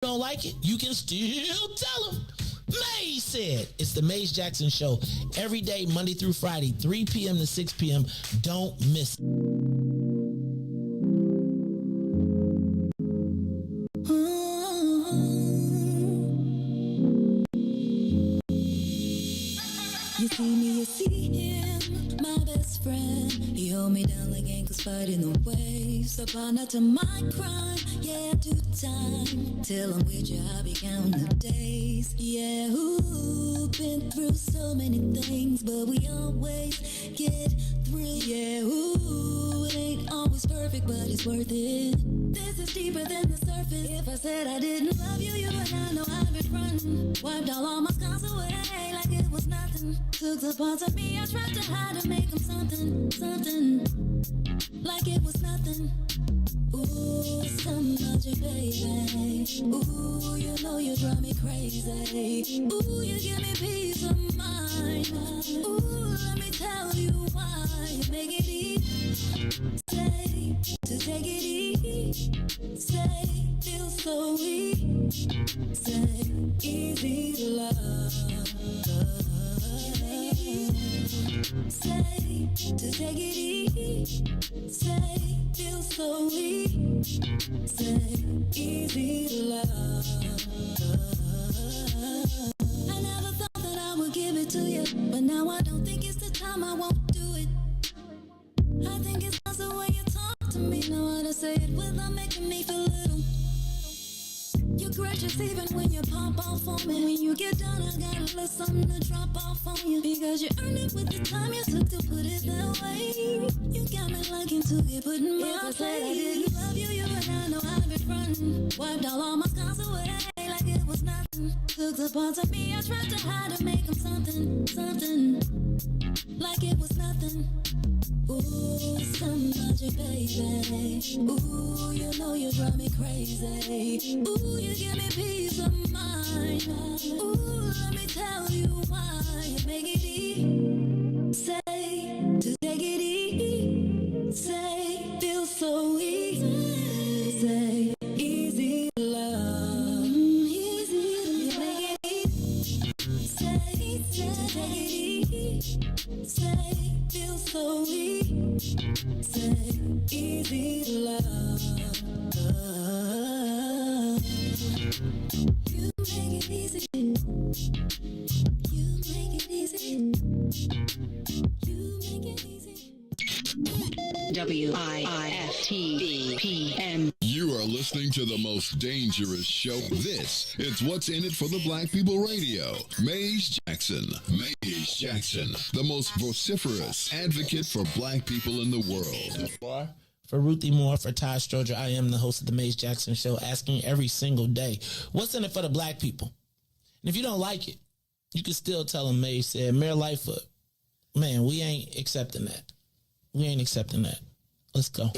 don't like it, you can still tell them. Maze said. It's the Maze Jackson Show. Every day, Monday through Friday, 3 p.m. to 6 p.m. Don't miss it. You see me, you see him, my best friend. He hold me down like ankles fighting the waves. Upon not to my crime, yeah, I do time. Till I'm with you, I'll be counting the days. Yeah, ooh, been through so many things, but we always get through. Yeah, ooh, it ain't always perfect, but it's worth it. This is deeper than the surface. If I said I didn't love you, you and I know I've been running. Wiped all my scars away like it was nothing. Took the parts of me I tried to hide and make them something, something like it was nothing. Ooh, something about you, baby. Ooh, you know you drive me crazy. Ooh, you give me peace of mind. Ooh, let me tell you why. You make it easy, say, to take it easy, say, feel so weak, say, easy to love. Say, to take it easy, say, feel so weak, say, easy to love. I never thought that I would give it to you, but now I don't think it's the time, I won't do it. I think it's just the way you talk to me, know how to say it without making me feel little. You're gracious even when you pop off on me. When you get done, I got a little something to drop off on you. Because you earned it with the time you took to put it that way. You got me liking to get put in my place. I didn't love you, you and I know I've been frontin'. Wiped all my scars away like it was nothing. Took the parts of me I tried to hide and make them something, something like it was nothing. Ooh, something about you, baby. Ooh, you know you drive me crazy. Ooh, you give me peace of mind. Ooh, let me tell you why. You make it easy, say, to take it easy, say, feel so easy, say, easy to love. Easy to make it easy, say, to take it easy, say, feel so easy, say, easy to love. You make it easy. You make it easy. You make it easy. WIFTPM. You are listening to the most dangerous show. This is What's in It for the Black People Radio. Maze Jackson. Maze Jackson, the most vociferous advocate for black people in the world. For Ruthie Moore, for Ty Stroger, I am the host of the Maze Jackson Show, asking every single day, what's in it for the black people? And if you don't like it, you can still tell them Maze said. Mayor Lightfoot, man, we ain't accepting that. We ain't accepting that. Let's go.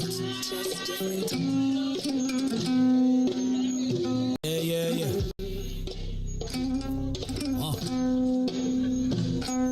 Yeah.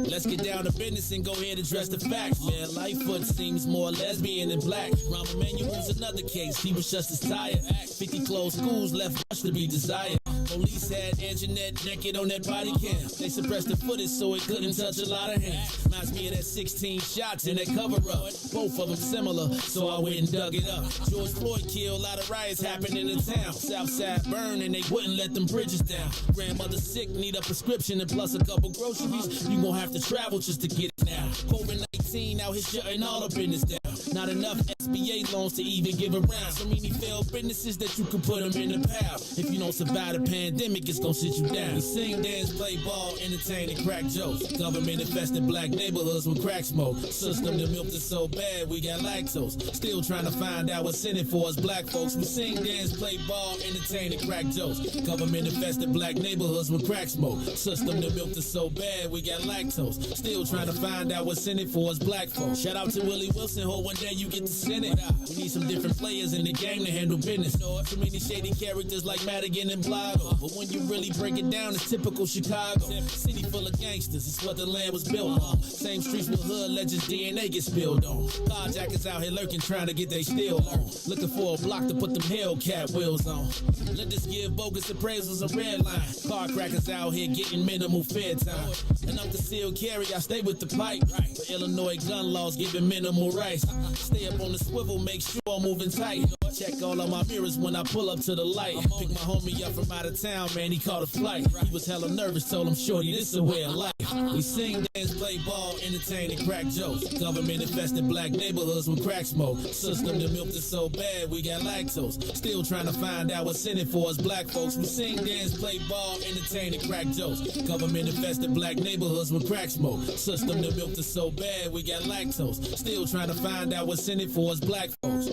Let's get down to business and go ahead and address the facts, man. Lightfoot seems more lesbian than black. Rahm Emanuel's another case. He was just as tired. 50 closed schools left much to be desired. Police had Anjanette naked on that body cam. They suppressed the footage so it couldn't touch a lot of hands. Reminds me of that 16 shots in that cover-up. Both of them similar, so I went and dug it up. George Floyd killed, a lot of riots happened in the town. Southside burned and they wouldn't let them bridges down. Grandmother sick, need a prescription and plus a couple groceries. You gon' have to travel just to get it now. COVID-19 out here shutting all the business down. Not enough SBA loans to even give around. So many failed businesses that you can put them in the pile. If you don't survive the pandemic, it's gonna sit you down. We sing, dance, play ball, entertain, and crack jokes. Government infested black neighborhoods with crack smoke. System that milked us so bad, we got lactose. Still trying to find out what's in it for us black folks. We sing, dance, play ball, entertain, and crack jokes. Government infested black neighborhoods with crack smoke. System that milked us so bad, we got lactose. Still trying to find out what's in it for us black folks. Shout out to Willie Wilson, who one day you get to send it. We need some different players in the game to handle business. Too many shady characters like Madigan and Blotto. But when you really break it down, it's typical Chicago. City full of gangsters, it's what the land was built on. Same streets with hood legends, DNA get spilled on. Carjackers out here lurking, trying to get they steal on. Looking for a block to put them Hellcat wheels on. Let us give bogus appraisals a red line. Car crackers out here getting minimal fair time. And I'm concealed carry, I stay with the pipe. But Illinois gun laws giving minimal rights. Stay up on the swivel, make sure I'm moving tight. Check all of my mirrors when I pull up to the light. Pick my homie up from out of town, man, he caught a flight. He was hella nervous, told him, shorty, this a way of life. We sing, dance, play ball, entertain, and crack jokes. Government infested black neighborhoods with crack smoke. System that milked us so bad, we got lactose. Still trying to find out what's in it for us black folks. We sing, dance, play ball, entertain, and crack jokes. Government infested black neighborhoods with crack smoke. System that milked us so bad, we got lactose. Still trying to find out what's in it for us black folks.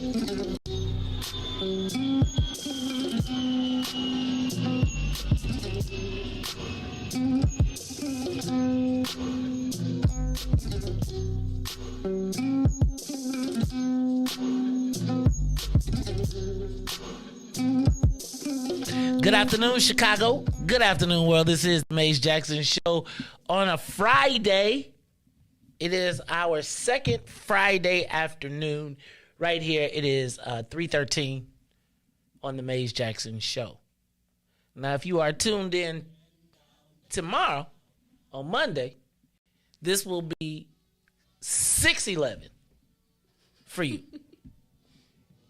Good afternoon, Chicago. Good afternoon, world. This is the Maze Jackson Show on a Friday. It is our second Friday afternoon. Right here, it is 3:13 on the Maze Jackson Show. Now, if you are tuned in tomorrow, on Monday, this will be 6:11 for you.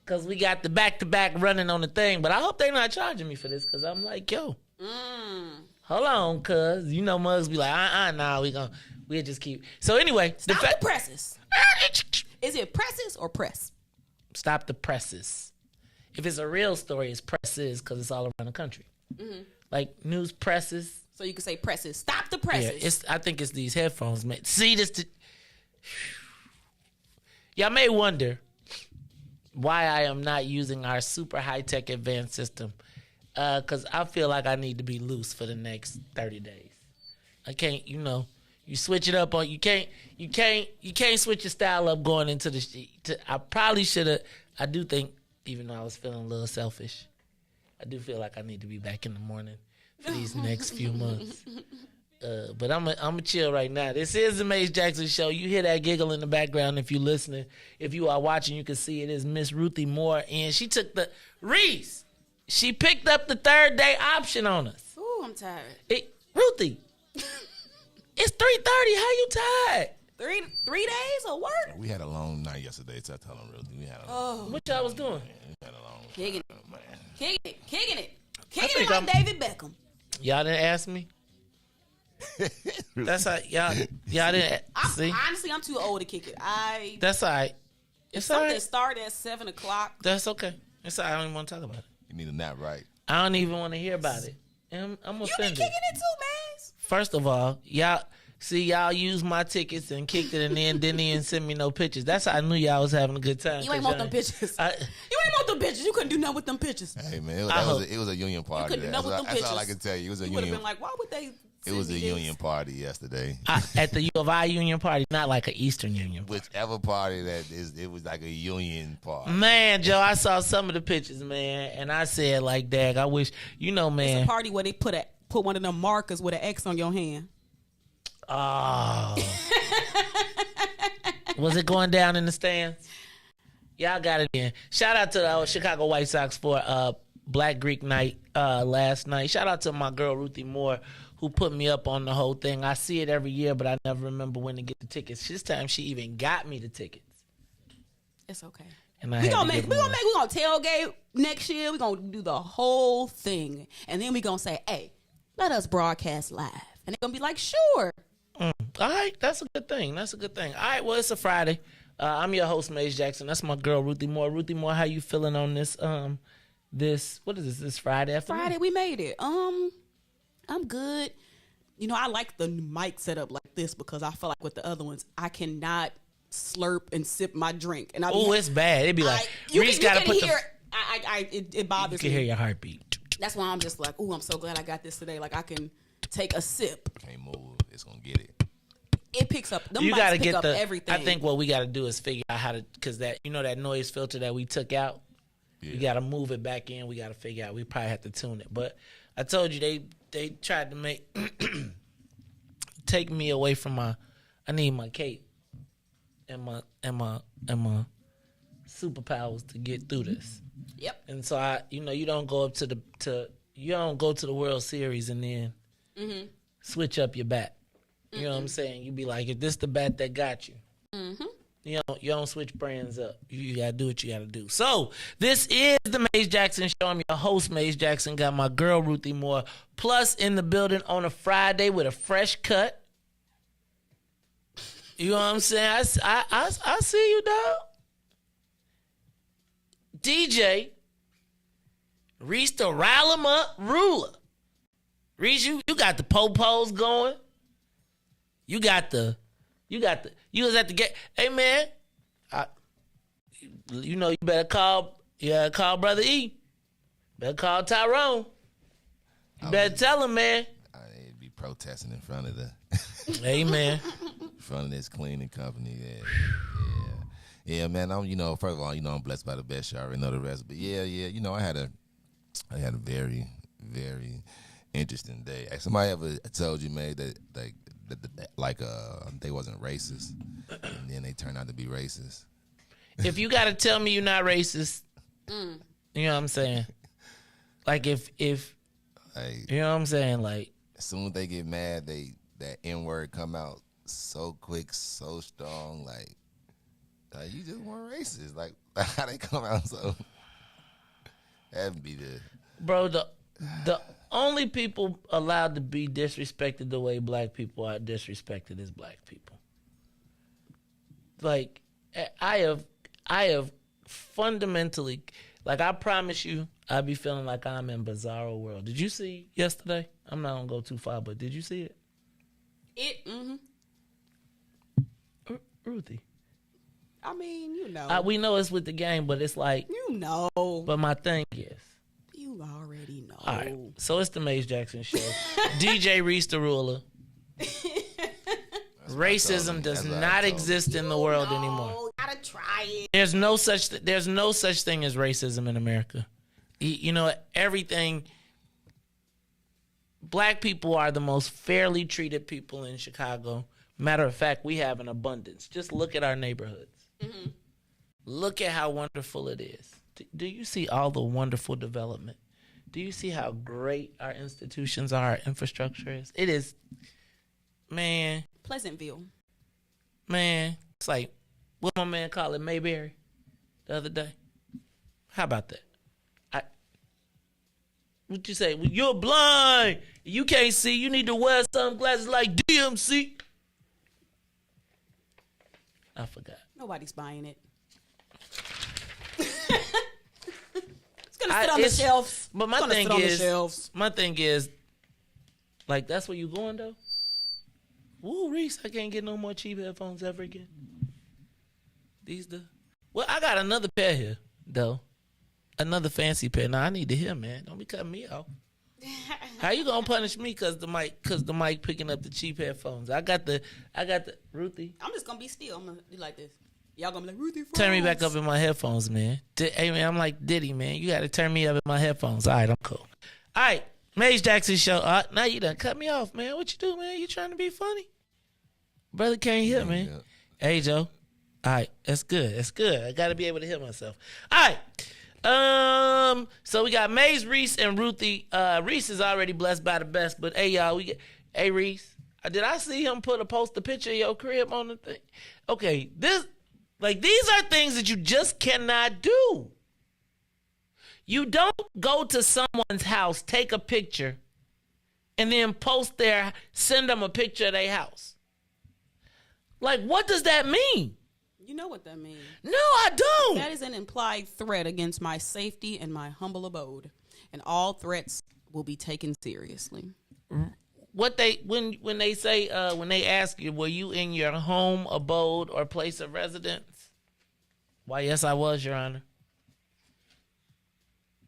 Because we got the back-to-back running on the thing. But I hope they're not charging me for this because I'm like, yo, hold on, cuz. You know mugs be like, nah, we'll just keep. So anyway. Stop the presses. Is it presses or press? Stop the presses. If it's a real story, it's presses because it's all around the country. Mm-hmm. Like news presses. So you can say presses. Stop the presses. Yeah, I think it's these headphones, man. See this? Y'all may wonder why I am not using our super high-tech advanced system. Because I feel like I need to be loose for the next 30 days. I can't, you switch it up on, you can't switch your style up going into I probably should have, I do think, even though I was feeling a little selfish, I do feel like I need to be back in the morning for these next few months. But I'm a chill right now. This is the Maze Jackson Show. You hear that giggle in the background if you're listening. If you are watching, you can see it is Miss Ruthie Moore. And she took the Riis. She picked up the third day option on us. Ooh, I'm tired. Ruthie, it's 3:30. How you tired? 3 days of work? We had a long night yesterday, so I tell them, Ruthie. We had a long What y'all was doing? We had a long Kicking it. Kicking think it like David Beckham. Y'all didn't ask me? That's how y'all didn't see. Honestly, I'm too old to kick it. That's all right. It's all Something right. started at 7 o'clock. That's okay. It's all right. I don't even want to talk about it. You need a nap, right? I don't even want to hear about it. I'm You be offended. kicking it too, man. First of all, y'all used my tickets and kicked it and then didn't even send me no pictures. That's how I knew y'all was having a good time. You ain't want them pictures. You ain't want them pictures. You couldn't do nothing with them pictures. Hey, man, it was a union party. couldn't do nothing with them That's all I pictures. can tell you. It was a You would have union. been like, why would they It was a send me union this? party yesterday. At the U of I Union Party, not like an Eastern Union Party. Whichever party that is, it was like a union party. Man, Joe, I saw some of the pictures, man, and I said, like, dag, I wish, man. It's a party where they put one of them markers with an X on your hand. Oh. Was it going down in the stands? Y'all got it in. Shout out to the Chicago White Sox for Black Greek night last night. Shout out to my girl Ruthie Moore who put me up on the whole thing. I see it every year, but I never remember when to get the tickets. This time she even got me the tickets. It's okay. And I We had gonna to give make them we gonna tailgate next year. We gonna do the whole thing, and then we gonna say, "Hey, let us broadcast live," and they're gonna be like, "Sure." All right, that's a good thing. All right, well, it's a Friday. I'm your host, Maze Jackson. That's my girl, Ruthie Moore. Ruthie Moore, how you feeling on this? What is this? This Friday afternoon? Friday, we made it. I'm good. I like the mic setup like this because I feel like with the other ones, I cannot slurp and sip my drink. And It's bad. It'd be like, Reese got to put hear, it bothers You can me. hear your heartbeat. That's why I'm just like, I'm so glad I got this today. Like I can take a sip. Can't move. It's gonna get it. it picks up. Them You mics gotta pick get up the. everything. I think what we gotta do is figure out how to, because that that noise filter that we took out, we gotta move it back in. We gotta figure out. We probably have to tune it. But I told you they tried to make take me away from my. I need my cape and my superpowers to get through this. Yep. And so you don't go up to you don't go to the World Series and then switch up your bat. You know what I'm saying? You be like, if this the bat that got you, you don't switch brands up. You gotta do what you gotta do. So this is the Maze Jackson Show. I'm your host, Maze Jackson. Got my girl Ruthie Moore plus in the building on a Friday with a fresh cut. You know what I'm saying? I see you, dog. DJ Riis the rile 'em up ruler. Riis, you got the po-pos going. You was at the gate. Hey man, you better call Brother E. Better call Tyrone. You better tell him, man. I'd be protesting in front of Hey man. in front of this cleaning company. Yeah, man. First of all, I'm blessed by the best. You already know the rest. But yeah. I had a very, very interesting day. Somebody ever told you, man, that they wasn't racist, and then they turned out to be racist? If you gotta tell me you're not racist, you know what I'm saying? Like if you know what I'm saying? Like as soon as they get mad, that N-word come out so quick, so strong, like you just weren't racist. Like how they come out so that'd be the bro, the only people allowed to be disrespected the way black people are disrespected is black people. Like I have fundamentally, like I promise you, I be feeling like I'm in bizarro world. Did you see yesterday? I'm not gonna go too far, but did you see it? Ruthie. I mean, we know it's with the game, but it's like But my thing is, you already know. all right, so it's the Maze Jackson Show. DJ Riis the ruler. Racism does not exist in the world anymore. Gotta try it. There's no such thing as racism in America. Everything. Black people are the most fairly treated people in Chicago. Matter of fact, we have an abundance. Just look at our neighborhoods. Look at how wonderful it is. Do you see all the wonderful development? Do you see how great our institutions are, our infrastructure is? It is, man. Pleasantville. Man, it's like, what my man called it, Mayberry, the other day. How about that? What you say? Well, you're blind. You can't see. You need to wear sunglasses like DMC. I forgot. Nobody's buying it. It's gonna sit on the shelves. But my thing is, like, that's where you going though. Woo, Riis, I can't get no more cheap headphones ever again. Well, I got another pair here though, another fancy pair. Now I need to hear, man. Don't be cutting me off. How you gonna punish me because the mic picking up the cheap headphones? I got the Ruthie. I'm just gonna be still. I'm gonna do like this. Y'all gonna be like, Ruthie, turn me back up in my headphones, man. Hey man, I'm like Diddy, man. You gotta turn me up in my headphones. All right, I'm cool. All right, Maze Jackson Show. Now you done cut me off, man. What you do, man? You trying to be funny? Brother can't hear, man. Yeah. Hey, Joe. All right, that's good. That's good. I gotta be able to hear myself. All right. So we got Maze, Riis, and Ruthie. Riis is already blessed by the best, but hey, y'all, hey, Riis, did I see him post a picture of your crib on the thing? Okay, these are things that you just cannot do. You don't go to someone's house, take a picture, and then send them a picture of their house. Like, what does that mean? You know what that means. No, I don't. That is an implied threat against my safety and my humble abode. And all threats will be taken seriously. When they say when they ask you, were you in your home, abode, or place of residence? Why, yes, I was, Your Honor.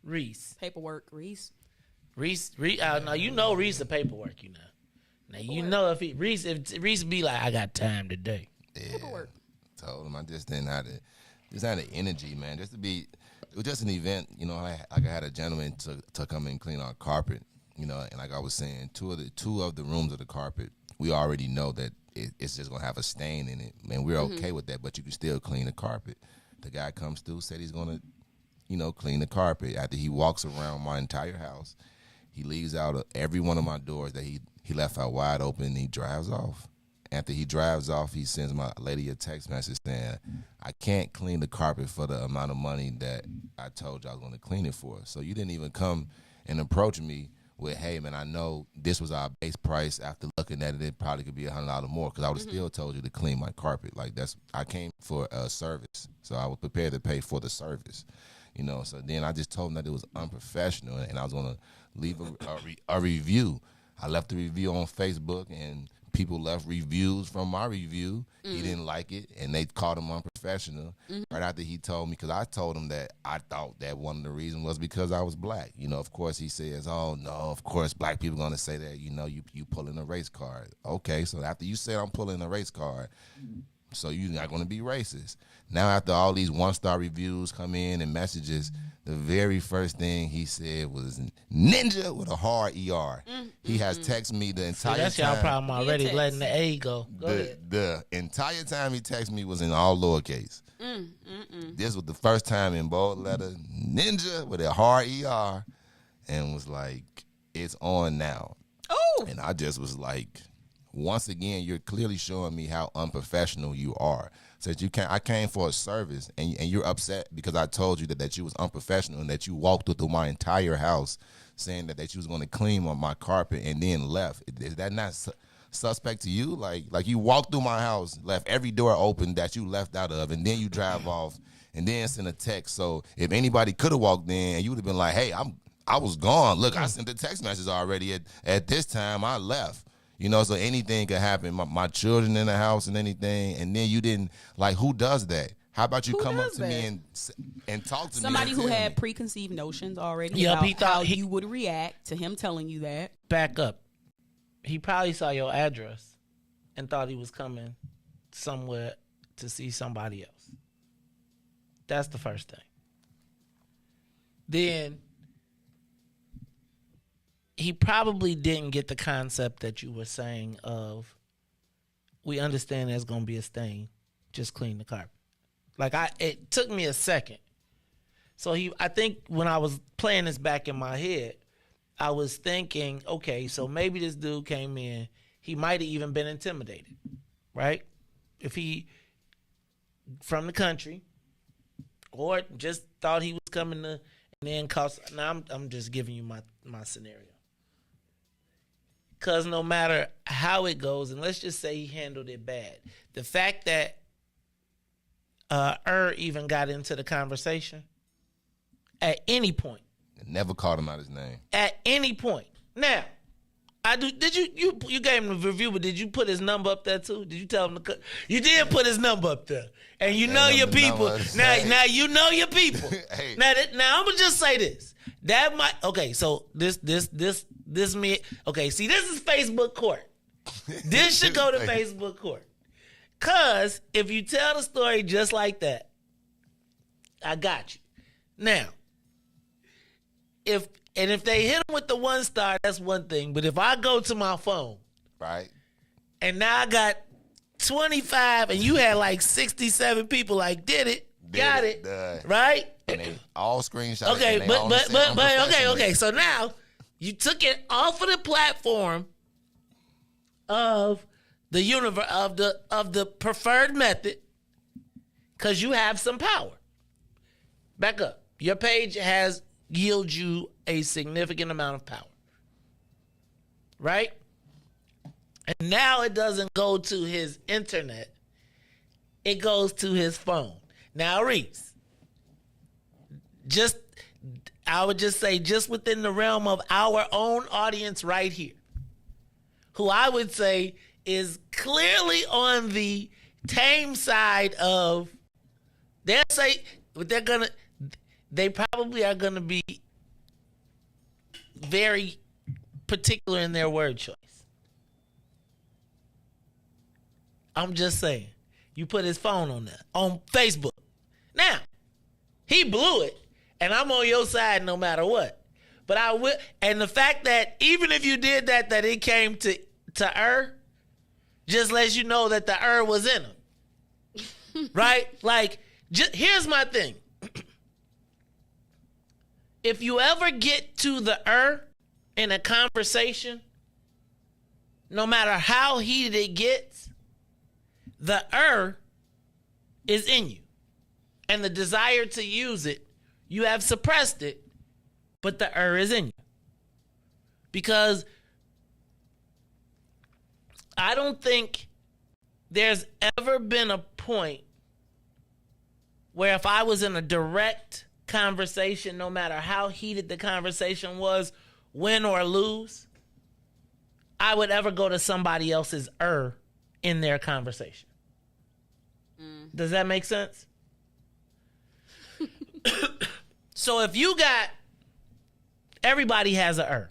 Riis. Paperwork, Riis. Now you know Riis the paperwork, you know. Now you know if Riis be like, I got time today. Yeah. Told him I just didn't have the energy, man. Just to be, it was just an event, you know. I had a gentleman to come and clean our carpet, you know, and like I was saying, two of the rooms of the carpet, we already know that it's just gonna have a stain in it, man. We're okay with that, but you can still clean the carpet. The guy comes through, said he's gonna, you know, clean the carpet. After he walks around my entire house, he leaves out every one of my doors that he left out wide open, and he drives off. After he drives off, he sends my lady a text message saying, I can't clean the carpet for the amount of money that I told you I was going to clean it for. So you didn't even come and approach me with, hey, man, I know this was our base price. After looking at it, it probably could be $100 more, because I would have still told you to clean my carpet. Like, I came for a service, so I was prepared to pay for the service. You know, so then I just told him that it was unprofessional, and I was going to leave a review. I left a review on Facebook, and people left reviews from my review. He didn't like it, and they called him unprofessional. Right after he told me, because I told him that I thought that one of the reasons was because I was black. You know, of course, he says, oh, no, of course, black people going to say that, you know, you pulling a race card. Okay, so after you said I'm pulling a race card, so you're not going to be racist. Now, after all these one-star reviews come in and messages, the very first thing he said was ninja with a hard ER. He has texted me the entire time. That's y'all problem already, letting the A go. Go ahead. The entire time he texted me was in all lowercase. This was the first time in bold letter, ninja with a hard ER, and was like, it's on now. Oh. And I just was like, once again, you're clearly showing me how unprofessional you are. Said I came for a service, and you're upset because I told you that you was unprofessional and that you walked through my entire house saying that you was going to clean on my carpet and then left. Is that not suspect to you? Like you walked through my house, left every door open that you left out of, and then you drive off and then send a text. So if anybody could have walked in, and you would have been like, hey, I was gone. Look, I sent the text message already. At this time, I left. You know, so anything could happen. My children in the house and anything, and then you didn't, like, who does that? How about you come up to me and talk to me? Somebody who had preconceived notions already Yep, about he thought how you would react to him telling you that. Back up. He probably saw your address and thought he was coming somewhere to see somebody else. That's the first thing. Then he probably didn't get the concept that you were saying of, we understand there's going to be a stain, just clean the carpet. Like, it took me a second. So I think when I was playing this back in my head, I was thinking, okay, so maybe this dude came in, he might have even been intimidated, right? If he, from the country, or just thought he was coming to, and then now I'm just giving you my scenario. Because no matter how it goes, and let's just say he handled it bad, the fact that even got into the conversation at any point. Never called him out his name. At any point. Now, did you gave him a review, but did you put his number up there too? Did you tell him to you did put his number up there. And you know your people. Now you know your people. Hey. Now I'm gonna just say this. That might so this me see, this is Facebook court. This should go to Facebook court. Cause if you tell the story just like that, I got you. Now, if they hit him with the 1 star, that's one thing. But if I go to my phone, right, and now I got 25, and you had like 67 people like got it, right? And they all screenshot. Okay, but okay. So now you took it off of the platform of the universe of the preferred method because you have some power. Back up. Your page has yielded you a significant amount of power, right? And now it doesn't go to his internet; it goes to his phone. Now, Riis, I would just say, just within the realm of our own audience right here, who I would say is clearly on the tame side of, they probably are gonna be very particular in their word choice. I'm just saying. You put his phone on there, on Facebook. Now, he blew it, and I'm on your side no matter what. But I will, and the fact that even if you did that it came to just lets you know that the was in him. Right? Like, here's my thing. If you ever get to the in a conversation, no matter how heated it gets, the is in you. And the desire to use it, you have suppressed it, but the is in you. Because I don't think there's ever been a point where if I was in a direct conversation, no matter how heated the conversation was, win or lose, I would ever go to somebody else's in their conversation. Does that make sense? So if you got, everybody has a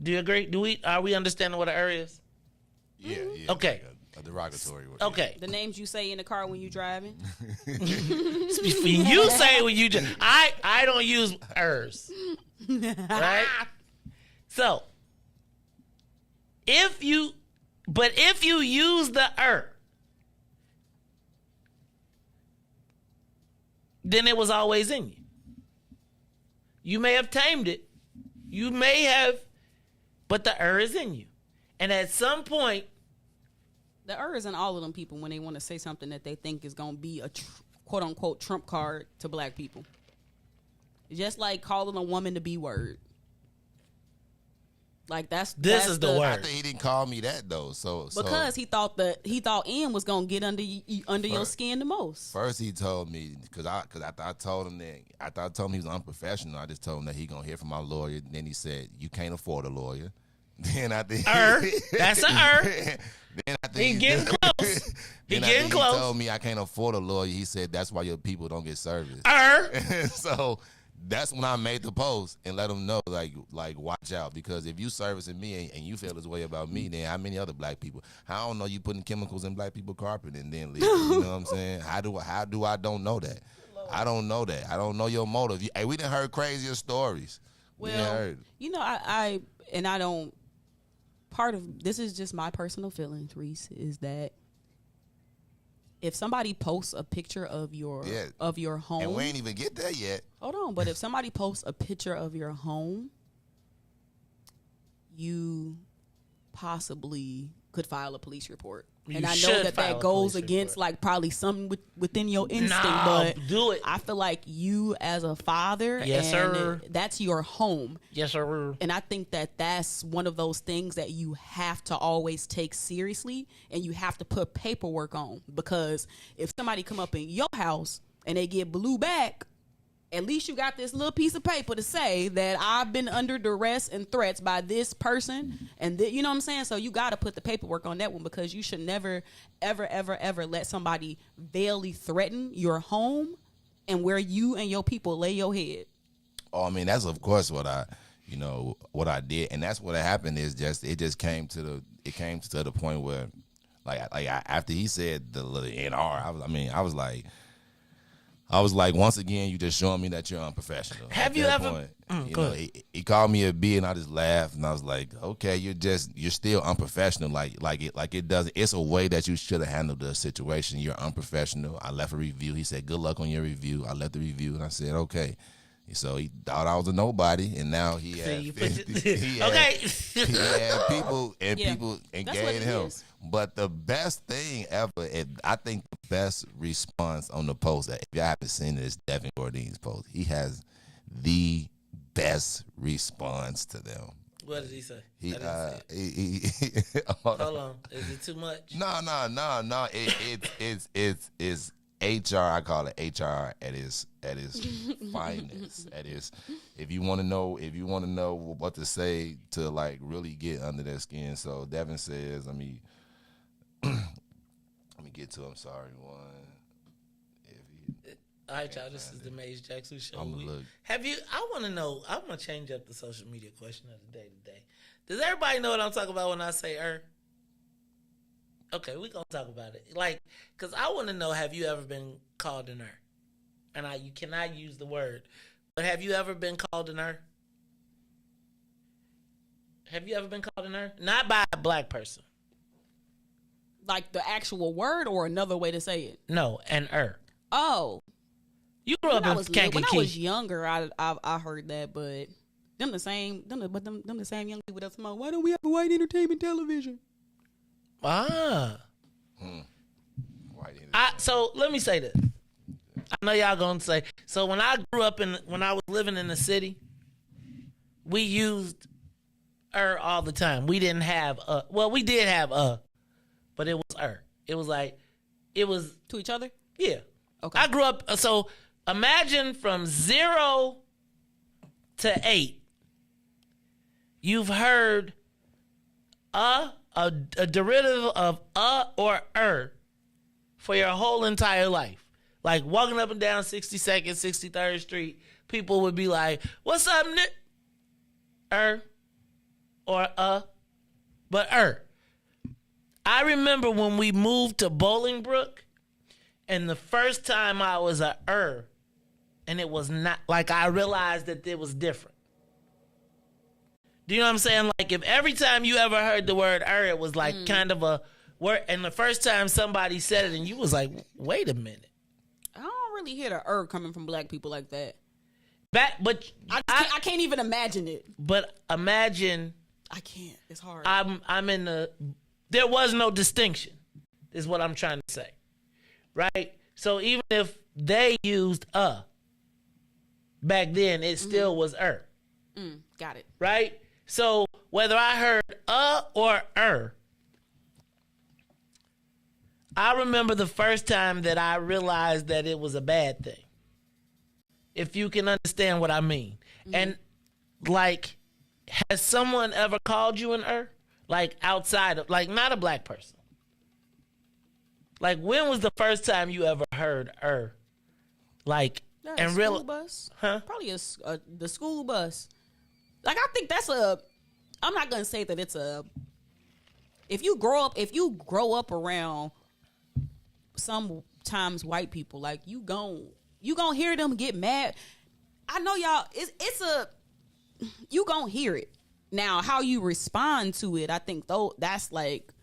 Do you agree? Are we understanding what a is? Yeah. Okay. Like a derogatory word. Okay. The names you say in the car when you driving. You say when you just, I don't use right? So if you use the then it was always in you. You may have tamed it. You may have, but the is in you. And at some point, the is in all of them people when they want to say something that they think is going to be a quote unquote trump card to black people. Just like calling a woman the B word. Like that's the word. I think he didn't call me that though. So because he thought N was gonna get under your skin the most. First he told me because I told him he was unprofessional. I just told him that he gonna hear from my lawyer. Then he said you can't afford a lawyer. Then I think that's a Then I think he getting close. He getting close. He told me I can't afford a lawyer. He said that's why your people don't get service. So that's when I made the post and let them know, like watch out, because if you servicing me and you feel this way about me, then how many other black people? I don't know you putting chemicals in black people carpet and then leave. You know what I'm saying? How do I don't know that? I don't know that. I don't know your motive. Hey, we done heard crazier stories. Well, you know, I don't. Part of this is just my personal feelings, Riis, is that if somebody posts a picture of your home, and we ain't even get there yet. Hold on, but if somebody posts a picture of your home, you possibly could file a police report. And I know that goes against like probably something within your instinct, but do it. I feel like you as a father, yes, sir, that's your home. Yes, sir. And I think that that's one of those things that you have to always take seriously, and you have to put paperwork on, because if somebody come up in your house and they get blew back, at least you got this little piece of paper to say that I've been under duress and threats by this person. And you know what I'm saying? So you got to put the paperwork on that one, because you should never, ever, ever, ever let somebody veilly threaten your home and where you and your people lay your head. Oh, I mean, that's of course what I did. And that's what happened is it came to the point where like after he said the NR, I was like, once again, you just showing me that you're unprofessional. Have you ever? He called me a B, and I just laughed, and I was like, okay, you're still unprofessional. It's a way that you should have handled the situation. You're unprofessional. I left a review. He said, good luck on your review. I left the review, and I said, okay. So he thought I was a nobody, and now he had people engaging him. But the best thing ever, I think the best response on the post, if y'all haven't seen it, is Devin Gordine's post. He has the best response to them. What did he say? Hold on. Is it too much? No. It's HR. I call it HR at its finest. At its, if you want to know what to say to like really get under their skin. So Devin says, let me get to him. Sorry, one. All right, y'all. This is the Maze Jackson Show. Have you? I want to know. I want to change up the social media question of the day today. Does everybody know what I'm talking about when I say Okay, we gonna talk about it. Like, cause I want to know: have you ever been called an er? And you cannot use the word, but have you ever been called an er? Have you ever been called an er? Not by a black person. Like the actual word or another way to say it? No, an er. Oh. You grew up in Kankakee. When I was younger, I heard that, but them the same young people that's about, why don't we have a white entertainment television? Ah. White entertainment. So let me say this. I know y'all gonna say, so when I was living in the city, we used all the time. We didn't have we did have but it was It was like, it was To each other? yeah. Okay. I grew up, so imagine from 0 to 8, you've heard a derivative of or for your whole entire life. Like walking up and down 62nd, 63rd Street, people would be like, "What's up, Nick?" Or but I remember when we moved to Bolingbrook, and the first time I was and it was not, like, I realized that it was different. Do you know what I'm saying? Like, if every time you ever heard the word it was like kind of a word, and the first time somebody said it and you was like, wait a minute. I don't really hear the coming from black people like that. But I can't even imagine it. But imagine. I can't. It's hard. I'm in there was no distinction, is what I'm trying to say. Right? So even if they used back then, it still was Got it. Right? So whether I heard or I remember the first time that I realized that it was a bad thing. If you can understand what I mean. And like, has someone ever called you an like outside of, like, not a black person? Like, when was the first time you ever heard like, and school bus? Huh? Probably the school bus. Like, I think that's I'm not gonna say that it's if you grow up around sometimes white people, like, you gon' hear them get mad. I know y'all, you gon' hear it. Now, how you respond to it, I think that's like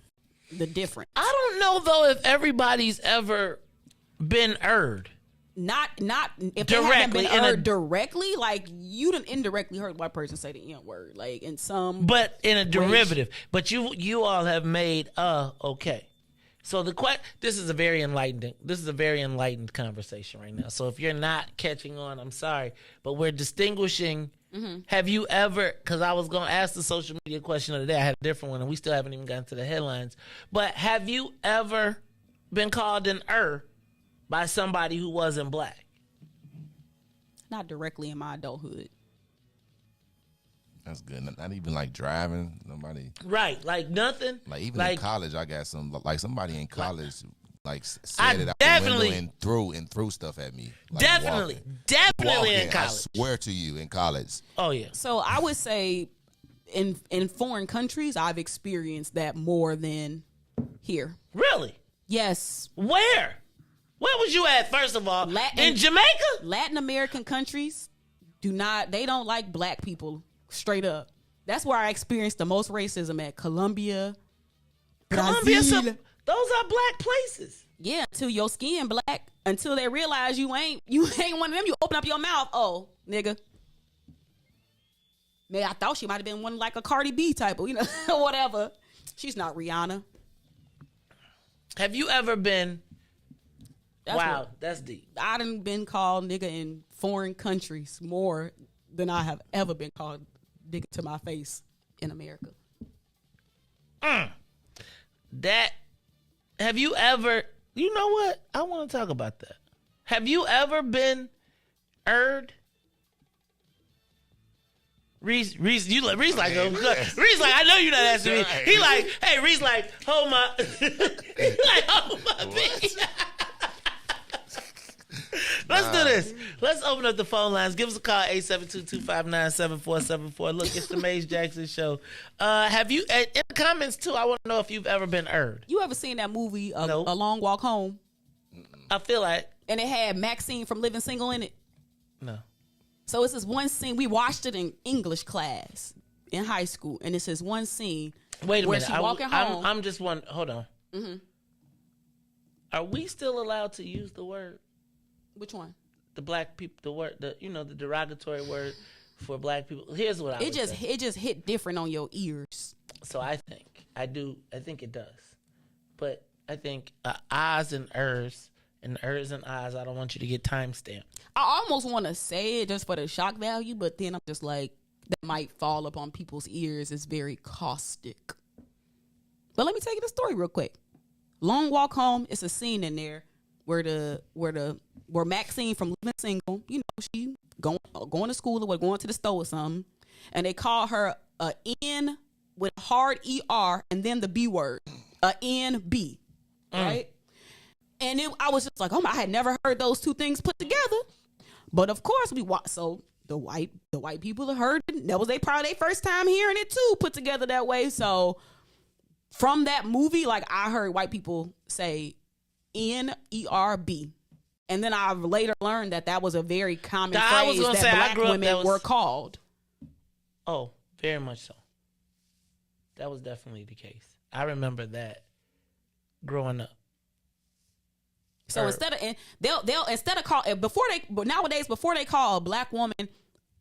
the difference. I don't know though if everybody's ever been Not if directly, they haven't been heard directly, like, you done indirectly heard one person say the N word, like, in some, but in a derivative. But you all have made okay. So this is a very enlightened conversation right now. So if you're not catching on, I'm sorry, but we're distinguishing. Have you ever? Because I was going to ask the social media question of the day. I had a different one, and we still haven't even gotten to the headlines. But have you ever been called an by somebody who wasn't black? Not directly in my adulthood. That's good. Not even like driving. Nobody. Right. Like nothing. Like even in college, I got somebody in college like said I it out definitely- the window and threw stuff at me. Like Definitely walking, in I college. swear to you, in college. Oh yeah. So I would say in foreign countries, I've experienced that more than here. Really? Yes. Where? Where was you at, first of all? In Jamaica? Latin American countries they don't like black people, straight up. That's where I experienced the most racism at. Colombia, Brazil. Those are black places. Yeah, until your skin black, until they realize you ain't one of them. You open up your mouth, oh, nigga. Man, I thought she might have been one like a Cardi B type of, whatever. She's not Rihanna. Have you ever been? That's deep. I done been called nigga in foreign countries more than I have ever been called nigga to my face in America. Have you ever? You know what? I want to talk about that. Have you ever been Riis, Riis like, Riis like, I know you're not asking me. He like, hey, Riis like, hold my, he like, hold my bitch. Let's do this. Let's open up the phone lines. Give us a call, 872-259-7474. Look, it's the Maze Jackson Show. Have you, in the comments too, I want to know if you've ever been erred. You ever seen that movie, Nope. A Long Walk Home? I feel like. And it had Maxine from Living Single in it. No. So it's this one scene. We watched it in English class in high school. And it's this one scene Wait a where minute. she walking home. I'm just one. Hold on. Mm-hmm. Are we still allowed to use the word? Which one? The black people, the word, the derogatory word for black people. Here's what I would say. It just hit different on your ears. So I think it does. But I think ahs and ers and ahs, I don't want you to get timestamped. I almost want to say it just for the shock value, but then I'm just like, that might fall upon people's ears. It's very caustic. But let me tell you the story real quick. Long Walk Home, it's a scene in there where Maxine from Living Single, she going to school or going to the store or something, and they call her a N with a hard ER and then the B word, a NB, right? And I was just like, I had never heard those two things put together. But of course we watched. So the white people that heard it, that was probably their first time hearing it too, put together that way. So from that movie, like I heard white people say NERB. And then I later learned that was a very common phrase that black women were called. Oh, very much so. That was definitely the case. I remember that growing up. So instead of nowadays before they call a black woman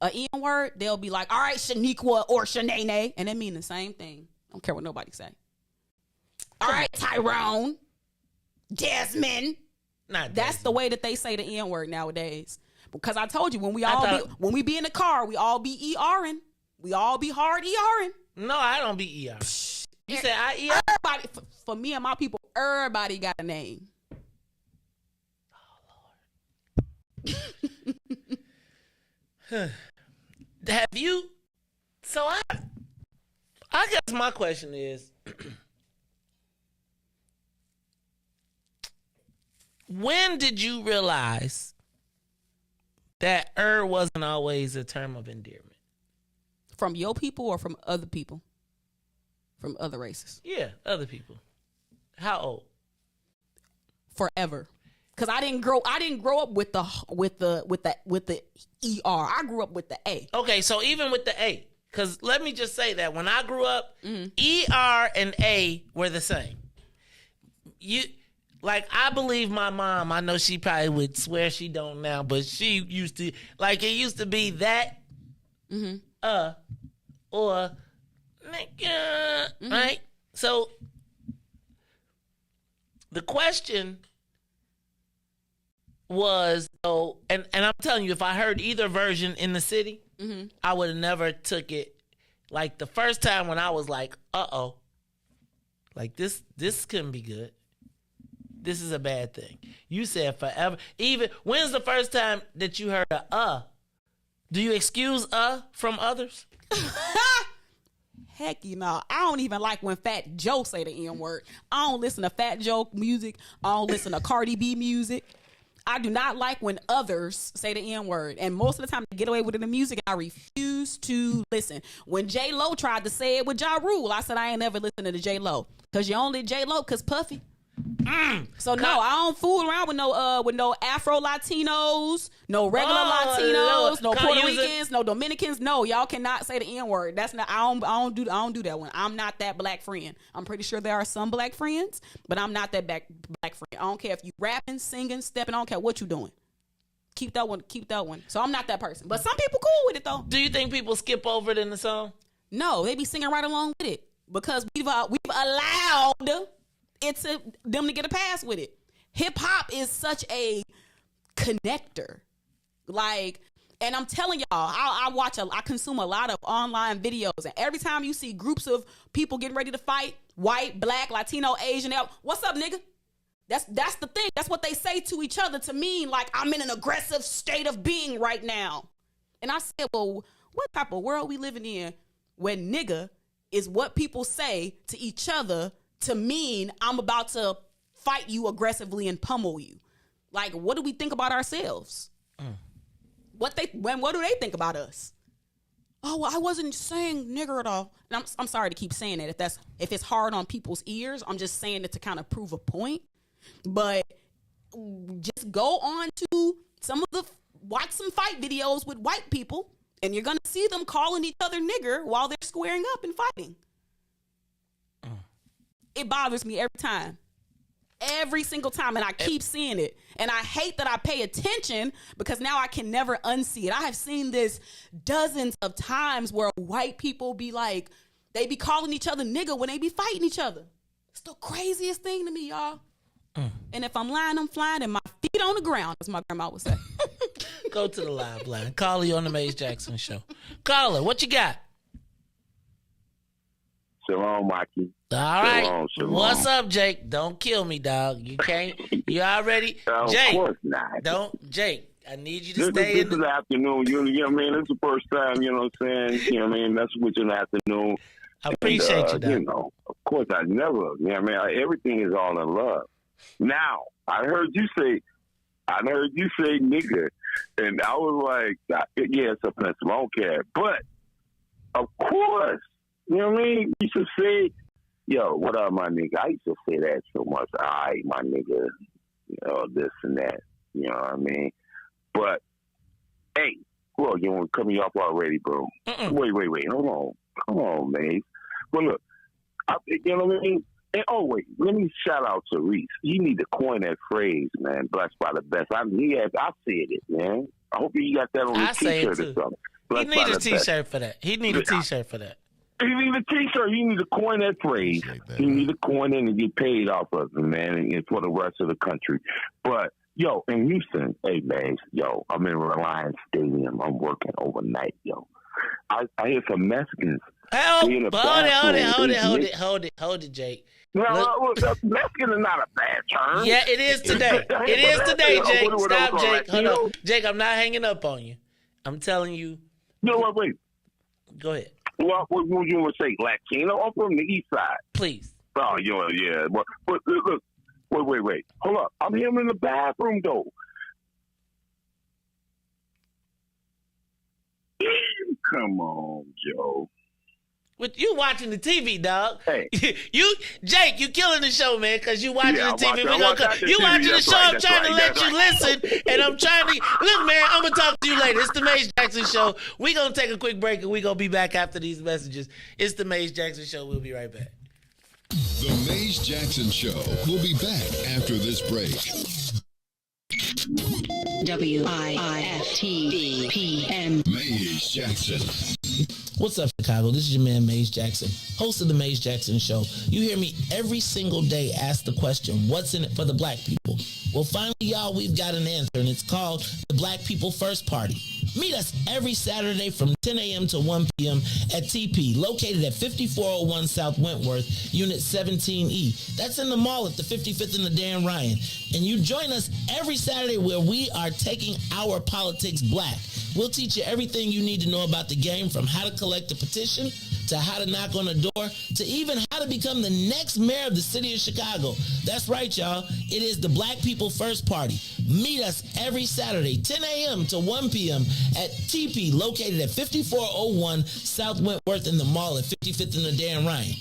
a N word, they'll be like, all right, Shaniqua or Shanae, and they mean the same thing. I don't care what nobody say. All right, Tyrone, Jasmine. That's the way that they say the N word nowadays. Because I told you when we be in the car, we all be ERing. We all be hard ERing. No, I don't be ER. You said I ER? Everybody, for me and my people, everybody got a name. Have you? So I guess my question is, when did you realize that wasn't always a term of endearment? From your people or from other people? From other races? Yeah, other people. How old? Forever. Because I didn't grow up with the ER. I grew up with the A. Okay, so even with the A, because let me just say that when I grew up, ER and A were the same. I believe my mom, I know she probably would swear she don't now, but she used to, it used to be that, or, nigga, right? So, the question was, and I'm telling you, if I heard either version in the city, I would have never took it. Like the first time when I was like, like this couldn't be good. This is a bad thing. You said forever. Even when's the first time that you heard a Do you excuse from others? Heck, I don't even like when Fat Joe say the N word. I don't listen to Fat Joe music. I don't listen to Cardi B music. I do not like when others say the N word. And most of the time they get away with it in music, I refuse to listen. When J-Lo tried to say it with Ja Rule, I said I ain't never listening to J-Lo. Because you only J-Lo because Puffy. So no, I don't fool around with no Afro Latinos, no regular Latinos, no Puerto Ricans, no Dominicans. No, y'all cannot say the N word. That's not. I don't do that one. I'm not that black friend. I'm pretty sure there are some black friends, but I'm not that black friend. I don't care if you rapping, singing, stepping. I don't care what you doing. Keep that one. So I'm not that person. But some people cool with it though. Do you think people skip over it in the song? No, they be singing right along with it because we've allowed them to get a pass with it. Hip hop is such a connector. And I'm telling y'all, I consume a lot of online videos, and every time you see groups of people getting ready to fight, white, black, Latino, Asian, what's up, nigga? That's the thing. That's what they say to each other to mean like I'm in an aggressive state of being right now. And I said, well, what type of world we living in when nigga is what people say to each other to mean I'm about to fight you aggressively and pummel you? Like, what do we think about ourselves? What do they think about us? Oh, well, I wasn't saying nigger at all. And I'm sorry to keep saying it. If it's hard on people's ears, I'm just saying it to kind of prove a point. But just go on to watch some fight videos with white people, and you're gonna see them calling each other nigger while they're squaring up and fighting. It bothers me every time. Every single time, and I keep seeing it. And I hate that I pay attention because now I can never unsee it. I have seen this dozens of times where white people be like, they be calling each other nigga when they be fighting each other. It's the craziest thing to me, y'all. And if I'm lying, I'm flying, and my feet on the ground, as my grandma would say. Go to the live line. Caller, you on the Maze Jackson Show. Caller, what you got? Shalom, Mikey. All right. Shalom. What's up, Jake? Don't kill me, dog. You can't. You already. Jake. Of course not. Jake, I need you to stay This in is the afternoon. You know what I mean? It's the first time, you know what I'm saying? You know what I mean? That's what in the afternoon. I appreciate you, dog. You know, of course, I never, you know what I mean? Everything is all in love. Now, I heard you say nigga, and I was like, yeah, it's offensive. I don't care. But, of course, you know what I mean? You should say, yo, what up, my nigga? I used to say that so much. All right, my nigga, you know, this and that. You know what I mean? But, hey, well, you want to cut me off already, bro. Wait. Hold on. Come on, man. But look, you know what I mean? And, wait, let me shout out to Riis. You need to coin that phrase, man, blessed by the best. I said it, man. I hope you got that on the T-shirt or something. He need a T-shirt for that. He need a T-shirt for that. You need a T-shirt. You need to coin that phrase. You need to coin it and get paid off of it, man, and for the rest of the country. But, yo, in Houston, hey, man, yo, I'm in Reliance Stadium. I'm working overnight, yo. I hear some Mexicans. Hold it, Jake. No, Mexican is not a bad term. Yeah, it is today. It is today, Jake. Stop, Jake. Hold on. Jake, I'm not hanging up on you. I'm telling you. No, wait. Go ahead. What would you want to say? Latino or from the east side? Please. Oh, yeah. But look. Wait. Hold up. I'm here in the bathroom, though. Come on, Joe. But you watching the TV, dog. Hey. Jake, you killing the show, man, because you watching the TV. You TV, watching the show. right, I'm trying to let you listen, and I'm trying to... Look, man, I'm going to talk to you later. It's the Maze Jackson Show. We're going to take a quick break, and we're going to be back after these messages. It's the Maze Jackson Show. We'll be right back. The Maze Jackson Show will be back after this break. WIFTBPM. Maze Jackson. What's up, Chicago? This is your man, Maze Jackson, host of the Maze Jackson Show. You hear me every single day ask the question, what's in it for the black people? Well, finally, y'all, we've got an answer, and it's called the Black People First Party. Meet us every Saturday from 10 a.m. to 1 p.m. at TP, located at 5401 South Wentworth, Unit 17E. That's in the mall at the 55th and the Dan Ryan. And you join us every Saturday where we are taking our politics black. We'll teach you everything you need to know about the game, from how to collect a petition, to how to knock on a door, to even how to become the next mayor of the city of Chicago. That's right, y'all. It is the Black People First Party. Meet us every Saturday, 10 a.m. to 1 p.m. at TP, located at 5401 South Wentworth in the mall at 55th and the Dan Ryan.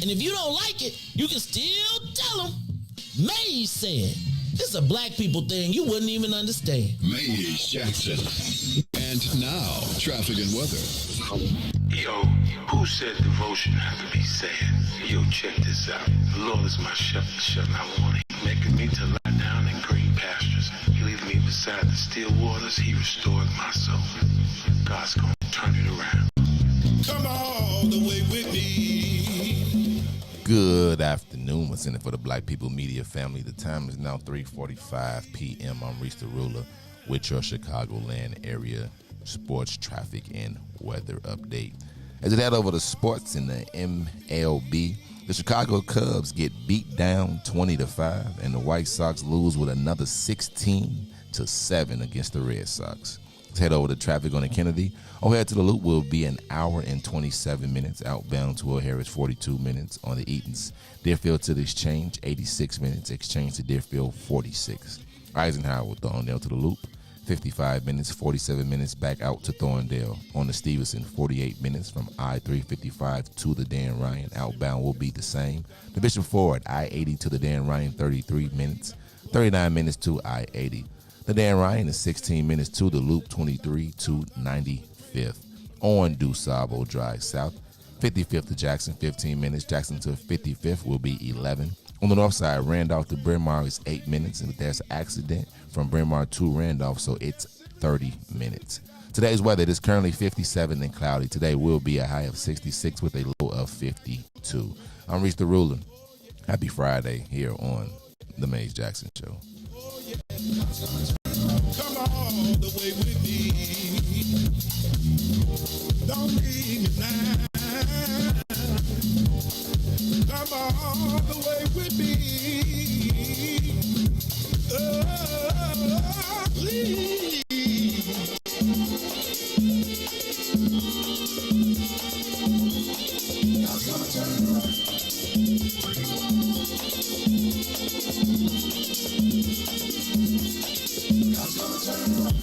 And if you don't like it, you can still tell them, Maze said. This is a black people thing you wouldn't even understand. Maze Jackson. And now, traffic and weather. Yo, who said devotion had to be sad? Yo, check this out. The Lord is my shepherd, I want him. Making me to lie down in green pastures. He leads me beside the still waters. He restored my soul. God's gonna turn it around. Come all the way with me. Good afternoon. What's in it for the Black People Media family? The time is now 3:45 p.m. I'm Riis the Ruler with your Chicagoland area sports, traffic, and weather update. As it head over to sports in the MLB, the Chicago Cubs get beat down 20-5, and the White Sox lose with another 16-7 against the Red Sox. Let's head over to traffic on the Kennedy. O'Hare to the Loop will be an hour and 27 minutes. Outbound to O'Hare is 42 minutes. On the Eatons, Deerfield to the Exchange, 86 minutes. Exchange to Deerfield, 46. Eisenhower with Thorndale to the loop. 55 minutes, 47 minutes back out to Thorndale. On the Stevenson, 48 minutes from I-355 to the Dan Ryan. Outbound will be the same. The Bishop Ford, I-80 to the Dan Ryan, 33 minutes. 39 minutes to I-80. The Dan Ryan is 16 minutes to the loop, 23 to 95th. On DuSable Drive South, 55th to Jackson, 15 minutes. Jackson to 55th will be 11. On the north side, Randolph to Bryn Mawr is 8 minutes, and there's an accident from Bryn Mawr to Randolph, so it's 30 minutes. Today's weather, it is currently 57 and cloudy. Today will be a high of 66 with a low of 52. I'm Reese the Ruler. Happy Friday here on The Maze Jackson Show. Come all the way with me. Don't leave me now. Come all the way with me. Oh, please. God's gonna turn around. God's gonna turn around.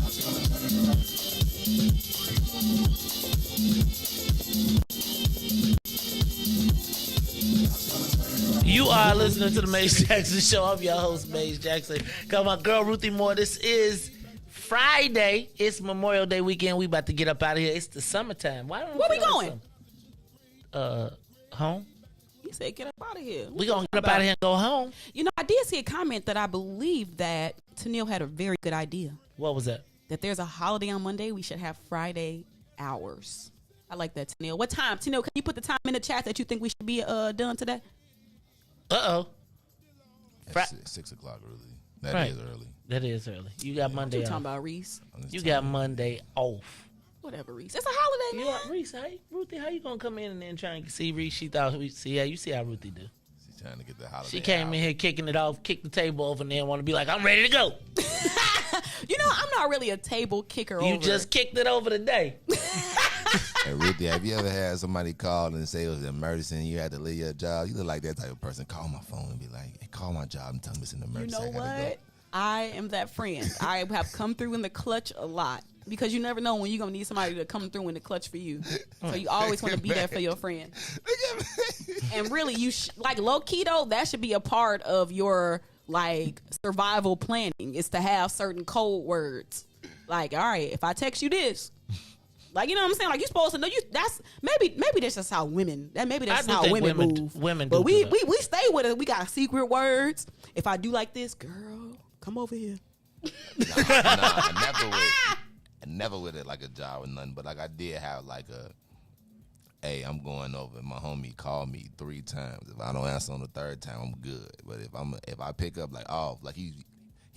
God's gonna turn around. You are listening to the Maze Jackson Show. I'm your host, Maze Jackson. Got my girl, Ruthie Moore. This is Friday. It's Memorial Day weekend. We about to get up out of here. It's the summertime. Where we going? Home. He said, get up out of here. We gonna get up out of here and go home. You know, I did see a comment that I believe that Tennille had a very good idea. What was that? That there's a holiday on Monday. We should have Friday hours. I like that, Tennille. What time? Tennille, can you put the time in the chat that you think we should be done today? Uh-oh. It's 6 o'clock early. That Right. is early. That is early. You got What Monday you off. talking about, Reese? You got Monday off. Whatever, Reese. It's a holiday, man. Yeah, Reese, Ruthie, how you gonna come in and then try and see Reese? She thought you see how Ruthie do. She's trying to get the holiday. She came out. in here kicking it off, kicked the table over, and then want to be like, I'm ready to go. You know, I'm not really a table kicker You over. just kicked it over today. Hey, Ruthie, have you ever had somebody call and say it was an emergency and you had to leave your job? You look like that type of person. Call my phone and be like, hey, call my job and tell me it's an You emergency. know I gotta what? I am that friend. I have come through in the clutch a lot because you never know when you're going to need somebody to come through in the clutch for you. So you always want to be there for your friend. And really, like low key though, that should be a part of your like survival planning is to have certain code words. Like, all right, if I text you this, like, you know what I'm saying? Like, you're supposed to know that's maybe that's just how women, that's do how think women move. women but do we that. we stay with it. We got secret words. If I do like this, girl, come over here. I never with it like a job or nothing, but like I did have like hey, I'm going over. My homie called me 3 times. If I don't answer on the 3rd time, I'm good. But if I pick up like off, like he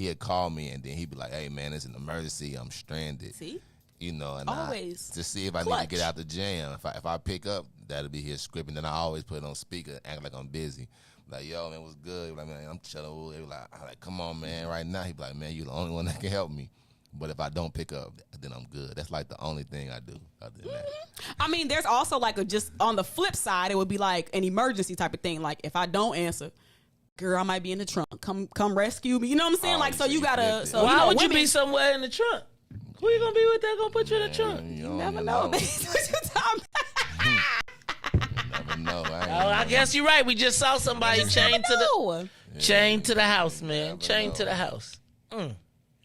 had called me and then he'd be like, hey man, it's an emergency. I'm stranded. See? You know, and Always to see if I need to get out the jam. If I pick up, that'll be his script, and then I always put it on speaker, act like I'm busy. Like, yo, man, what's good? Like, man, I'm chilling. They be like, come on, man, right now. He be like, man, you the only one that can help me. But if I don't pick up, then I'm good. That's like the only thing I do other than that. I mean, there's also like just on the flip side, it would be like an emergency type of thing. Like if I don't answer, girl, I might be in the trunk. Come rescue me. You know what I'm saying? Oh, like, so so you you gotta. flipped it. So Why you know, would you women, be somewhere in the trunk? Who you gonna be with that gonna put you in the trunk? You never know. What you talking about? Never know. Oh, I guess you're right. We just saw somebody chained to the house, man. Chained to the house.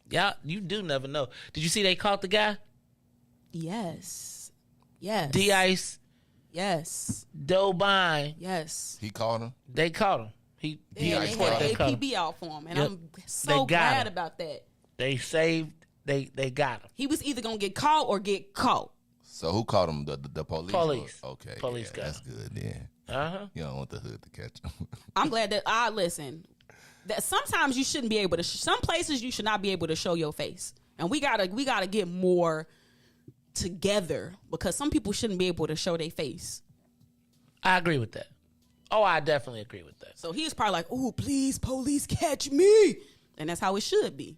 Yeah, you do never know. Did you see they caught the guy? Yes. Yes. D-Ice, Yes. Dobine. Yes. He called him. They caught him. He Yeah, they reported had they caught him. APB out for him, and Yep. I'm They so got glad him. about that. They saved. They got him. He was either gonna get caught or get caught. So who called him? The police? Police. Okay. Police got that's him. good then. You don't want the hood to catch him. I'm glad that I listen. That sometimes you shouldn't be able to. Some places you should not be able to show your face, and we gotta get more together because some people shouldn't be able to show their face. I agree with that. Oh, I definitely agree with that. So he was probably like, "Oh, please, police, catch me," and that's how it should be.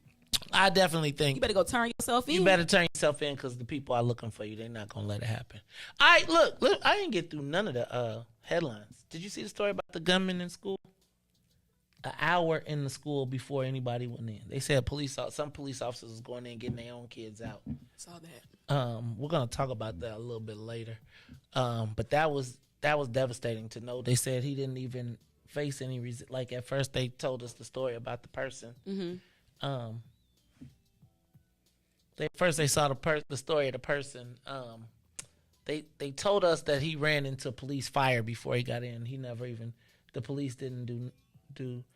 I definitely think You better go turn yourself in. you better turn yourself in because the people are looking for you. They're not gonna let it happen. All right, look, I didn't get through none of the headlines. Did you see the story about the gunman in school? An hour in the school before anybody went in. They said some police officers was going in getting their own kids out. Saw that. We're gonna talk about that a little bit later. But that was devastating to know. They said he didn't even face any reason. Like at first they told us the story about the person. Mm-hmm. They saw the story of the person. They told us that he ran into police fire before he got in. He never even. The police didn't do.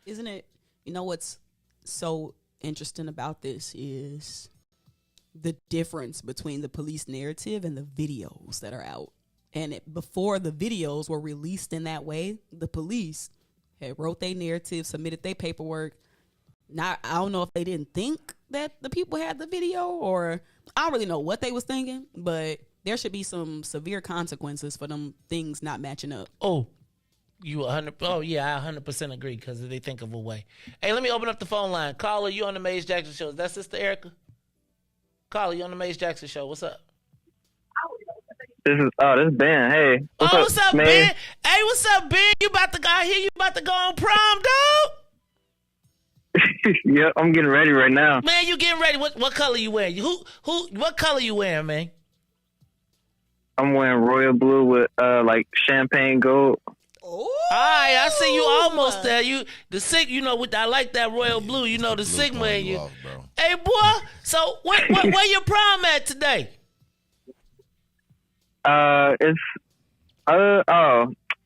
Isn't it? You know what's so interesting about this is the difference between the police narrative and the videos that are out. And before the videos were released in that way, the police had wrote their narrative, submitted their paperwork. I don't know if they didn't think that the people had the video, or I don't really know what they was thinking, but there should be some severe consequences for them things not matching up. Oh, you 100? Oh yeah, I 100% agree because they think of a way. Hey, let me open up the phone line. Caller, you on the Maze Jackson show? Is that Sister Erica? Caller, you on the Maze Jackson show? What's up? This is Ben. Hey. What's up, Ben? Hey, what's up, Ben? You about to go here? You about to go on prom, dog? Yeah, I'm getting ready right now. Man, you getting ready? What color you wearing? What color you wearing, man? I'm wearing royal blue with like champagne gold. Oh, all right, I see you almost there. You the sig, you know, I like that royal blue. You know the Sigma in you. Off, bro. Hey, boy. So where your prom at today? It's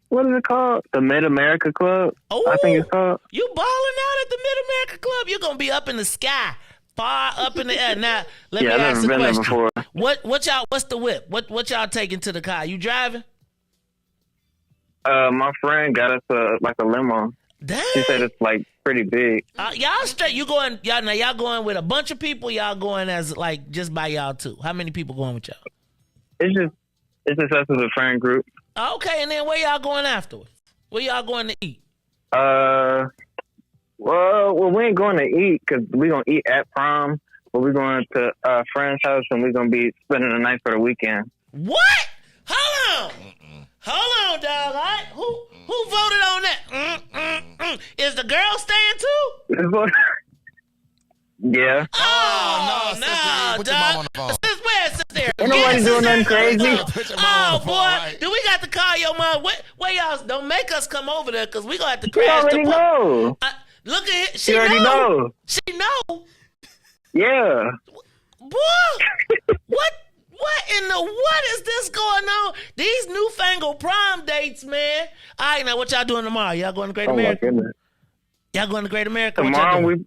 what is it called? The Mid America Club. Oh, I think it's called. You balling out at the Mid America Club? You're gonna be up in the sky, far up in the air. Now let me I've ask never a been there question. before. What's the whip? What y'all taking to the car? You driving? My friend got us a limo. Damn. She said it's like pretty big. Y'all straight? Y'all going with a bunch of people? Y'all going as like just by y'all two? How many people going with y'all? It's just us as a friend group. Okay, and then where y'all going afterwards? Where y'all going to eat? Well, we ain't going to eat because we gonna eat at prom, but we're going to a friend's house and we're gonna be spending the night for the weekend. What? Hold on, dog. All right? Who voted on that? Is the girl staying too? Yeah. Oh, no, no, sister, put your mom on the phone. Where's sister? Ain't nobody doing nothing crazy. Put your mom on Oh, the boy. phone, right? Do we got to call your mom? Where y'all? Don't make us come over there because we going to have to You crash already the know. Look at it. She You already know. She know. Yeah. Boy, what is this going on? These newfangled prom dates, man. All right, now what y'all doing tomorrow? Y'all going to Great Oh my America? goodness. Y'all going to Great America? What Tomorrow y'all doing?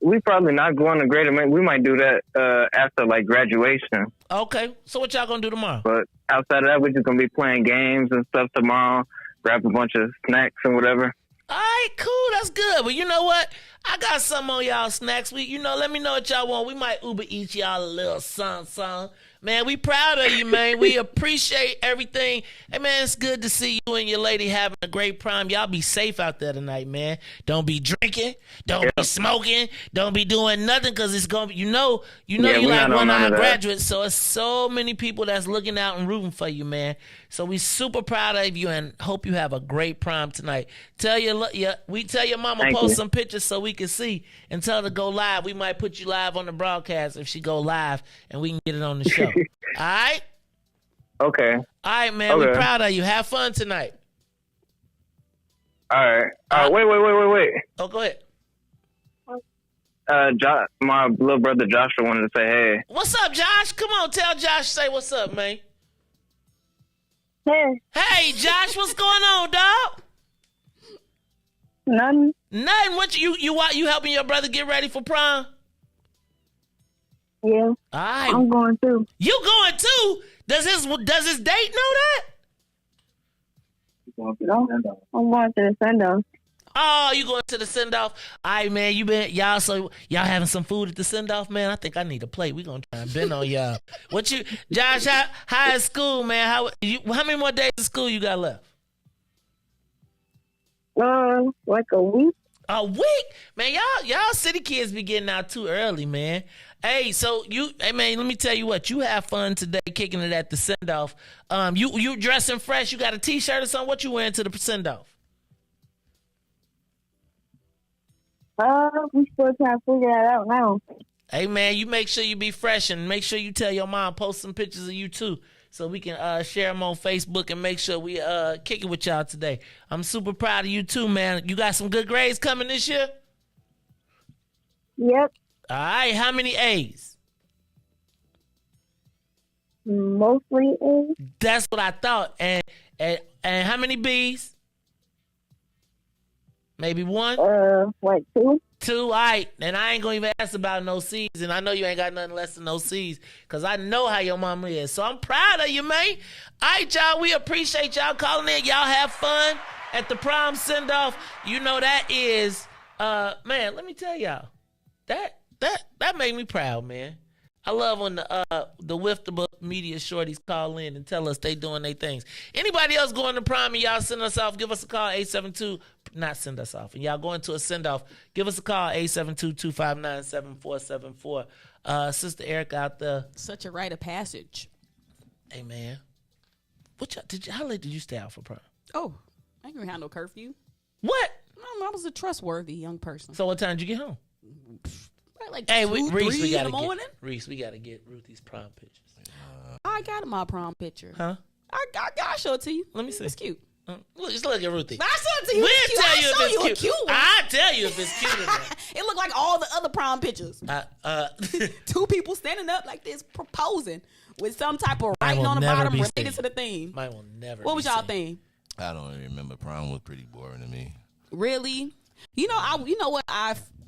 we probably not going to Great America. We might do that after like graduation. Okay, so what y'all going to do tomorrow? But outside of that, we're just gonna be playing games and stuff tomorrow. Grab a bunch of snacks and whatever. All right, cool. That's good. But you know what? I got some on y'all snacks. Let me know what y'all want. We might Uber eat y'all a little something. Man, we proud of you, man. We appreciate everything. Hey, man, it's good to see you and your lady having a great prom. Y'all be safe out there tonight, man. Don't be drinking. Don't be smoking. Don't be doing nothing because it's going to be, you like one of our graduates. So it's so many people that's looking out and rooting for you, man. So we super proud of you and hope you have a great prom tonight. Tell your mama Thank post you. some pictures so we can see and tell her to go live. We might put you live on the broadcast if she go live and we can get it on the show. All right? Okay. All right, man. Okay. We're proud of you. Have fun tonight. All right. Wait. Oh, go ahead. My little brother Joshua wanted to say hey. What's up, Josh? Come on, tell Josh, say what's up, man. Hey, Hey, Josh, what's going on, dog? nothing. Nothing. What you helping your brother get ready for prom? Yeah, All right. I'm going too. You going too? Does his date know that? I'm going to the send-off. Oh, you going to the send off? All right, man. Y'all having some food at the send off, man? I think I need a plate. We gonna try and bend on y'all. Josh? How is school, man? How many more days of school you got left? Like a week. A week? Man, y'all city kids be getting out too early, man. Hey, so hey man, let me tell you what, you have fun today kicking it at the send-off. You dressing fresh, you got a t-shirt or something? What you wearing to the send-off? We still trying to figure that out now. Hey man, you make sure you be fresh and make sure you tell your mom, post some pictures of you too, so we can share them on Facebook and make sure we kick it with y'all today. I'm super proud of you too, man. You got some good grades coming this year? Yep. All right, how many A's? Mostly A's. That's what I thought. And how many B's? Maybe one? What, 2? 2, all right. And I ain't going to even ask about no C's. And I know you ain't got nothing less than no C's because I know how your mama is. So I'm proud of you, man. All right, y'all. We appreciate y'all calling in. Y'all have fun at the prom send-off. You know that is, man, let me tell y'all. That made me proud, man. I love when the Wiftable media shorties call in and tell us they doing their things. Anybody else going to prom and y'all send us off, give us a call, 872, not send us off. And y'all going to a send-off, give us a call, 872-259-7474. Sister Erica out there. Such a rite of passage. Hey, man. How late did you stay out for prom? Oh, I ain't gonna have no curfew. What? I was a trustworthy young person. So what time did you get home? Like hey, 2, Riis, 3 in the morning. Riis, we gotta get Ruthie's prom pictures. I got my prom picture. Huh? I'll show it to you. Let me see. It's cute. Just look at Ruthie. I'll show it to you. We'll tell you if it's cute. Cute one. I'll tell you if it's cute or not. It looked like all the other prom pictures. 2 people standing up like this proposing with some type of writing on the bottom related to the theme. Mine will never. What was y'all theme? I don't even remember. Prom was pretty boring to me. Really? You know what?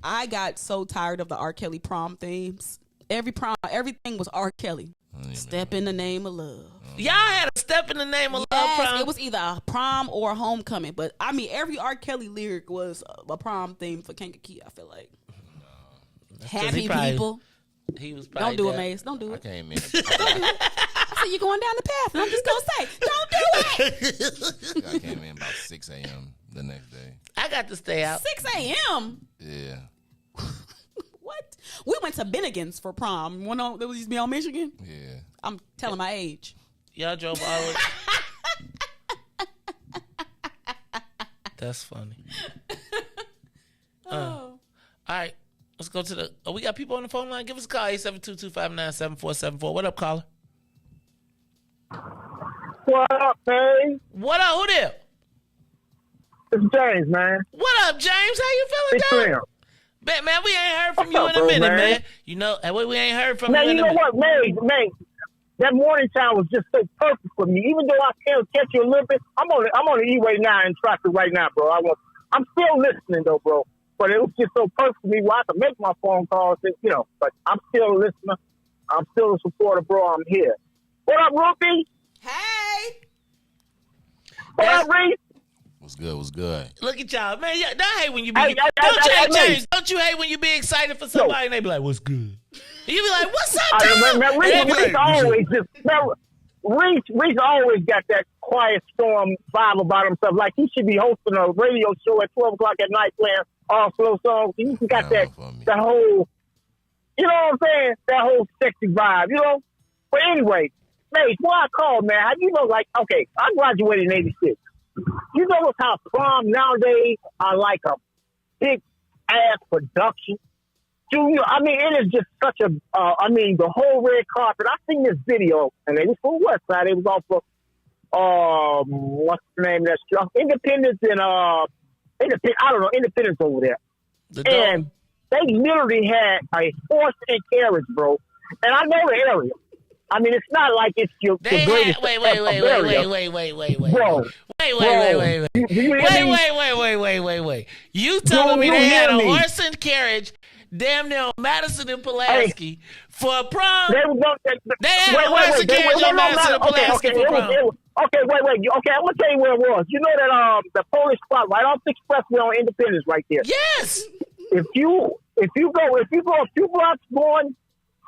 I got so tired of the R. Kelly prom themes. Everything was R. Kelly. Step in the name of love. Y'all had a step in the name of love prom. It was either a prom or a homecoming. But I mean, every R. Kelly lyric was a prom theme for Kankakee. I feel like happy people. He was probably don't do it, Mace. Don't do it. I came in. Don't do it. I said you're going down the path, and I'm just gonna say, don't do it. I came in about 6 a.m. the next day. I got to stay out 6 a.m. Yeah. What? We went to Bennigan's for prom. That used to be on Michigan. Yeah. I'm telling my age. Y'all drove all the way. That's funny. All right. Let's go to the... we got people on the phone line. Give us a call, 872-259-7474. What up, caller? What up, man? What up? Who there? It's James, man. What up, James? How you feeling, dog? Man, we ain't heard from you in a minute, man. You know, we ain't heard from you in a minute. Man, you know what, man? That morning time was just so perfect for me. Even though I can't catch you a little bit, I'm on the E-way now in traffic right now, bro. I'm still listening, though, bro. But it was just so perfect for me where I could make my phone calls, and, but I'm still a listener. I'm still a supporter, bro. I'm here. What up, Ruthie? Hey. What up, Riis? Was good. Look at y'all, man. Don't hate when you be. James, don't you hate when you be excited for somebody and they be like, "What's good?" And you be like, "What's up, Tom?" Riis always got that quiet storm vibe about himself. Like he should be hosting a radio show at 12 o'clock at night playing all slow songs. He got that whole, you know what I'm saying? That whole sexy vibe, But anyway, Mace, why I called, man? Okay, I graduated in '86. You know how prom nowadays are like a big ass production. It is just such a. The whole red carpet. I seen this video, and it was from West Side. It was off of what's the name of that show? Independence and Independence over there. And they literally had a horse and carriage, bro. And I know the area. It's not like it's the greatest. Wait. Bro. Wait. You telling me they had a horse and carriage damn near on Madison and Pulaski for a prom? They had a horse and carriage on Madison and Pulaski for prom. Okay, wait. Okay, I'm gonna tell you where it was. You know that the Polish spot right off the expressway on Independence right there. Yes. If you go a few blocks going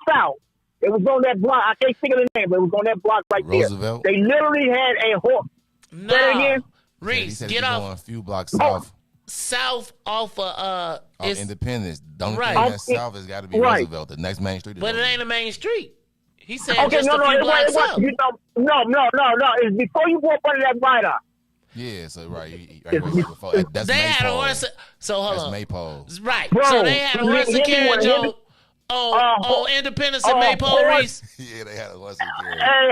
south, it was on that block. I can't think of the name, but it was on that block right Roosevelt? there. They literally had a horse. No. Again? Riis, get off. A few blocks south. south off of it's, Independence. The only right. thing that's south has got to be Right. Roosevelt. The next main street is but it Roosevelt. ain't a main street. He said Okay, just a few blocks up. You know, no. It's before you go up under that viaduct. Yeah, so before, that's They had a Maypole. horse. So hold That's on. Maypole. Right. Bro, so they had a horse and carriage on Independence and Maypole, horse- Reese. Yeah, they had a horse and carriage. Hey,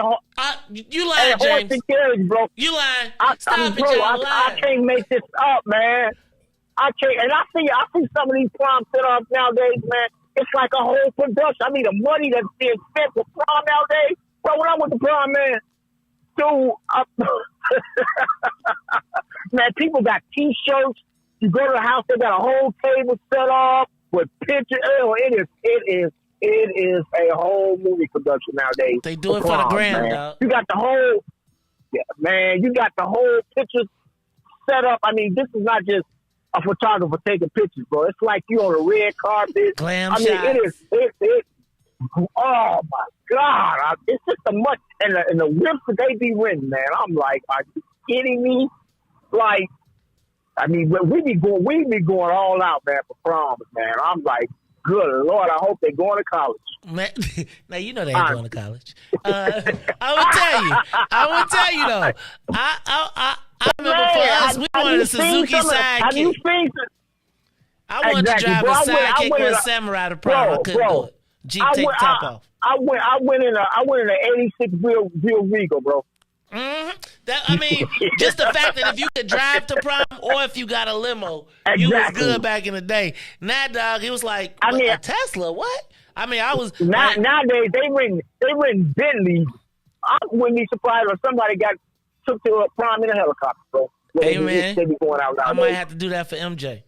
You lying, horse James. and carriage, bro. You lying. I Stop it, y'all I lying. can't make this up, man. I can't. And I see some of these prom sit-ups nowadays, man. It's like a whole production. I mean, the money that's being spent for prom nowadays. Bro, when I went to prom, man, dude, man, people got T-shirts. You go to the house, they got a whole table set up with pictures. Oh, it is a whole movie production nowadays. They do it for the prom, gram, man. dog. You got the whole, you got the whole pictures set up. I mean, this is not just a photographer taking pictures, bro. It's like you on a red carpet. Glam I mean, shots. it. Oh my God! It's just a much, and the whips that they be renting, man. I'm like, are you kidding me? Like, I mean, we be going all out, man, for proms, man. I'm like, good Lord, I hope they're going to college. Man, now you know they ain't going to college. I would tell you though. I remember for us, we wanted a Suzuki sidekick. I wanted to drive a sidekick with a samurai to prom. I couldn't do it. Jeep, take the top off. I went in an '86 Real Regal, bro. Mm-hmm. I mean, just the fact that if you could drive to prom or if you got a limo, you was good back in the day. Now, dog, it was like a Tesla. What? I mean, I was nowadays they rent Bentleys. I wouldn't be surprised if somebody took to a prom in a helicopter, bro. Hey man, they be going out I might have to do that for MJ.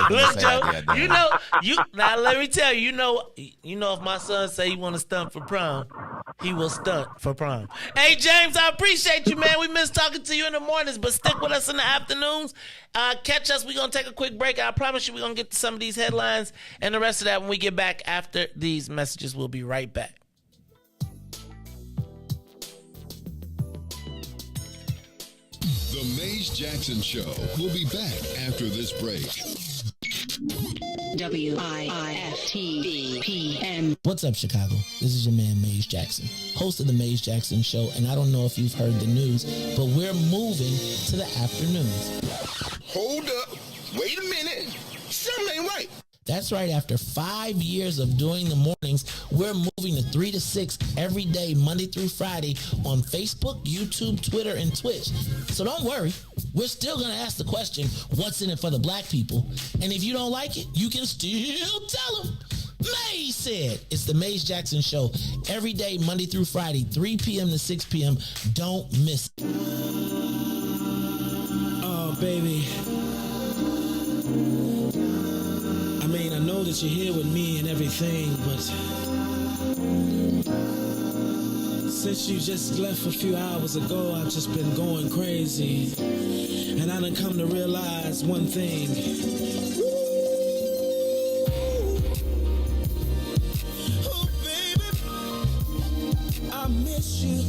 Look, Joe, now let me tell you, you know if my son say he want to stunt for prom, he will stunt for prom. Hey James, I appreciate you, man. We miss talking to you in the mornings, but stick with us in the afternoons. Catch us. We're gonna take a quick break. I promise you we're gonna get to some of these headlines and the rest of that when we get back after these messages. We'll be right back. The Maze Jackson Show will be back after this break. WIFTVPN. What's up, Chicago? This is your man, Maze Jackson, host of The Maze Jackson Show, and I don't know if you've heard the news, but we're moving to the afternoons. Hold up. Wait a minute. Something ain't right. That's right. After 5 years of doing the mornings, we're moving to 3 to 6 every day, Monday through Friday on Facebook, YouTube, Twitter, and Twitch. So don't worry. We're still going to ask the question, what's in it for the black people? And if you don't like it, you can still tell them. Maze said. It's the Maze Jackson Show every day, Monday through Friday, 3 p.m. to 6 p.m. Don't miss it. Oh, baby. I mean, I know that you're here with me and everything, but since you just left a few hours ago, I've just been going crazy. And I done come to realize one thing. Oh, baby, I miss you.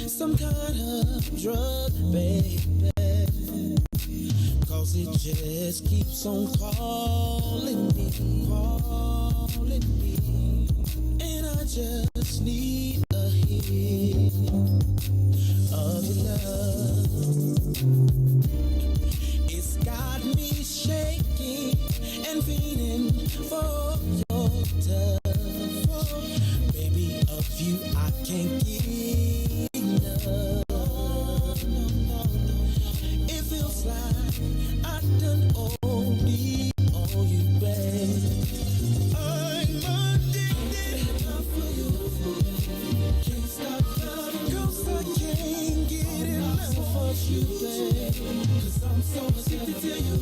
Some kind of drug, baby, 'cause it just keeps on calling me, and I just need a hit of your love. It's got me shaking and feeling for your touch, baby, of you I can't get. It feels like I done OD on you, babe. I'm addicted for you. Can't stop loving 'cause I can't get enough of you, babe. 'Cause I'm so addicted to you.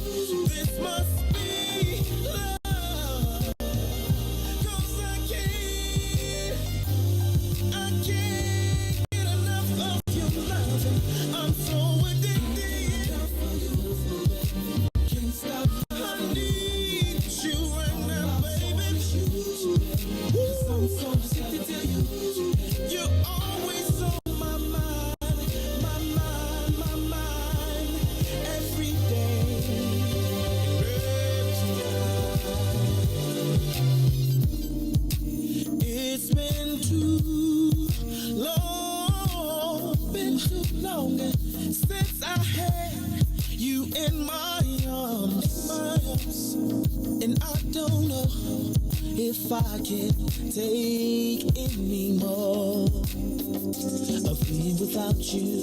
This must be love. 'Cause I can't in my arms, and I don't know if I can take any more of being without you.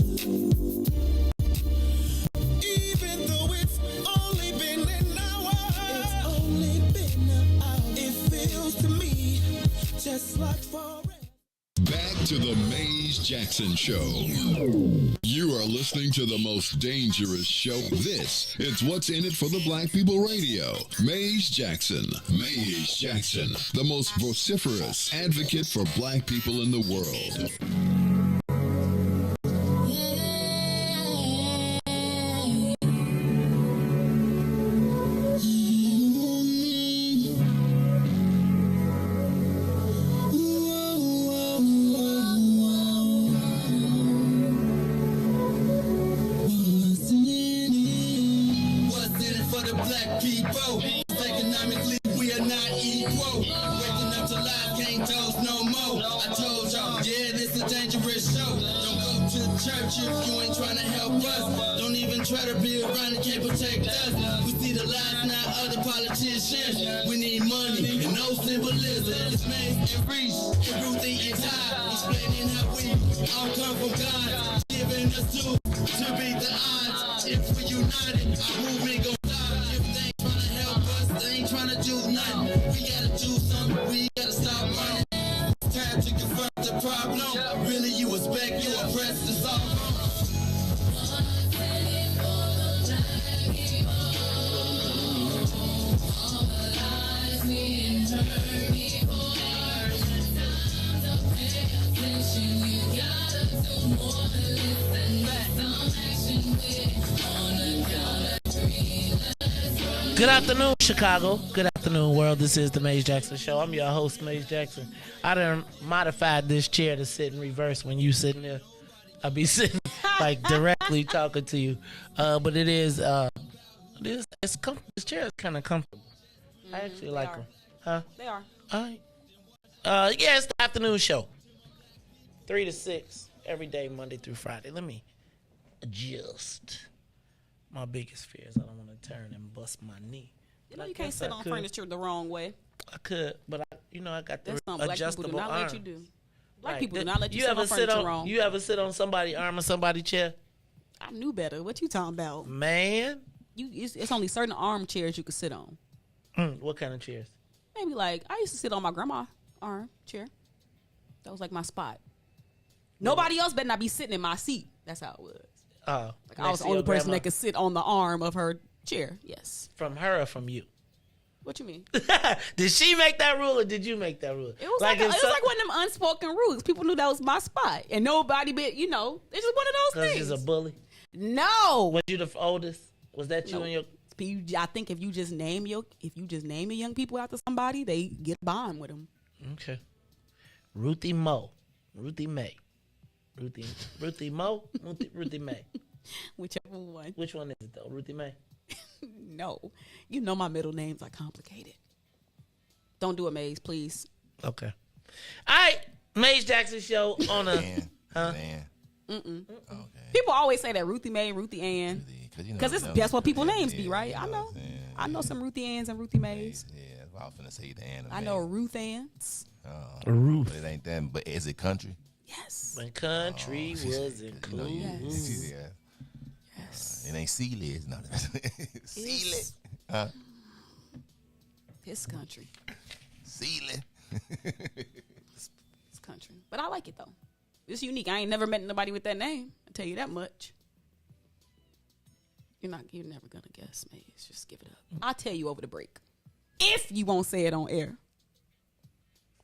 Even though it's only been an hour, it feels to me just like forever. Back to the Maze Jackson Show. You are listening to the most dangerous show. This is What's in It for the Black People Radio. Maze Jackson. Maze Jackson, the most vociferous advocate for black people in the world. Economically, we are not equal. Waking up to life, can't toast no more. I told y'all, yeah, this a dangerous show. Don't go to church if you ain't trying to help us. Don't even try to be around and can't protect us. We see the lies now, other politicians. We need money and no symbolism. It's Maze and Riis, and Ruthie and Ty, explaining how we all come from God, giving us to beat the odds. If we united, our movement gon' stop. If they ain't trying to help us, they ain't trying to do nothing. We gotta do something, we gotta stop running. It's time to confront the problem. Really, you expect, you oppress, it's all wrong. Good afternoon, Chicago. Good afternoon, world. This is the Maze Jackson Show. I'm your host, Maze Jackson. I done modified this chair to sit in reverse when you sitting there. I'll be sitting like directly talking to you. But it is, it's comfortable. This chair is kind of comfortable. I actually like them. Huh? They are. All right. Yeah, it's the afternoon show. 3 to 6 every day, Monday through Friday. Let me adjust. My biggest fear is I don't want to turn and bust my knee. You know you can't sit on furniture the wrong way. I could, but I got the That's something black people do not arm. let you do. Black people do not let you sit on furniture wrong. You ever sit on somebody's arm or somebody's chair? I knew better. What you talking about? Man. It's only certain armchairs you can sit on. What kind of chairs? Maybe like, I used to sit on my grandma's arm chair. That was like my spot. Nobody else better not be sitting in my seat. That's how it was. Like I was the only person that could sit on the arm of her chair. Yes. From her or from you? What you mean? Did she make that rule or did you make that rule? It was like one of them unspoken rules. People knew that was my spot, and nobody it's just one of those things. Because she's a bully. No. Was you the oldest? Was that you and your? I think if you just name your young people after somebody, they get a bond with them. Okay. Ruthie Mo, Ruthie May. Ruthie Mo, Ruthie May. Whichever one. Which one is it though? Ruthie May? No. You know my middle names are complicated. Don't do a Maze, please. Okay. All right. Maze Jackson Show on a... Man. Okay. People always say that Ruthie May, Ruthie Ann. Because that's what people's names be, right? I know. I know some Ruthie Anns and Ruthie Mays. Yeah, I was finna say the Ann. I know Ruth Anns. Ruth. But it ain't that. But is it country? Yes. When country was included. Yes. It ain't Sealy. No. Sealy. It's country. Sealy. It's country. But I like it though. It's unique. I ain't never met nobody with that name. I'll tell you that much. You're never gonna guess, Maze. Just give it up. I'll tell you over the break. If you won't say it on air.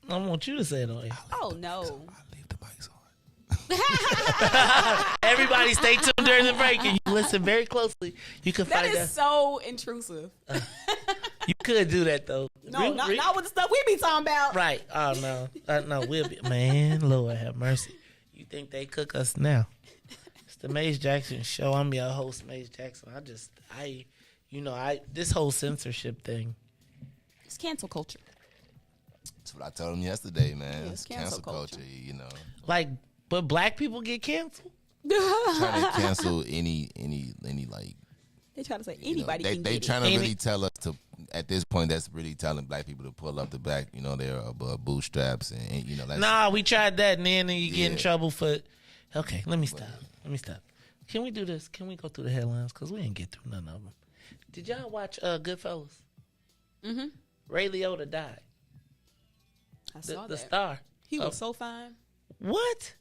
I want you to say it on air. Oh no. I'll leave the mics on. Everybody stay tuned during the break and you listen very closely. You can find out. That is so intrusive. You could do that though. No, not with the stuff we be talking about. Right. Oh no. No, we'll be Lord have mercy. You think they cook us now? It's the Maze Jackson Show. I'm your host, Maze Jackson. This whole censorship thing. It's cancel culture. That's what I told him yesterday, man. Yeah, it's cancel culture. But black people get canceled? Trying to cancel any like They try to say anybody can They get trying it. to really tell us to. At this point, that's really telling black people to pull up the back. Their bootstraps and That's, nah, we tried that, and then you get in trouble for. Okay, let me stop. Can we do this? Can we go through the headlines? Because we didn't get through none of them. Did y'all watch Goodfellas? Mm-hmm. Ray Liotta died. I saw the that. star. He was so fine. What?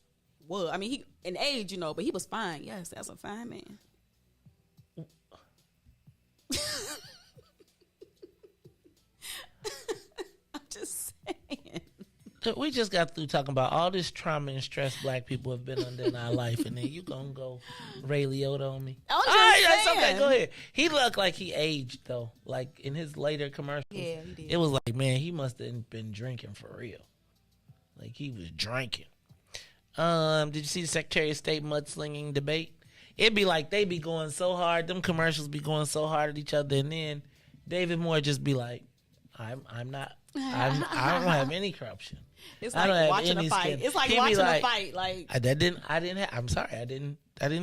Well, I mean, he in age, but he was fine. Yes, that's a fine man. I'm just saying. We just got through talking about all this trauma and stress black people have been under in our life, and then you gonna go Ray Liotta on me? I'm just that's saying. okay. Go ahead. He looked like he aged though. Like in his later commercials, Yeah, he did. It was like, man, he must have been drinking for real. Like he was drinking. Did you see the Secretary of State mudslinging debate? It'd be like they be going so hard. Them commercials be going so hard at each other, and then David Moore just be like, I don't have any corruption. It's I don't like have watching a any fight. skin. It's like He be watching a like, fight. Like I didn't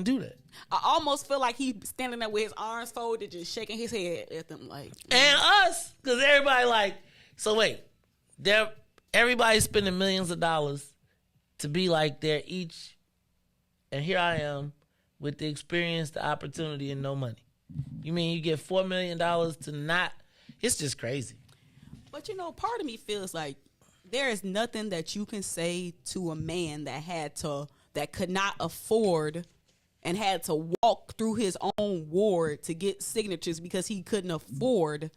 do that. I almost feel like he standing there with his arms folded, just shaking his head at them. Like And us, because everybody like. So wait, everybody's spending millions of dollars to be like they're each, and here I am with the experience, the opportunity, and no money. You mean you get $4 million to not? It's just crazy. But part of me feels like there is nothing that you can say to a man that could not afford and had to walk through his own ward to get signatures because he couldn't afford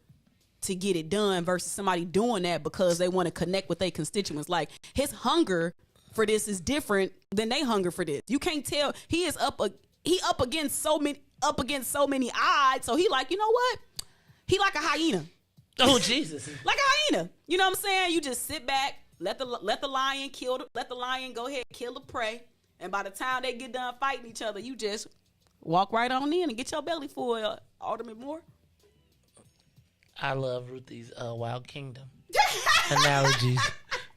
to get it done versus somebody doing that because they want to connect with their constituents. Like his hunger for this is different than they hunger for this. You can't tell he is up against so many odds. So he like, you know what? He like a hyena. Oh Jesus! Like a hyena. You know what I'm saying? You just sit back, let the lion go ahead and kill the prey, and by the time they get done fighting each other, you just walk right on in and get your belly full. Alderman Moore. I love Ruthie's Wild Kingdom analogies,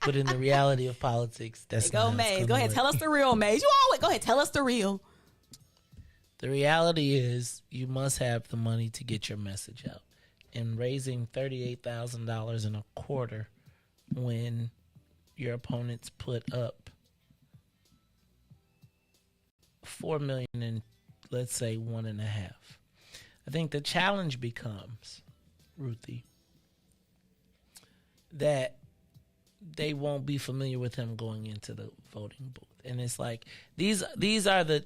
but in the reality of politics, that's go Maze. Go ahead, tell us the real Maze. You always go ahead, tell us the real. The reality is, you must have the money to get your message out. And raising $38,000 in a quarter when your opponents put up $4 million in, let's say, 1.5. I think the challenge becomes, Ruthie, that they won't be familiar with him going into the voting booth, and it's like these are the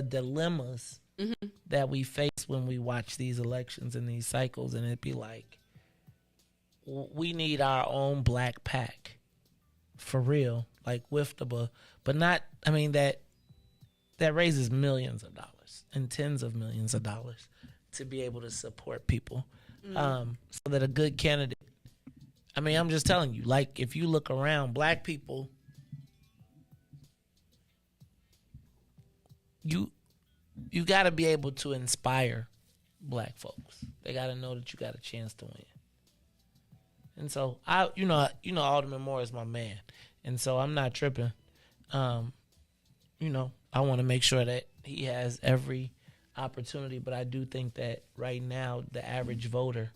dilemmas. Mm-hmm. That we face when we watch these elections and these cycles, and it'd be like, we need our own black pack for real, like with but not. I mean that raises millions of dollars and tens of millions of dollars to be able to support people, so that a good candidate. I mean, I'm just telling you, like if you look around, black people, you got to be able to inspire black folks. They got to know that you got a chance to win. And so Alderman Moore is my man, and so I'm not tripping. I want to make sure that he has every opportunity, but I do think that right now the average voter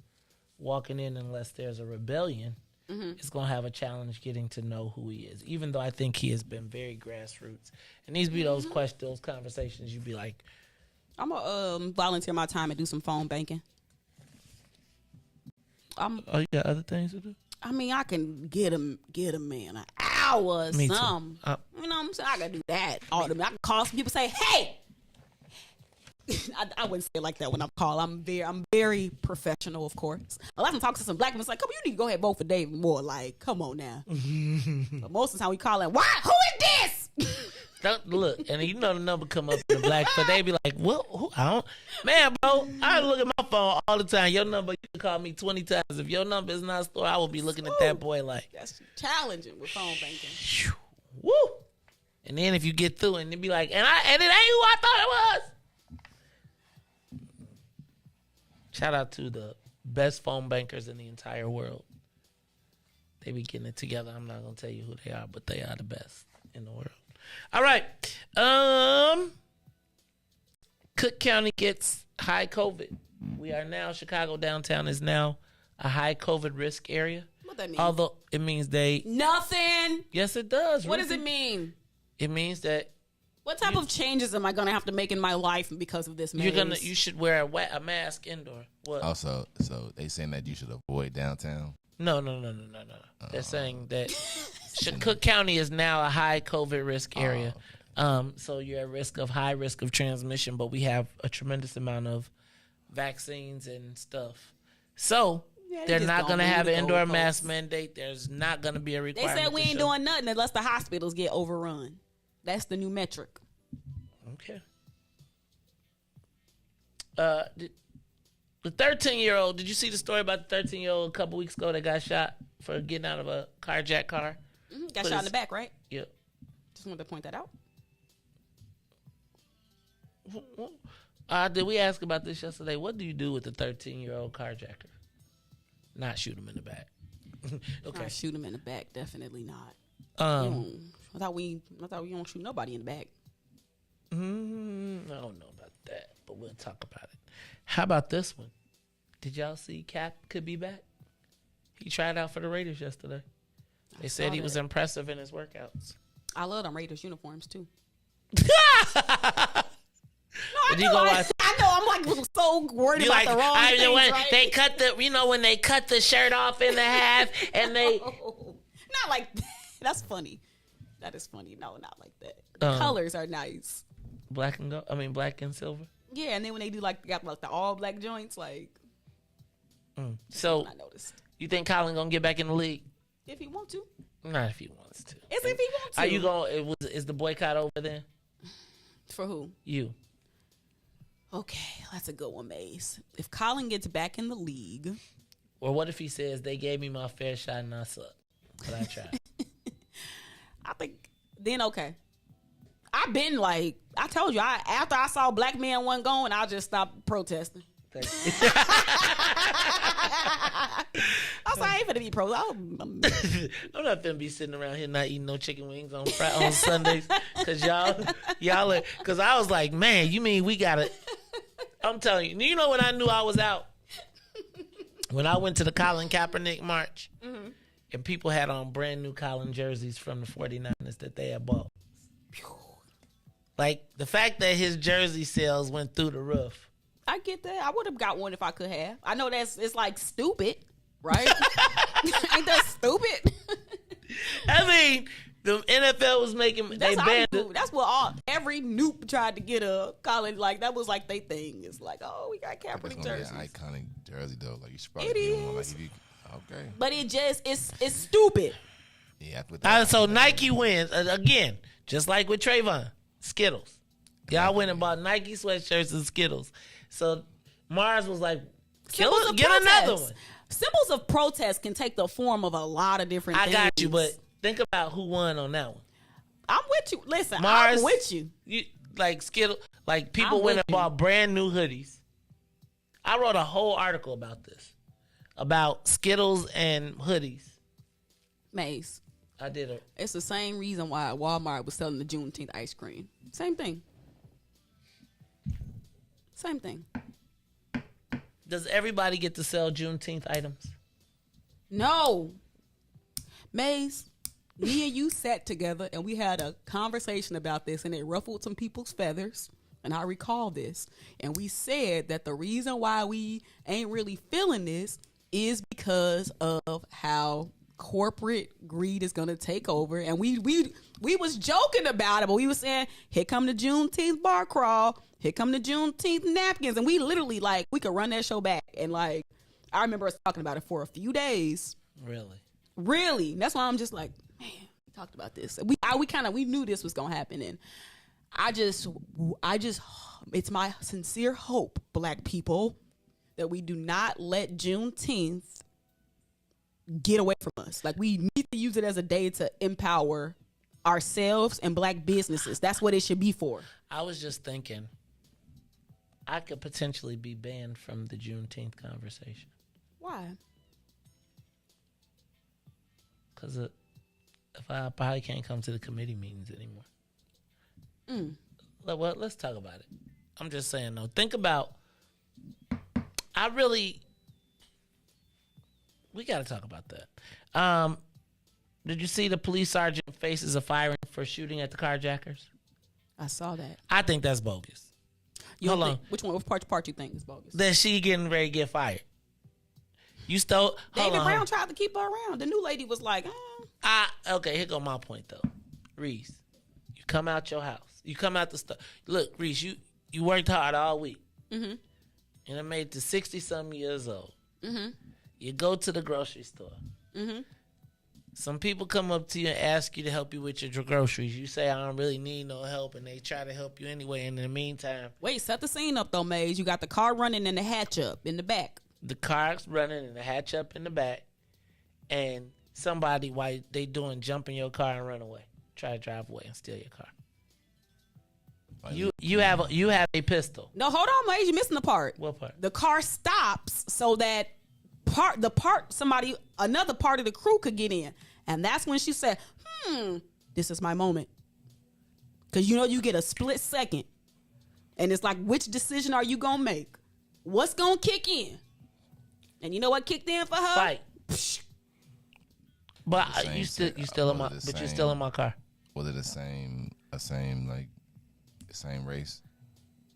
walking in, unless there's a rebellion, is going to have a challenge getting to know who he is, even though I think he has been very grassroots. And these be those questions, those conversations you'd be like, I'm going to volunteer my time and do some phone banking. you got other things to do? I mean, I can get a man an hour or Me too. something. You know what I'm saying? I got to do that. I can call some people, say, hey. I wouldn't say it like that when I'm called. I'm very professional, of course. A lot of times talk to some black men, it's like, come on, you need to go ahead and vote for David Moore. Like, come on now. But most of the time we call it, why? Who is this? Don't look, and you know the number come up in the black, but they be like, "What? Who? I don't." Man, bro, I look at my phone all the time. Your number, you can call me 20 times. If your number is not stored, I will be looking at that boy like. That's challenging with phone banking. Woo! And then if you get through, and it be like, and it ain't who I thought it was. Shout out to the best phone bankers in the entire world. They be getting it together. I'm not gonna tell you who they are, but they are the best in the world. All right. Cook County gets high COVID. We are now, Chicago downtown is now a high COVID risk area. What that mean? Although it means Nothing. Yes, it does. What Ruthie. does it mean? It means that What type of changes am I gonna have to make in my life because of this? you should wear a mask indoor. What? Also, so they saying that you should avoid downtown. No. They're saying that Cook County is now a high COVID risk area. So you're at high risk of transmission, but we have a tremendous amount of vaccines and stuff. So they're not going to have an indoor mask mandate. There's not going to be a They requirement. said we ain't doing nothing unless the hospitals get overrun. That's the new metric. Okay. The 13-year-old, did you see the story about the 13-year-old a couple weeks ago that got shot for getting out of a carjacked car? Got shot in the back, right? Yep. Just wanted to point that out. Did we ask about this yesterday? What do you do with the 13-year-old carjacker? Not shoot him in the back. Okay. Not shoot him in the back. Definitely not. I thought we don't shoot nobody in the back. I don't know about that, but we'll talk about it. How about this one? Did y'all see Cap could be back? He tried out for the Raiders yesterday. They said he was impressive in his workouts. I love them Raiders uniforms too. Did you go watch? I know. I'm like so worried about the wrong things, right? They cut when they cut the shirt off in the half, and they not like that. That's funny. That is funny. No, not like that. The colors are nice. Black and silver. Yeah, and then when they do got the all black joints, like. So I noticed. You think Colin gonna get back in the league? If he want to. Not if he wants to. It's if he wants to. Are you going? Is the boycott over then? For who? You. Okay, that's a good one, Mace. If Colin gets back in the league. Or what if he says they gave me my fair shot and I suck, but I tried? I think then okay. I've been like I told you. After I saw black men wasn't going, I just stopped protesting. I was like, I ain't finna be pro. I'm not finna be sitting around here not eating no chicken wings on Sundays because y'all are, because I was like, man, you mean we gotta? I'm telling you, you know when I knew I was out when I went to the Colin Kaepernick march and people had on brand new Colin jerseys from the 49ers that they had bought. Like the fact that his jersey sales went through the roof. I get that. I would have got one if I could have. I know it's like stupid, right? Ain't that stupid? I mean, the NFL was making they banned it. That's what every noob tried to get a Colin, like that was like their thing. It's like, oh, we got Kaepernick jerseys. An iconic jersey though. Like you should probably get one. Like if you, okay. But it's stupid. Yeah. So Nike wins again, just like with Trayvon. Skittles. Y'all went and bought Nike sweatshirts and Skittles. So Mars was like, get another one. Symbols of protest can take the form of a lot of different things. I got you, but think about who won on that one. I'm with you. Listen, Mars, I'm with you. Like Skittles, like people went and bought brand new hoodies. I wrote a whole article about this, about Skittles and hoodies. Mace. I did it. It's the same reason why Walmart was selling the Juneteenth ice cream. Same thing. Same thing. Does everybody get to sell Juneteenth items? No. Maze, me and you sat together and we had a conversation about this and it ruffled some people's feathers. And I recall this. And we said that the reason why we ain't really feeling this is because of how corporate greed is going to take over. And we was joking about it, but we was saying, here come the Juneteenth bar crawl. Here come the Juneteenth napkins. And we literally, like, we could run that show back. And, like, I remember us talking about it for a few days. Really. That's why I'm just like, man, we talked about this. We knew this was going to happen. And I just, it's my sincere hope, black people, that we do not let Juneteenth get away from us. Like, we need to use it as a day to empower ourselves and black businesses. That's what it should be for. I was just thinking, I could potentially be banned from the Juneteenth conversation. Why? Because if I probably can't come to the committee meetings anymore. Well, let's talk about it. I'm just saying, though. Think about we got to talk about that. Did you see the police sergeant faces a firing for shooting at the carjackers? I saw that. I think that's bogus. Hold on. Which one? Which part you think is bogus? That she getting ready to get fired. You stole. David Brown tried to keep her around. The new lady was like, okay, here go my point though. Riis, you come out your house. You come out the store. Look, Riis, you worked hard all week. Mm-hmm. And I made it to 60-something years old. Mm-hmm. You go to the grocery store. Mm-hmm. Some people come up to you and ask you to help you with your groceries. You say, I don't really need no help, and they try to help you anyway. And in the meantime... Wait, set the scene up, though, Maze. You got the car running and the hatch up in the back. The car's running and the hatch up in the back. And somebody, while they doing, jump in your car and run away. Try to drive away and steal your car. You have a pistol. No, hold on, Maze. You're missing the part. What part? The car stops so that another part of the crew could get in. And that's when she said, this is my moment. Because you get a split second. And it's like, which decision are you going to make? What's going to kick in? And you know what kicked in for her? Fight. But you still in my car. Was it the same race?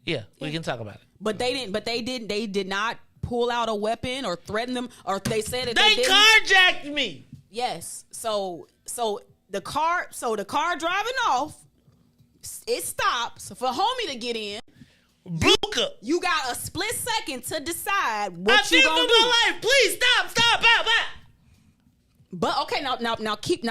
Yeah, we can talk about it. But they did not pull out a weapon or threaten them, or they said that they carjacked me. Yes. So the car driving off, it stops for homie to get in. Buka. You got a split second to decide what you gonna do. My life. Please stop, bow. But okay, now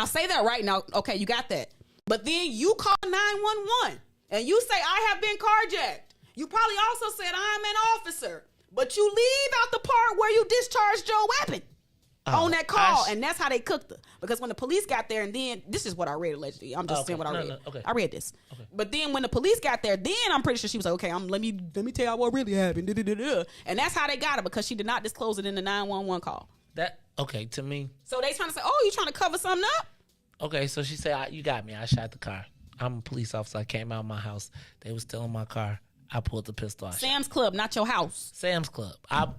say that right now. Okay, you got that. But then you call 911 and you say, I have been carjacked. You probably also said, I'm an officer. But you leave out the part where you discharged your weapon on that call. And that's how they cooked her. Because when the police got there, and then, this is what I read allegedly. I'm just saying what I read. Okay. I read this. Okay. But then when the police got there, then I'm pretty sure she was like, okay, let me tell y'all what really happened. And that's how they got her, because she did not disclose it in the 911 call. To me. So they trying to say, oh, you trying to cover something up? Okay, so she said, you got me. I shot the car. I'm a police officer. I came out of my house. They was still in my car. I pulled the pistol out. Sam's Club, not your house. Sam's Club. The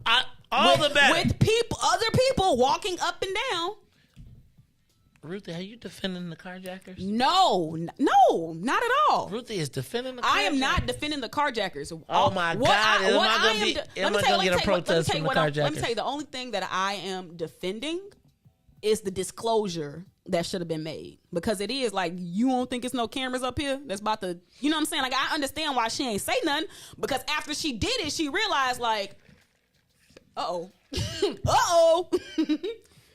better. With other people walking up and down. Ruthie, are you defending the carjackers? No, not at all. Ruthie is defending the carjackers. I am not defending the carjackers. Oh my God. Am I going to get a protest from the carjackers? Let me tell you, the only thing that I am defending is the disclosure that should have been made. Because it is like, you don't think it's no cameras up here that's about to, you know what I'm saying? Like, I understand why she ain't say nothing, because after she did it, she realized like, uh-oh.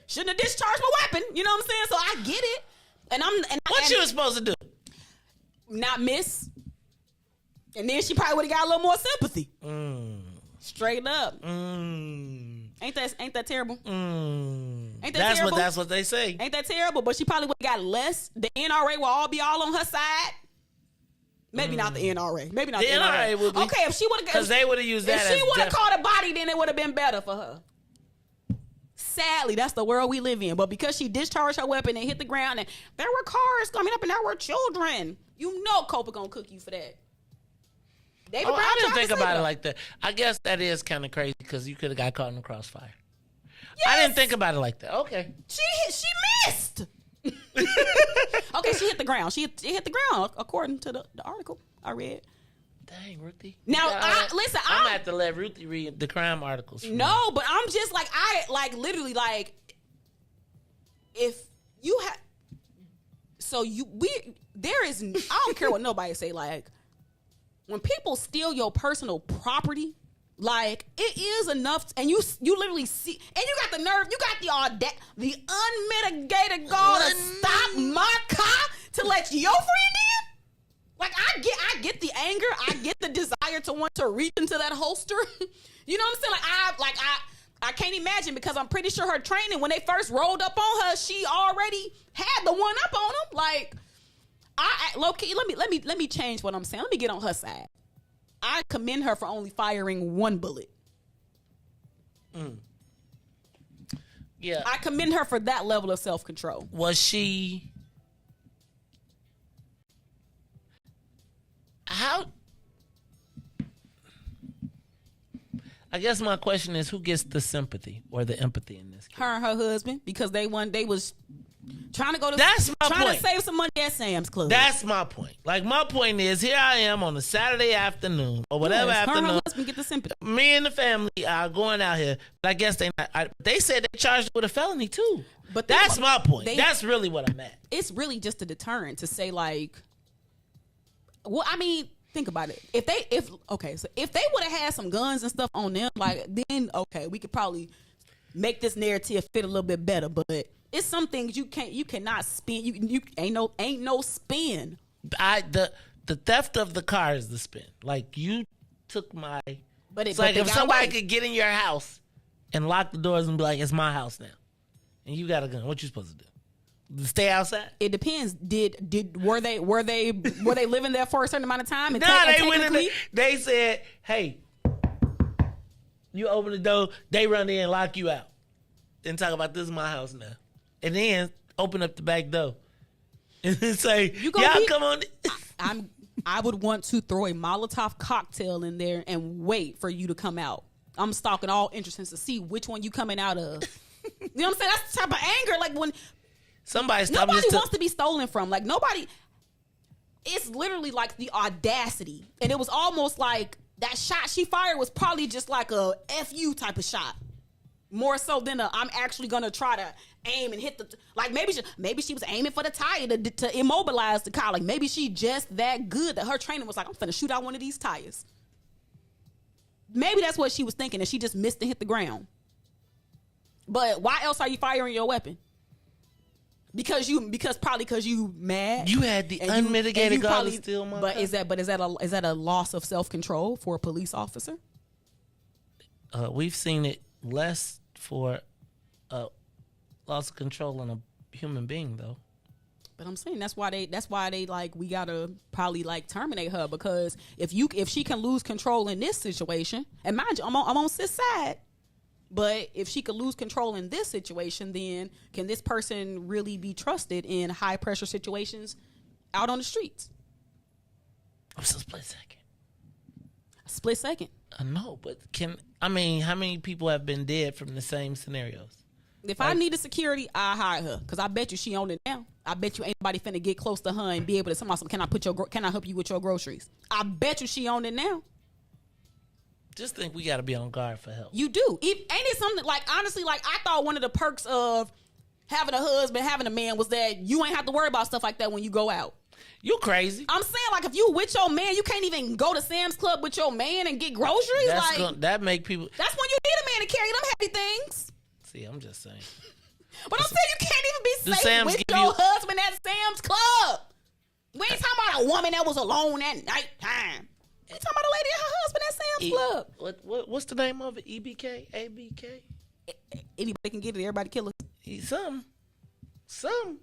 Shouldn't have discharged my weapon. You know what I'm saying? So I get it. What you was supposed to do? Not miss. And then she probably would have got a little more sympathy. Straight up. Ain't that terrible? Ain't that terrible? That's what they say. Ain't that terrible? But she probably would have got less. The NRA will all be all on her side. Maybe not the NRA. Maybe not the NRA. Would be. Okay, if she would have, because they would have used that. If she would have caught a body, then it would have been better for her. Sadly, that's the world we live in. But because she discharged her weapon and hit the ground, and there were cars coming up, and there were children, you know, Copa gonna cook you for that. I didn't think about it like that. I guess that is kind of crazy, because you could have got caught in the crossfire. Yes. I didn't think about it like that. Okay. She missed. Okay, she hit the ground. She hit the ground, according to the article I read. Dang, Ruthie. Now, listen, I'm going to have to let Ruthie read the crime articles. No, but I'm just like, literally, like, if you have, I don't care what nobody say, like, when people steal your personal property, like, it is enough, and you literally see, and you got the nerve, you got the unmitigated gall to stop my car to let your friend in? Like, I get the anger, I get the desire to want to reach into that holster. You know what I'm saying? I can't imagine, because I'm pretty sure her training, when they first rolled up on her, she already had the one up on them. Like, low key, let me change what I'm saying. Let me get on her side. I commend her for only firing one bullet. Yeah. I commend her for that level of self-control. Was she... I guess my question is, who gets the sympathy or the empathy in this case? Her and her husband, because they was trying to go to That's my trying point. to save some money at Sam's Club. That's my point. Like, my point is, here I am on a Saturday afternoon or whatever Her and afternoon. her husband get the sympathy. Me and the family are going out here, but I guess they said they charged with a felony too. But that's my point. That's really what I'm at. It's really just a deterrent to say, like, well, I mean, think about it. If they would have had some guns and stuff on them, like, then okay, we could probably make this narrative fit a little bit better. But it's some things you cannot spin. You ain't no spin. The theft of the car is the spin. Like, you took my. But it's like if somebody could get in your house and lock the doors and be like, "It's my house now," and you got a gun, what you supposed to do? Stay outside? It depends. Were they living there for a certain amount of time? And they went in there. They said, "Hey, you open the door." They run in and lock you out. Then talk about, "This is my house now," and then open up the back door and say, "Y'all come on." I would want to throw a Molotov cocktail in there and wait for you to come out. I'm stalking all entrances to see which one you coming out of. You know what I'm saying? That's the type of anger, like, when nobody wants to be stolen from. Like, nobody. It's literally like the audacity, and it was almost like that shot she fired was probably just like a FU type of shot, more so than I'm actually gonna try to aim and hit the, like, maybe she was aiming for the tire to immobilize the car. Like, maybe she just that good that her trainer was like, "I'm finna shoot out one of these tires." Maybe that's what she was thinking, and she just missed and hit the ground. But why else are you firing your weapon? Because you mad. You had the unmitigated gall to steal my car. Is that a loss of self-control for a police officer? We've seen it less for loss of control in a human being, though. But I'm saying that's why they like, we gotta probably like terminate her, because if she can lose control in this situation, and mind you, I'm on sis side, but if she could lose control in this situation, then can this person really be trusted in high pressure situations out on the streets? What's a split second? A split second. I know, but how many people have been dead from the same scenarios? If I needed security, I hire her, because I bet you she on it now. I bet you ain't nobody finna get close to her and be able to tell myself, can I help you with your groceries? I bet you she on it now. Just think we got to be on guard for help. You do. Ain't it something, like, honestly, like, I thought one of the perks of having a husband, having a man, was that you ain't have to worry about stuff like that when you go out. You crazy. I'm saying, like, if you with your man, you can't even go to Sam's Club with your man and get groceries. That make people. That's when you need a man to carry them heavy things. See, I'm just saying. But I'm saying you can't even be safe with your husband at Sam's Club. We ain't talking about a woman that was alone at nighttime. We talking about a lady and her husband at Sam's Club. What's the name of it? EBK? ABK? Anybody can get it. Everybody kill it. Some.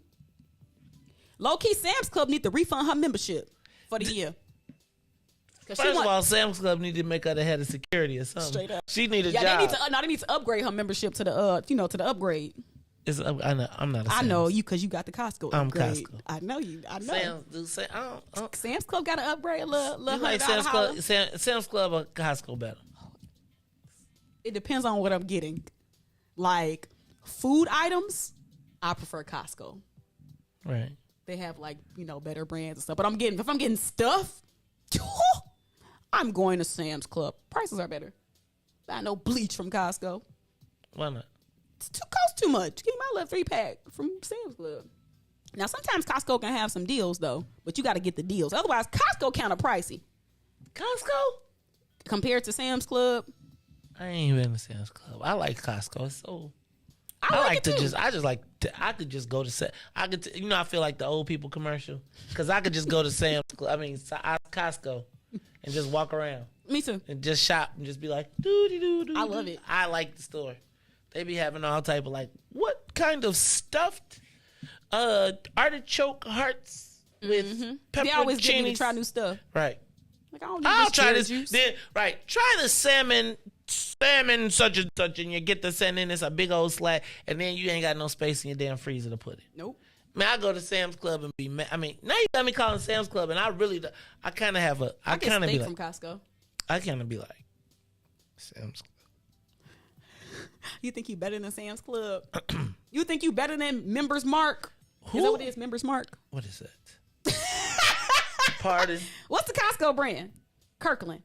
Low key, Sam's Club need to refund her membership for the year. First of all, Sam's Club need to make her the head of security or something. Straight up. She need a job. They need to upgrade her membership to the to the upgrade. I'm not a Sam's. I know you, because you got the Costco I'm upgrade. Costco. I know you. I know. Sam's Club got to upgrade a little. You like Sam's Club or Costco better? It depends on what I'm getting. Like, food items, I prefer Costco. Right. They have, like, better brands and stuff. But if I'm getting stuff, I'm going to Sam's Club. Prices are better. I know bleach from Costco. Why not? It costs too much. Give me my little 3-pack from Sam's Club. Now, sometimes Costco can have some deals, though, but you got to get the deals. Otherwise, Costco kind of pricey. Costco? Compared to Sam's Club? I ain't been to Sam's Club. I like Costco. It's so... I could just go to... I feel like the old people commercial. Because I could just go to Costco and just walk around. Me too. And just shop and just be like, doo-doo-doo-doo. I love it. I like the store. They be having all type of, like, what kind of stuffed artichoke hearts with pepperoncinis? They always get me to try new stuff. Right. Like, I don't need I'll try this. juice. Then, right. Try the salmon such and such, and you get the salmon in. It's a big old slack, and then you ain't got no space in your damn freezer to put it. Nope. Man, I go to Sam's Club and be mad. I mean, now you got me calling Sam's Club, and I kind of have a. I get steak from Costco. I kind of be like, Sam's Club. You think you better than Sam's Club? You think you better than Members Mark? Who? Is that what it is, Members Mark? What is that? Pardon? What's the Costco brand? Kirkland.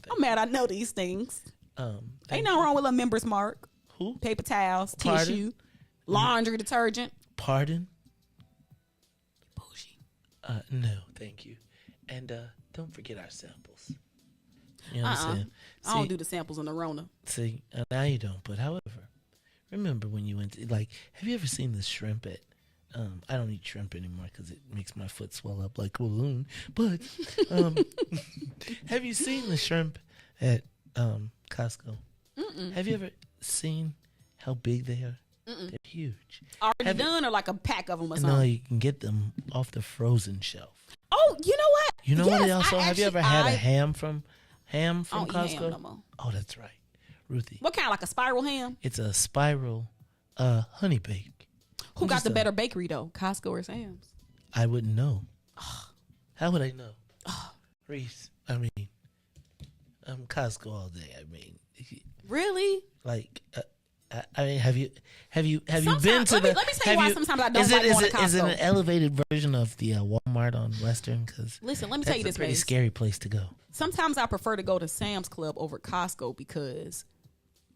I'm mad I know these things. Ain't nothing wrong with a Members Mark. Who? Paper towels, Pardon? tissue, laundry detergent. Pardon? Bougie. No, thank you. And don't forget our samples. You know what I'm saying? I don't do the samples in the Rona. See, now you don't. But however, remember when you went to, like, have you ever seen the shrimp at, I don't eat shrimp anymore because it makes my foot swell up like a balloon. But have you seen the shrimp at Costco? Mm-mm. Have you ever seen how big they are? Mm-mm. They're huge. Already done or like a pack of them or something? No, you can get them off the frozen shelf. Oh, you know what? You know yes, what also? Have you ever had a ham from Costco? Ham no more. Oh, that's right. Ruthie. What kind? Like a spiral ham? It's a spiral honey bake. Who got the better bakery though? Costco or Sam's? I wouldn't know. How would I know? Riis. I mean, Costco all day. I mean, really? Like, I mean, have you been to the? Let me tell you why sometimes I don't like going to Costco. Is it an elevated version of the Walmart on Western? Because listen, let me tell you this, that's a pretty Mace. scary place to go. Sometimes I prefer to go to Sam's Club over Costco because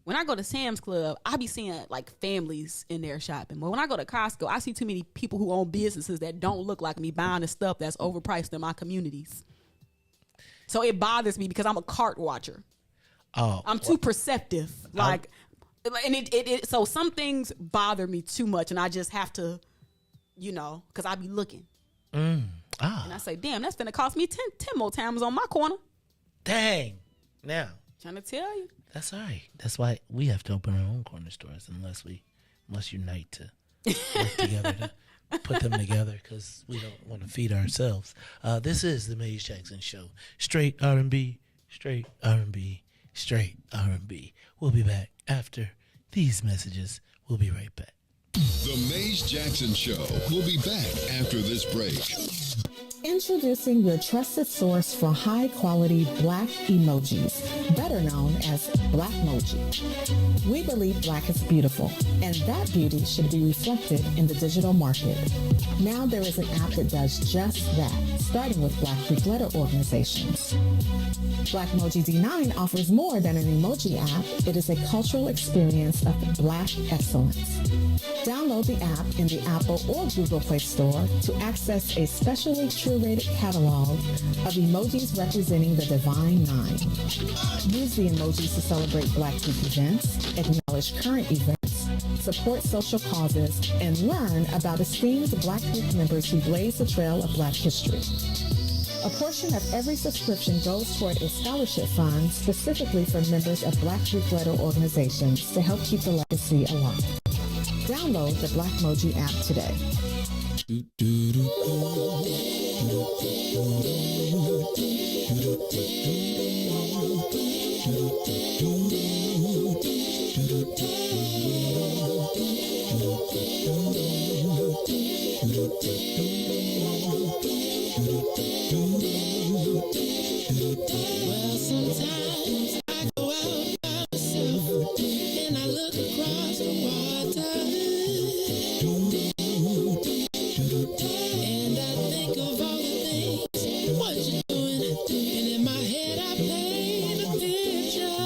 when I go to Sam's Club, I be seeing like families in there shopping. But when I go to Costco, I see too many people who own businesses that don't look like me buying the stuff that's overpriced in my communities. So it bothers me because I'm a cart watcher. Oh, I'm too perceptive. Like, and it so some things bother me too much, and I just have to, because I be looking. And I say, damn, that's finna cost me 10 more times on my corner. Dang. Now. Trying to tell you. That's all right. That's why we have to open our own corner stores unless we must unite to work together to put them together because we don't want to feed ourselves. This is the Maze Jackson Show. Straight R&B, straight R&B, straight R&B. We'll be back after these messages. We'll be right back. The Maze Jackson Show will be back after this break. Introducing your trusted source for high-quality Black emojis, better known as Blackmoji. We believe Black is beautiful, and that beauty should be reflected in the digital market. Now there is an app that does just that, starting with Black Greek letter organizations. Blackmoji D9 offers more than an emoji app. It is a cultural experience of Black excellence. Download the app in the Apple or Google Play Store to access a specially curated catalog of emojis representing the Divine Nine. Use the emojis to celebrate Black Greek events, acknowledge current events, support social causes, and learn about esteemed Black Greek members who blaze the trail of Black history. A portion of every subscription goes toward a scholarship fund specifically for members of Black Greek letter organizations to help keep the legacy alive. Download the Blackmoji app today. Well, sometimes I go out by myself and I look across the water. And I think of all the things, what you're doing. And in my head I paint a picture.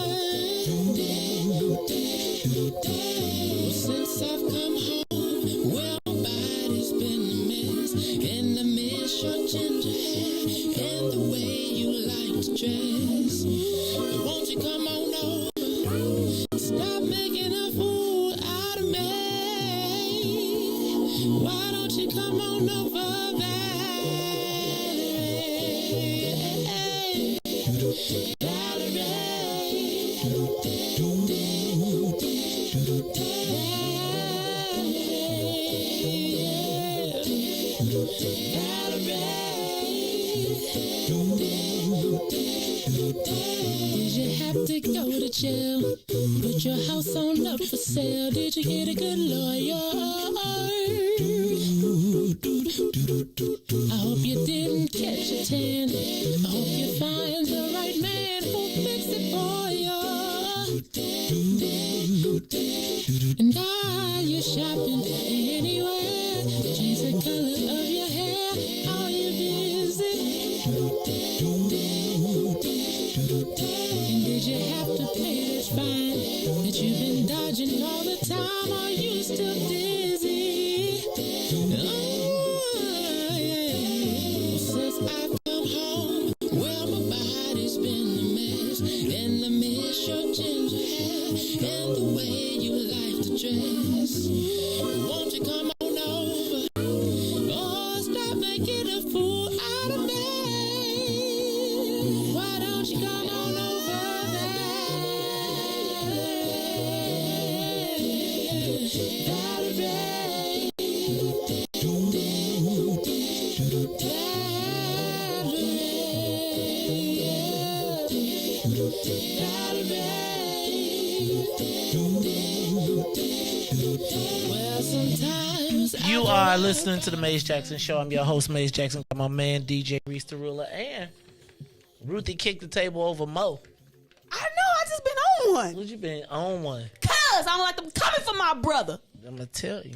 Since I've come home, well, body's been a mess. And I miss your ginger hair and the way you like to dress. But won't you come on over? Stop making a fool out of me. Why don't you come on over, Did you have to go to jail? Put your house on up for sale. Did you get a good lawyer? I hope you didn't catch a tan. I hope you find the right man who'll fix it for you. And while you're shopping anywhere, change the color of your hair. Are you busy? And did you have to pay that fine that you've been dodging all the time? Are you still dizzy? Oh, yeah. Since I come home, well, my body's been a mess. And I miss your ginger hair and the way you like to dress. Won't you come on over? Oh, stop making a fool out of me. Why don't you come on over You are listening to the Maze Jackson Show. I'm your host, Maze Jackson. Got my man, DJ Riis the Ruler, and Ruthie kicked the table over Mo. I know. I just been on one. What you been on one? Cause I don't like them coming for my brother. I'm gonna tell you.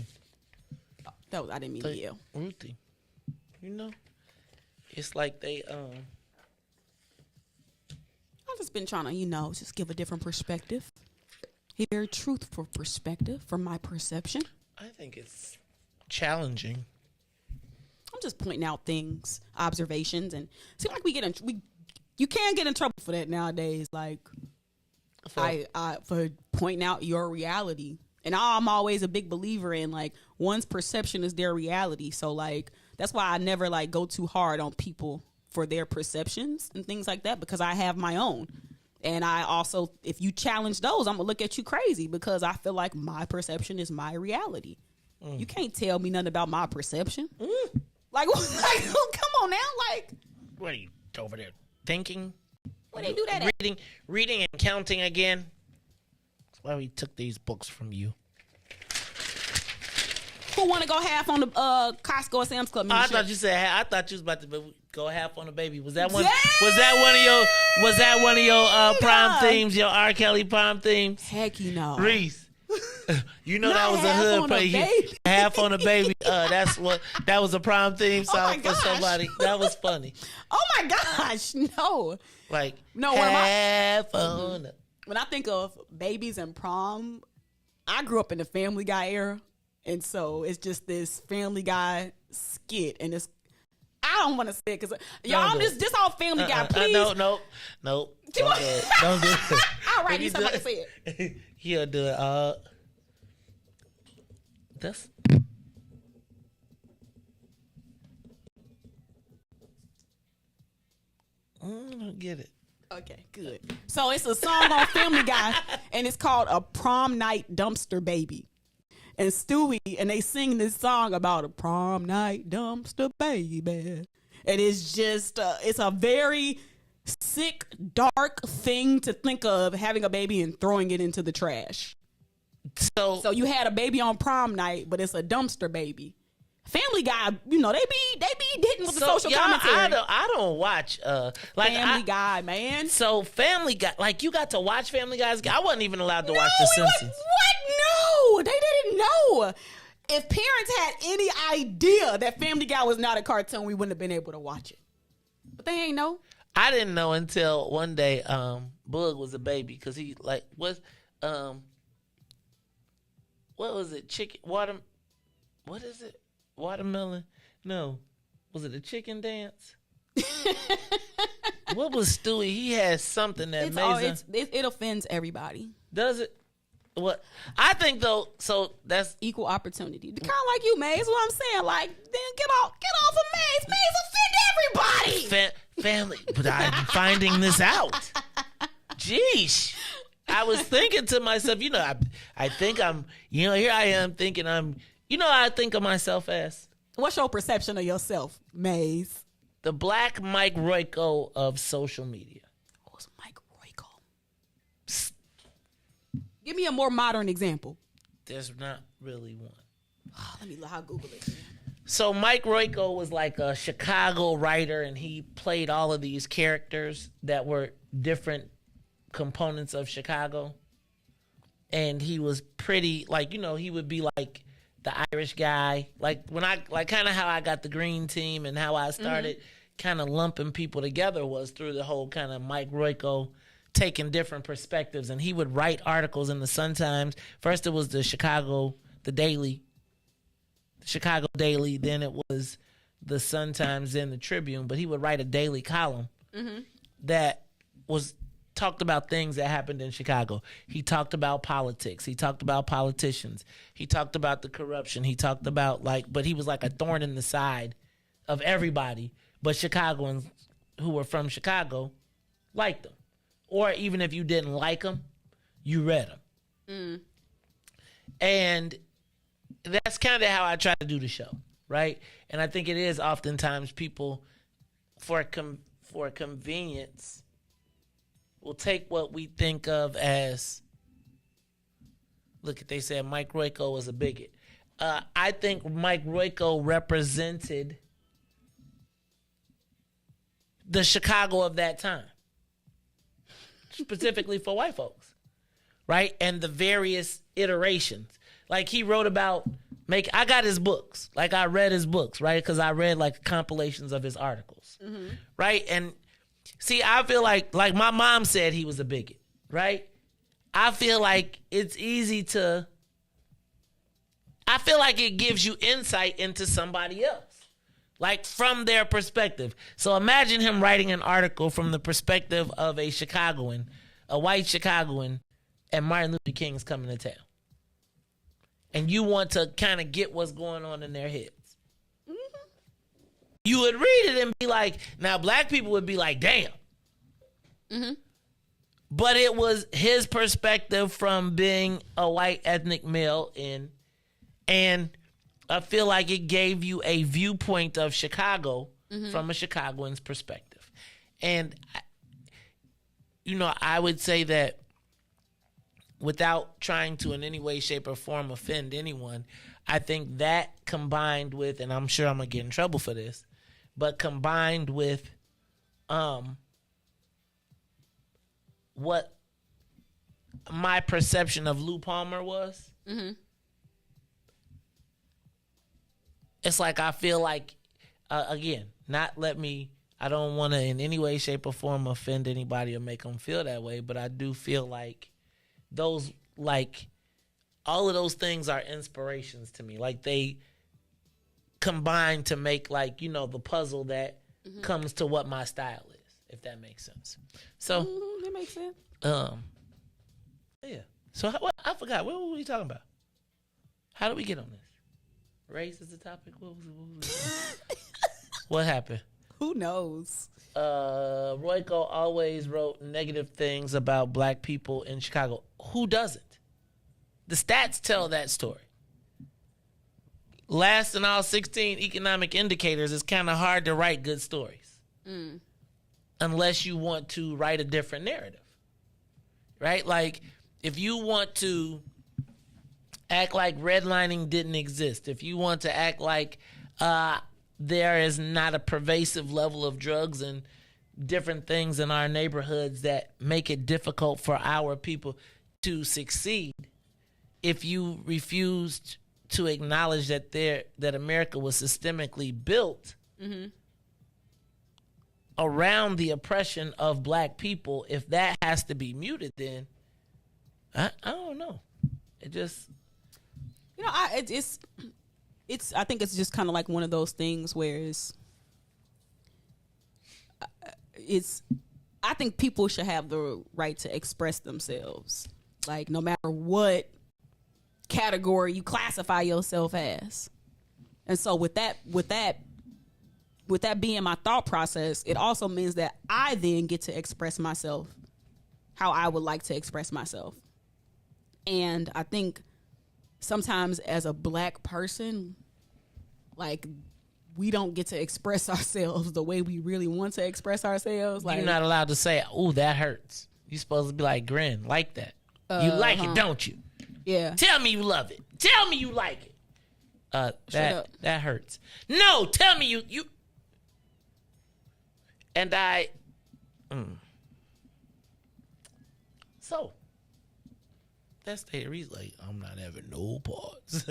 That was, I didn't mean to yell. Ruthie, you know, it's like they I've just been trying to, just give a different perspective. A very truthful perspective from my perception. I think it's challenging. I'm just pointing out things, observations, and seem like you can get in trouble for that nowadays. Like for pointing out your reality. And I'm always a big believer in like one's perception is their reality. So like that's why I never like go too hard on people for their perceptions and things like that, because I have my own. And I also, if you challenge those, I'm gonna look at you crazy, because I feel like my perception is my reality. You can't tell me nothing about my perception. Like, come on now, like. What are you over there thinking? Where they do that at? Reading and counting again. That's why we took these books from you. Who want to go half on the Costco or Sam's Club membership? I thought you said. I thought you was about to go half on the baby. Was that one? Yeah! Was that one of your prom themes? Your R. Kelly prom themes? Heck, no. Reese. You know that was a hood play. Half on the baby. That was a prom theme song for somebody. That was funny. Oh my gosh, no. Like no. Half on. When I think of babies and prom, I grew up in the Family Guy era. And so it's just this Family Guy skit, and it's I don't want to say it because y'all, this all Family Guy. Please, no. Don't do it. Don't do it. All right, you somebody say it. He'll do it. That's. I don't get it. Okay, good. So it's a song on Family Guy, and it's called "A Prom Night Dumpster Baby." And Stewie, and they sing this song about a prom night dumpster baby. And it's just, it's a very sick, dark thing to think of, having a baby and throwing it into the trash. So you had a baby on prom night, but it's a dumpster baby. Family Guy, they be hitting with the social commentary. I don't watch Family Guy, man. So Family Guy, like you got to watch Family Guys. I wasn't even allowed to watch The Simpsons. What? No, they didn't know. If parents had any idea that Family Guy was not a cartoon, we wouldn't have been able to watch it. But they ain't know. I didn't know until one day Bug was a baby, because he like was what was it? What is it? Watermelon? No. Was it a chicken dance? What was Stewie? He has something that it offends everybody. Does it? What? I think though, so that's equal opportunity. Kind of like you, Maze. What I'm saying, like, then get off of Maze. Maze offend everybody. Family, but I'm finding this out. Jeez. I was thinking to myself, I think I'm, here I am thinking I think of myself as. What's your perception of yourself, Maze? The Black Mike Royko of social media. Who's Mike Royko? Give me a more modern example. There's not really one. I'll Google it. So Mike Royko was like a Chicago writer, and he played all of these characters that were different components of Chicago. and he was pretty, like, you know, he would be like the Irish guy. Like when I, like kind of how I got the green team and how I started kind of lumping people together was through the whole kind of Mike Royko taking different perspectives. And he would write articles in the Sun-Times. First it was the Chicago Daily. Then it was the Sun-Times, then the Tribune. But he would write a daily column that was talked about things that happened in Chicago. He talked about politics. He talked about politicians. He talked about the corruption. He talked about but he was like a thorn in the side of everybody. But Chicagoans who were from Chicago liked him. Or even if you didn't like him, you read him. And that's kind of how I try to do the show, right? And I think it is oftentimes people, for convenience, will take what we think of as, look, they said Mike Royko was a bigot. I think Mike Royko represented the Chicago of that time, specifically for white folks, right? And the various iterations. Like he wrote about, I got his books. Like I read his books, right? Because I read like compilations of his articles, right? And see, I feel like my mom said he was a bigot, right? I feel like it's easy to, I feel like it gives you insight into somebody else, like from their perspective. So imagine him writing an article from the perspective of a Chicagoan, a white Chicagoan, and Martin Luther King's coming to town. And you want to kind of get what's going on in their heads. You would read it and be like, now black people would be like, damn. But it was his perspective from being a white ethnic male and I feel like it gave you a viewpoint of Chicago from a Chicagoan's perspective. And, I would say that without trying to in any way, shape, or form offend anyone, I think that combined with, and I'm sure I'm going to get in trouble for this, but combined with what my perception of Lou Palmer was, it's like I feel like, again, I don't want to in any way, shape, or form offend anybody or make them feel that way, but I do feel like those, all of those things are inspirations to me. Like they combine to make the puzzle that comes to what my style is, if that makes sense. So that makes sense. Yeah. So I forgot, what were we talking about? How did we get on this? Race is the topic. What happened? Who knows? Royko always wrote negative things about black people in Chicago. Who doesn't? The stats tell that story. Last in all 16 economic indicators, it's kind of hard to write good stories. Unless you want to write a different narrative. Right? Like, if you want to act like redlining didn't exist, if you want to act like there is not a pervasive level of drugs and different things in our neighborhoods that make it difficult for our people to succeed, if you refused to acknowledge that America was systemically built around the oppression of black people, if that has to be muted, then I don't know. It just, I think it's just kind of like one of those things where I think people should have the right to express themselves, like no matter what category you classify yourself as. And so with that being my thought process, it also means that I then get to express myself how I would like to express myself. And I think sometimes as a black person, we don't get to express ourselves the way we really want to express ourselves. You're not allowed to say, "Ooh, that hurts." You're supposed to be like, "Grin, like that. You like it, don't you?" Yeah. Tell me you love it. Tell me you like it. That hurts. No, tell me you. And I. So that state. Reese like, I'm not having no parts.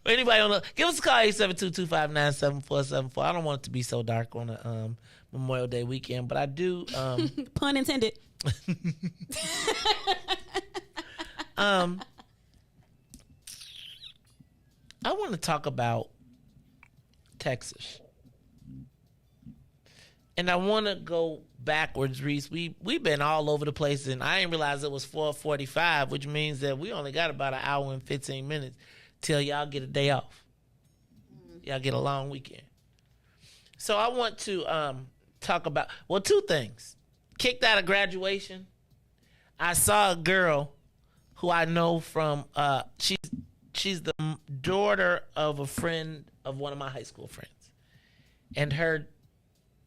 Anybody on the, give us a call, 872-259-7474. I don't want it to be so dark on a Memorial Day weekend, but I do. Pun intended. I want to talk about Texas. And I want to go backwards, Reese. We've been all over the place, and I didn't realize it was 4:45, which means that we only got about an hour and 15 minutes till y'all get a day off. Y'all get a long weekend. So I want to talk about, well, two things. Kicked out of graduation. I saw a girl who I know from, she's the daughter of a friend of one of my high school friends. And her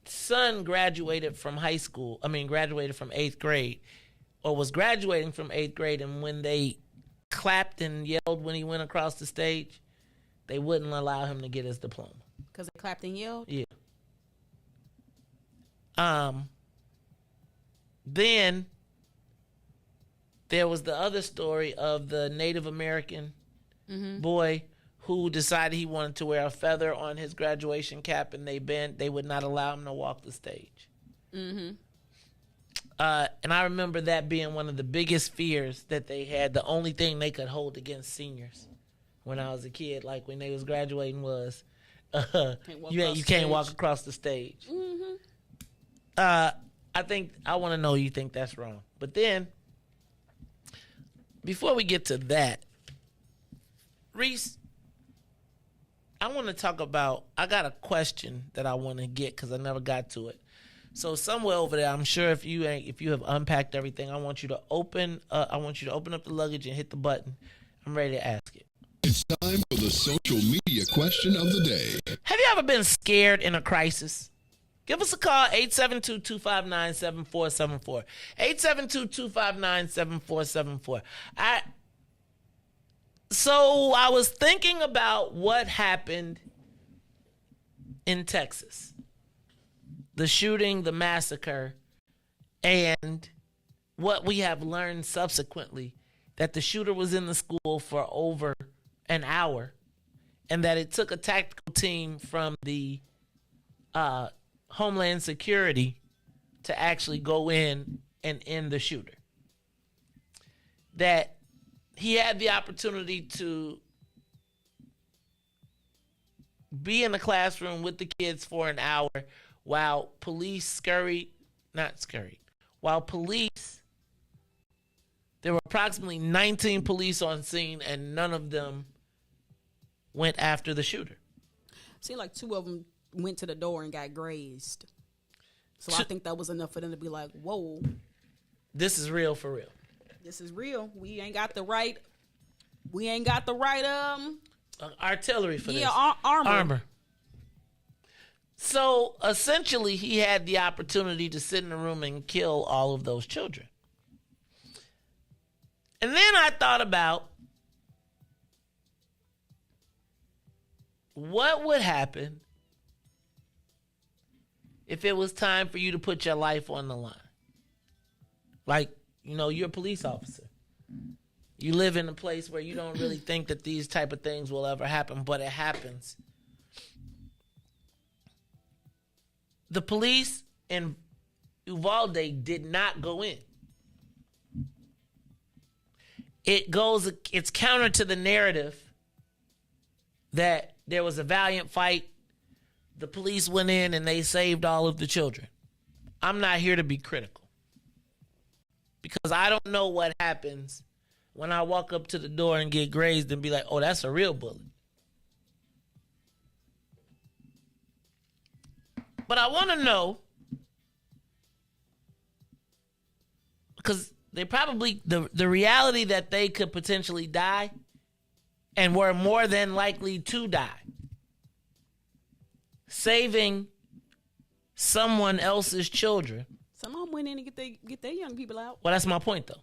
son graduated from graduated from 8th grade, or was graduating from 8th grade, and when they clapped and yelled when he went across the stage, they wouldn't allow him to get his diploma. Because they clapped and yelled? Yeah. Then there was the other story of the Native American boy who decided he wanted to wear a feather on his graduation cap, and they would not allow him to walk the stage. And I remember that being one of the biggest fears that they had. The only thing they could hold against seniors when I was a kid, like when they was graduating, was you can't walk across the stage. I want to know you think that's wrong. But then, before we get to that, Reese, I want to talk about, I got a question that I want to get because I never got to it. So somewhere over there, I'm sure if you have unpacked everything, I want you to open up the luggage and hit the button. I'm ready to ask it. It's time for the social media question of the day. Have you ever been scared in a crisis? Give us a call, 872-259-7474. 872-259-7474. So I was thinking about what happened in Texas. The shooting, the massacre, and what we have learned subsequently, that the shooter was in the school for over an hour, and that it took a tactical team from the Homeland Security to actually go in and end the shooter. That he had the opportunity to be in the classroom with the kids for an hour while police there were approximately 19 police on scene, and none of them went after the shooter. Seemed like two of them went to the door and got grazed. So I think that was enough for them to be like, whoa. This is real for real. This is real. We ain't got the right artillery for this. Armor. So essentially he had the opportunity to sit in the room and kill all of those children. And then I thought about what would happen if it was time for you to put your life on the line. Like, you're a police officer. You live in a place where you don't really think that these type of things will ever happen, but it happens. The police in Uvalde did not go in. It's counter to the narrative that there was a valiant fight. The police went in and they saved all of the children. I'm not here to be critical, because I don't know what happens when I walk up to the door and get grazed and be like, oh, that's a real bullet. But I want to know, because they probably, the reality that they could potentially die and were more than likely to die, saving someone else's children. Some of them went in and get their young people out. Well, that's my point, though.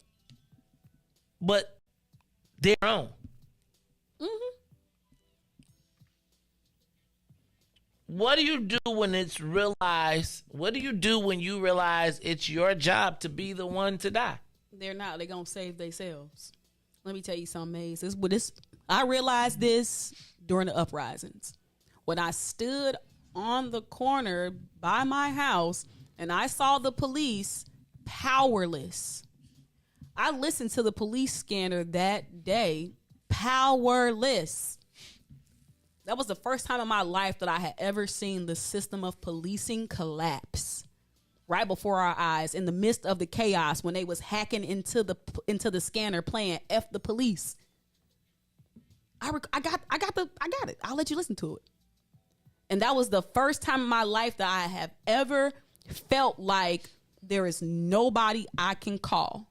But their own. What do you do when it's realized? What do you do when you realize it's your job to be the one to die? They're not. They're going to save themselves. Let me tell you something, Maze. I realized this during the uprisings. When I stood on the corner by my house and I saw the police powerless. I listened to the police scanner that day, powerless. That was the first time in my life that I had ever seen the system of policing collapse right before our eyes in the midst of the chaos when they was hacking into the scanner playing F the police. I got it. I'll let you listen to it. And that was the first time in my life that I have ever felt like there is nobody I can call.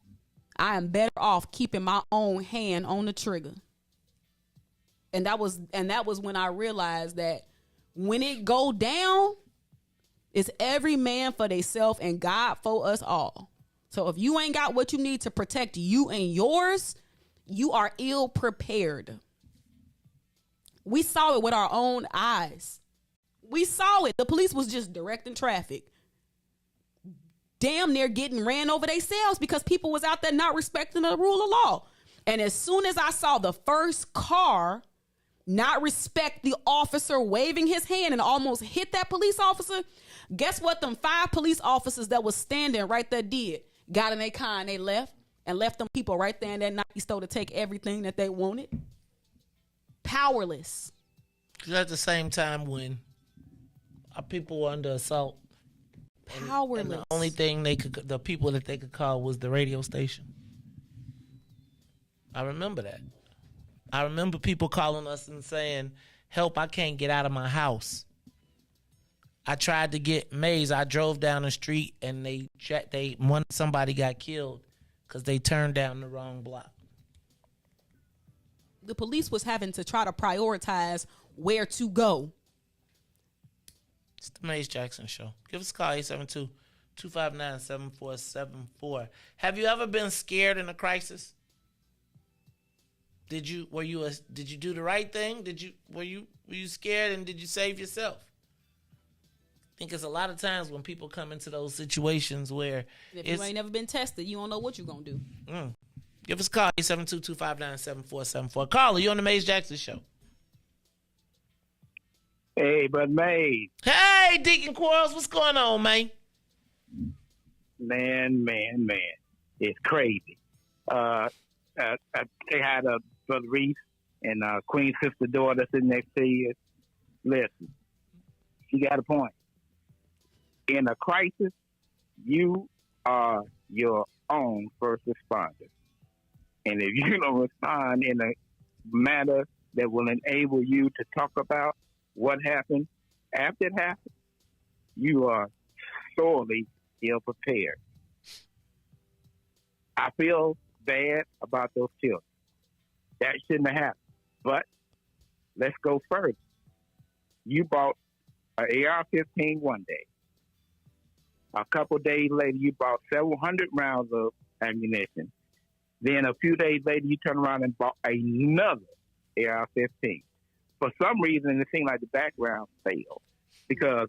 I am better off keeping my own hand on the trigger. And that was when I realized that when it go down, it's every man for theyself and God for us all. So if you ain't got what you need to protect you and yours, you are ill prepared. We saw it with our own eyes. We saw it. The police was just directing traffic. Damn near getting ran over themselves because people was out there not respecting the rule of law. And as soon as I saw the first car not respect the officer waving his hand and almost hit that police officer, guess what them 5 police officers that was standing right there did? Got in their car and they left them people right there in that Nike store to take everything that they wanted. Powerless. At the same time when our people were under assault, powerless. And the only thing the people that they could call was the radio station. I remember that. I remember people calling us and saying, help, I can't get out of my house. I tried to get Maze. I drove down the street and somebody got killed because they turned down the wrong block. The police was having to try to prioritize where to go. It's the Maze Jackson Show. Give us a call, 872-259-7474. Have you ever been scared in a crisis? Did you do the right thing? Were you scared and did you save yourself? I think it's a lot of times when people come into those situations where if you ain't never been tested, you don't know what you're gonna do. Give us a call, 872-259-7474. Caller, you on the Maze Jackson Show. Hey, but Maze. Hey, Deacon Quarles, what's going on, man? Man. It's crazy. I say hi to Brother Riis and Queen's sister daughter sitting next to you. Listen, she got a point. In a crisis, you are your own first responder. And if you don't respond in a manner that will enable you to talk about what happened after it happened, you are sorely ill prepared. I feel bad about those children. That shouldn't have happened. But let's go further. You bought an AR-15 one day. A couple days later, you bought several hundred rounds of ammunition. Then a few days later, you turn around and bought another AR-15. For some reason, it seemed like the background failed because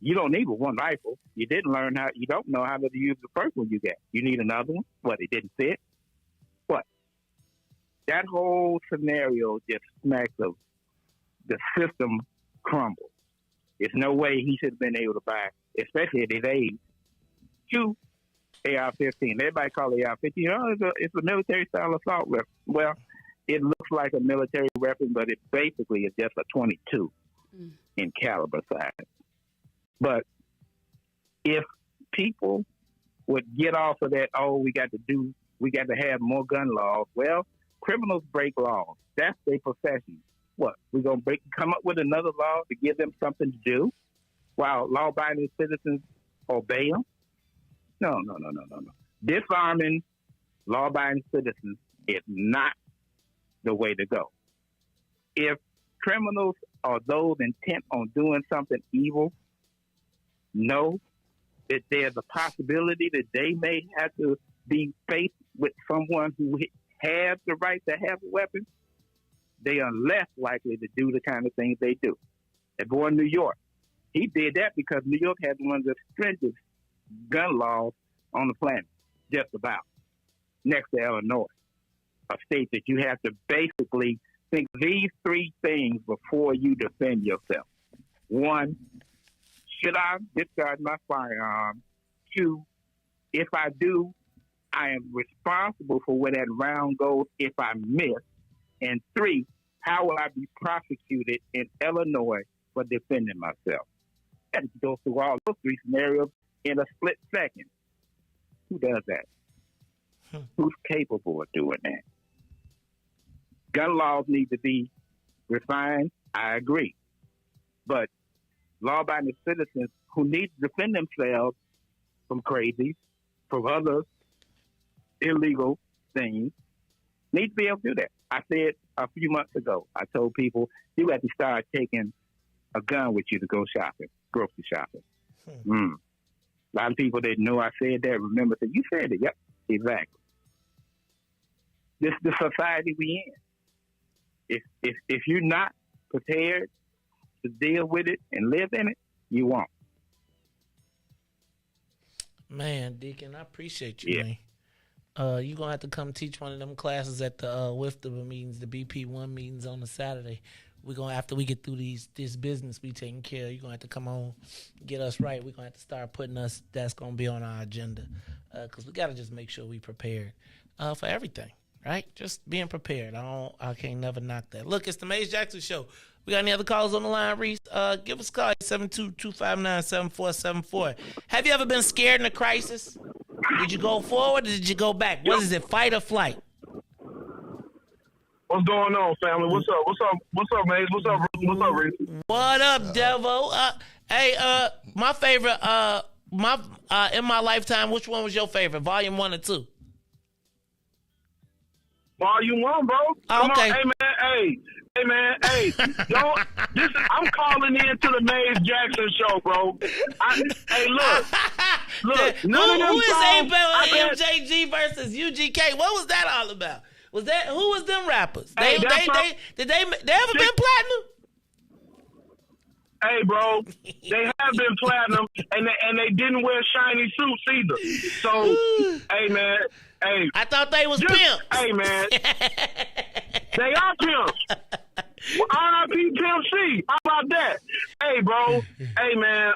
you don't need one rifle. You don't know how to use the first one you got. You need another one. What, it didn't fit? What? That whole scenario just smacks of the system crumbled. There's no way he should have been able to buy, especially at his age, 2 AR-15. Everybody call it AR-15. It's a military style assault weapon. Well, it looks like a military weapon, but it basically is just a 22 in caliber size. But if people would get off of that, we got to have more gun laws. Well, criminals break laws. That's their profession. What? We're going to come up with another law to give them something to do while law-abiding citizens obey them? No. Disarming law-abiding citizens is not the way to go. If criminals or those intent on doing something evil know that there's a possibility that they may have to be faced with someone who has the right to have a weapon, they are less likely to do the kind of things they do. That boy in New York, he did that because New York has one of the stringent gun laws on the planet, just about, next to Illinois. states that you have to basically think these three things before you defend yourself. One, should I discharge my firearm? Two, if I do, I am responsible for where that round goes if I miss. And three, how will I be prosecuted in Illinois for defending myself? And go through all those three scenarios in a split second. Who does that? Who's capable of doing that? Gun laws need to be refined. I agree. But law-abiding citizens who need to defend themselves from crazies, from other illegal things, need to be able to do that. I said a few months ago, I told people you have to start taking a gun with you to go shopping, grocery shopping. A lot of people that know I said that remember that you said it. Yep, exactly. This is the society we in. If you're not prepared to deal with it and live in it, you won't. Man, Deacon, I appreciate you, man. You're going to have to come teach one of them classes at the WIFTA meetings, the BP1 meetings on a Saturday. We're going to, after we get through this business we taking care of, you're going to have to come on, get us right. We're going to have to start putting us, that's going to be on our agenda. Because we got to just make sure we prepared for everything, right? Just being prepared. I can't never knock that. Look, it's the Maze Jackson Show. We got any other calls on the line, Riis? Give us a call, 722-259-7474. Have you ever been scared in a crisis? Did you go forward or did you go back? What is it, fight or flight? What's going on, family? What's up? What's up? What's up, Maze? What's up, Ruthie? What's up, Riis? What up, Devo? Hey, my favorite, in my lifetime, which one was your favorite? Volume 1 or 2? Volume 1, bro. Come okay. On. Hey, man. Hey, don't. I'm calling in to the Maze Jackson Show, bro. Look. Who is MJG versus UGK? What was that all about? Who was them rappers? Did they ever been platinum? Hey, bro, they have been platinum, and they didn't wear shiny suits either. So, hey, man, hey. I thought they was pimps. Hey, man, they are pimps. R.I.P. Pimp C. How about that? Hey, bro. Hey, man.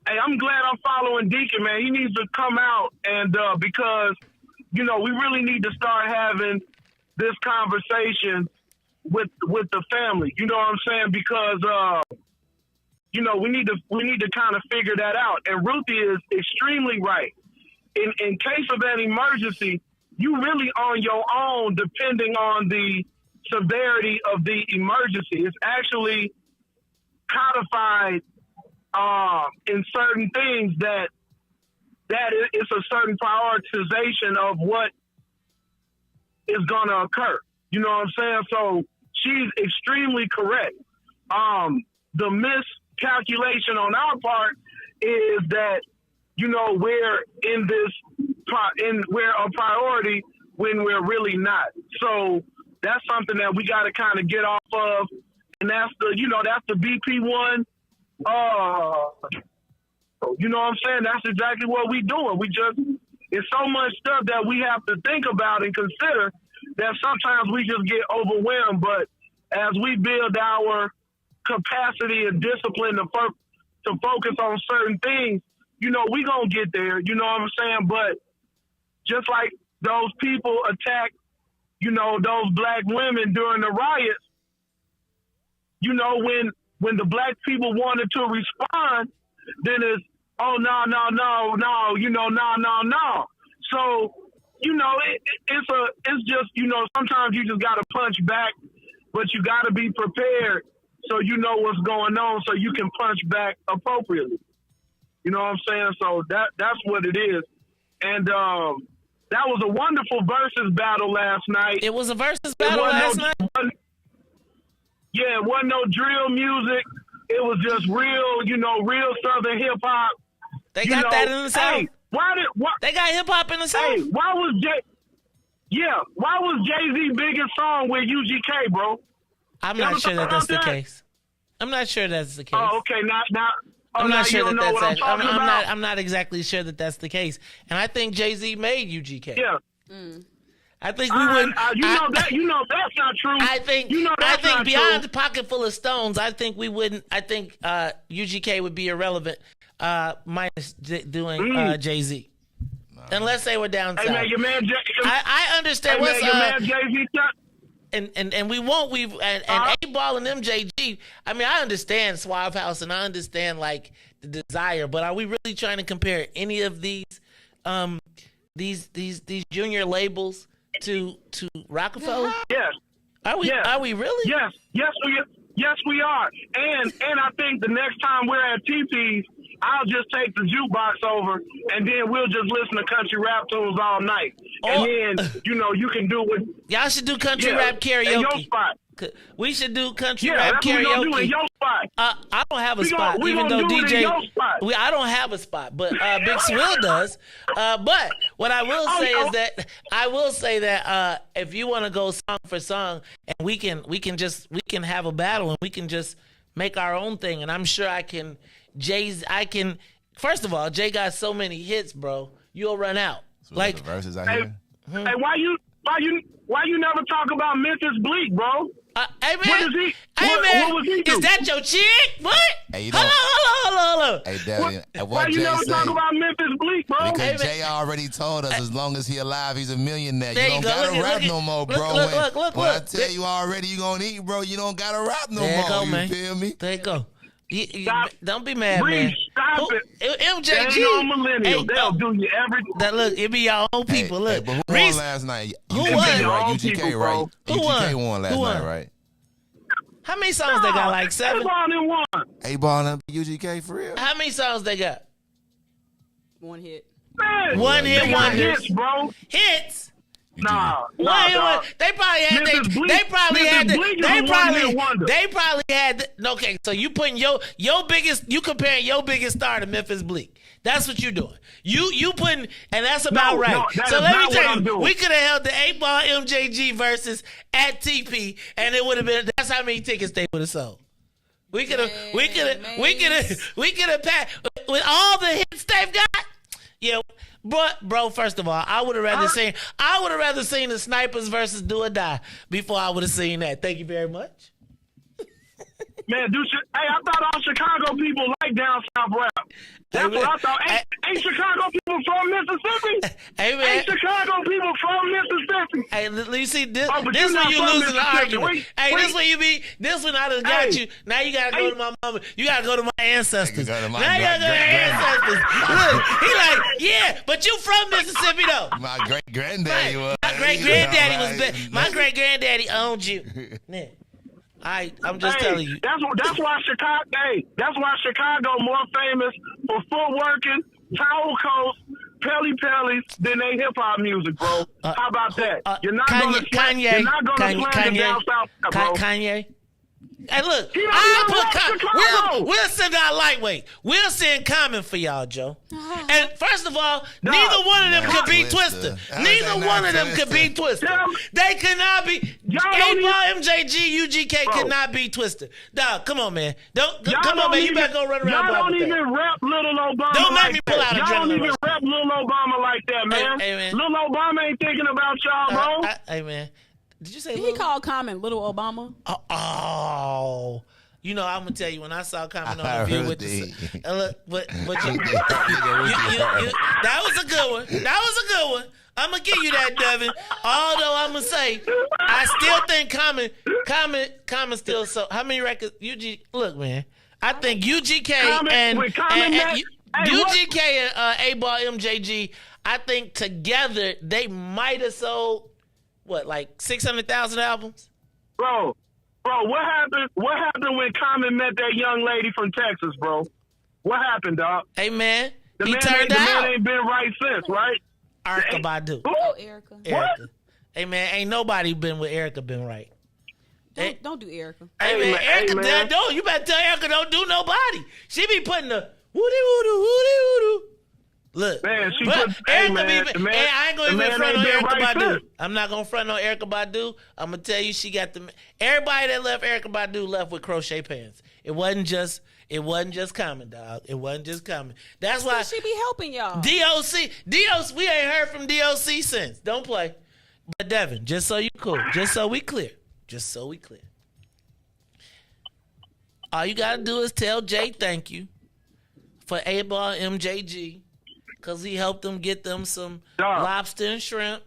Hey, I'm glad I'm following Deacon, man. He needs to come out and because we really need to start having this conversation with the family. You know what I'm saying? Because we need to kind of figure that out. And Ruthie is extremely right. In case of an emergency, you really on your own depending on the severity of the emergency. It's actually codified in certain things that it's a certain prioritization of what is going to occur. You know what I'm saying? So she's extremely correct. The miscalculation on our part is that, we're we're a priority when we're really not. So that's something that we got to kind of get off of. And that's the BP1. You know what I'm saying? That's exactly what we doing. It's so much stuff that we have to think about and consider that sometimes we just get overwhelmed. But as we build our capacity and discipline to focus on certain things, we gonna get there. You know what I'm saying? But just like those people attacked, those black women during the riots, when the black people wanted to respond, then it's, oh, no. So, it's just, sometimes you just got to punch back, but you got to be prepared so you know what's going on so you can punch back appropriately. You know what I'm saying? So that's what it is. And that was a wonderful versus battle last night. It was a versus battle last night? Yeah, it wasn't no drill music. It was just real Southern hip hop. They got that in the South. Hey, they got hip hop in the South. Hey, why was Jay-Z biggest song with UGK, bro? I'm not sure that's the case. I'm not sure that's the case. Oh, okay, now. I'm not sure that that's I'm not exactly sure that that's the case. And I think Jay-Z made UGK. Yeah. I think we wouldn't. You know that's not true. I think. You know I that's think not beyond true. the pocket full of stones, I think we wouldn't. I think UGK would be irrelevant, minus doing Jay-Z. Unless they were down south. Hey man, your man I understand hey, what's man, your man Jay-Z. And we won't and A-Ball and MJG. I mean, I understand Suave House and I understand like the desire, but are we really trying to compare any of these junior labels to Rockefeller? Yes. Are we? Yes. Are we really? Yes, we are. And I think the next time we're at TP's, I'll just take the jukebox over, and then we'll just listen to country rap tunes all night. And then, you can do what... Y'all should do country rap karaoke. In your spot. We should do country that's rap what karaoke. we gonna do in your spot. I don't have a spot, even though DJ... I don't have a spot, but Big Swill does. But what I will say is that if you want to go song for song, and we can have a battle, and we can just make our own thing, and I'm sure first of all, Jay got so many hits, bro. You'll run out. So like the verses out here. Hey, why you never talk about Memphis Bleak, bro? Hey man, what was he do? Is that your chick? What? Hey, Hello. Hey, Devin, why you never talk about Memphis Bleak, bro? Because Jay already told us as long as he alive, he's a millionaire. There You don't gotta rap no more, bro. Look. When I tell you already you gonna eat, bro, you don't gotta rap no more. You feel me? There you go. Don't be mad, Reis, man. Stop it. MJG. They ain't no millennial. They'll do you everything. That look, it be y'all own people. Look, but who Reis, won last night? Who won? Right? UGK, right? Who UGK won last night, right? How many songs they got? Like 7? A-Ball and UGK for real? How many songs they got? One hit. Man, One hit they got wonders. hits, bro. Hits. Nah, They probably had. They probably had. Okay, so you putting your biggest. You comparing your biggest star to Memphis Bleak. That's what you doing. You putting, and that's about right. No, so let me tell you, doing. we could have held the 8-Ball MJG versus at TP, and it would have been. That's how many tickets they would have sold. We could have packed with all the hits they've got. Yeah. But bro, first of all, I would have rather seen the Snipers versus Do or Die before I would have seen that. Thank you very much. Man, hey, I thought all Chicago people like down south rap. That's what I thought. Ain't Chicago people from Mississippi? Hey, man. Ain't Chicago people from Mississippi? Hey, you see, this when you losing the argument. Wait. This one I done got you. Now you gotta go to my mama. You gotta go to my ancestors. Now you gotta go to your ancestors. Look, he like, yeah, but you from Mississippi though. My great granddaddy was. My great granddaddy was. My great granddaddy owned you. Yeah. I'm just telling you. That's why Chicago. Hey, that's why Chicago more famous for footworking, towel coats, pellies than they hip hop music, bro. How about that? You're not gonna slander down south, bro. Kanye. Hey, look, we'll send out lightweight. We'll send Common for y'all, Joe. And first of all, neither one of them could be Twister. Neither one of them could be Twister. They could not be. 8-Ball, MJG, UGK could not be Twister. Dog, come on, man. Come on, man. You better go run around. Y'all don't even rap Little Obama. Don't make like me pull out Y'all don't even adrenaline. rap Little Obama like that, man. Hey, man. Little Obama ain't thinking about y'all, bro. Hey, man. Did you say he called Common Little Obama? Oh. You know, I'm gonna tell you when I saw Common on the View with the look, but that was a good one. I'm gonna give you that, Devin. Although I'm gonna say, I still think Common still so. How many records? Look, man. I think UGK and UGK and 8-Ball MJG. I think together they might have sold what, like 600,000 albums? Bro, what happened when Common met that young lady from Texas, bro? What happened, dog? Hey, man. The man ain't been right since, right? Erykah Badu. Oh, Erykah. What? Hey, man, ain't nobody been with Erykah been right. Don't do Erykah. Hey, man, Erykah, don't. You better tell Erykah don't do nobody. She be putting the woody. Look, man, I ain't gonna even front on Erykah Badu. I'm not gonna front on Erykah Badu. I'm gonna tell you, she got everybody that left Erykah Badu left with crochet pants. It wasn't just Common, dog. It wasn't just Common. That's why she be helping y'all. DOC, we ain't heard from DOC since. Don't play. But Devin, just so you cool, just so we clear. All you gotta do is tell Jay thank you for A-Ball MJG, because he helped them get them some lobster and shrimp,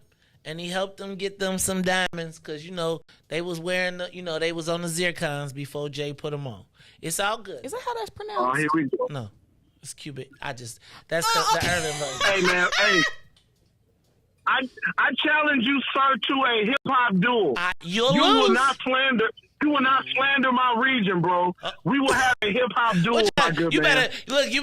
and he helped them get them some diamonds, because, you know, they was wearing the, you know, they was on the zircons before Jay put them on. It's all good. Is that how that's pronounced? Oh, here we go. No, it's Cuban. That's the urban version. Hey, man, hey. I challenge you, sir, to a hip hop duel. You will not slander. You will not slander my region, bro. We will have a hip hop duel, my good man. You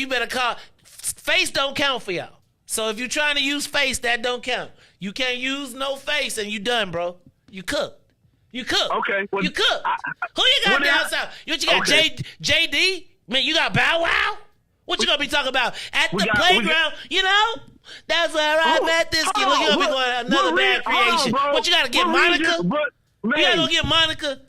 better call. Face don't count for y'all. So if you're trying to use face, that don't count. You can't use no face, and you done, bro. You cooked. Okay. Well, you cooked. Who you got down south? You got JD? Man, you got Bow Wow? What you gonna be talking about at the playground? You know, that's where I met this kid. Look, you gonna be going another bad creation. What you gotta get, Monica? You gotta go get Monica.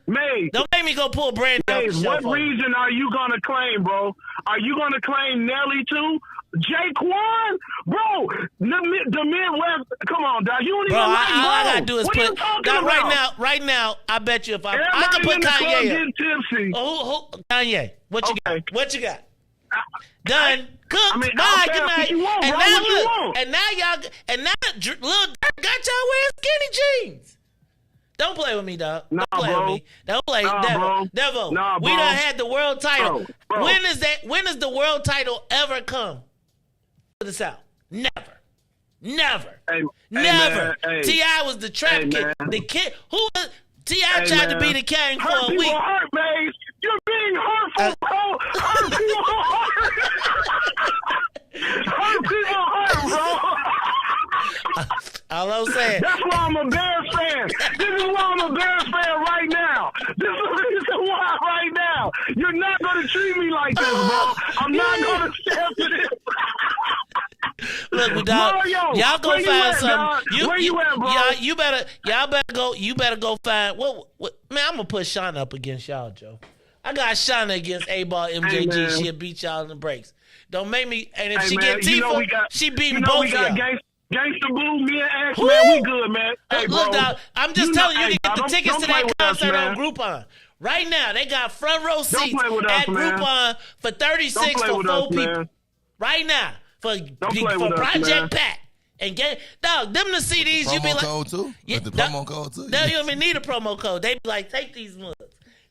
Don't make me go pull Brandy off the show. What region are you gonna claim, bro? Are you gonna claim Nelly too? Jaquan? Bro, the Midwest, come on, dog. You don't even like all I gotta do is put dog, right now, I bet you if I could put Kanye up. Kanye, what you got? What you got? Done. Cooked. Bye. Good night. And now Lil Durk got y'all wearing skinny jeans. Don't play with me, dog. Don't play with me. Don't play. Devo. We done had the world title. Bro. When does the world title ever come to the South? Never. Never. T.I. was the trap kid. The kid who T.I. tried to be the king for a week. Hurt, man. You're being hurtful, bro. Hurt people hurt. Hurt people hurt, bro. All I'm saying. That's why I'm a Bears fan. This is why I'm a Bears fan right now. This is the reason why right now. You're not going to treat me like this, bro. I'm not going to step to this. Look, dog, y'all go find something. Where you at, bro? You better go find what man, I'm gonna put Shauna up against y'all, Joe. I got Shauna against A-Ball MJG. Hey, she'll beat y'all in the breaks. Don't make me, and if she get Tifa, she beating both of y'all. Gangsta Blue, me and Ash, man, we good, man. Hey, look, bro, dog, I'm just telling you to get the tickets to that concert on Groupon. Right now, they got front row seats at Groupon for $36 for 4 people. Man. Right now, for Project Pat. And get them the CDs. Promo you be like, code too. Yeah, the promo code too. They don't even need a promo code. They be like, take these ones.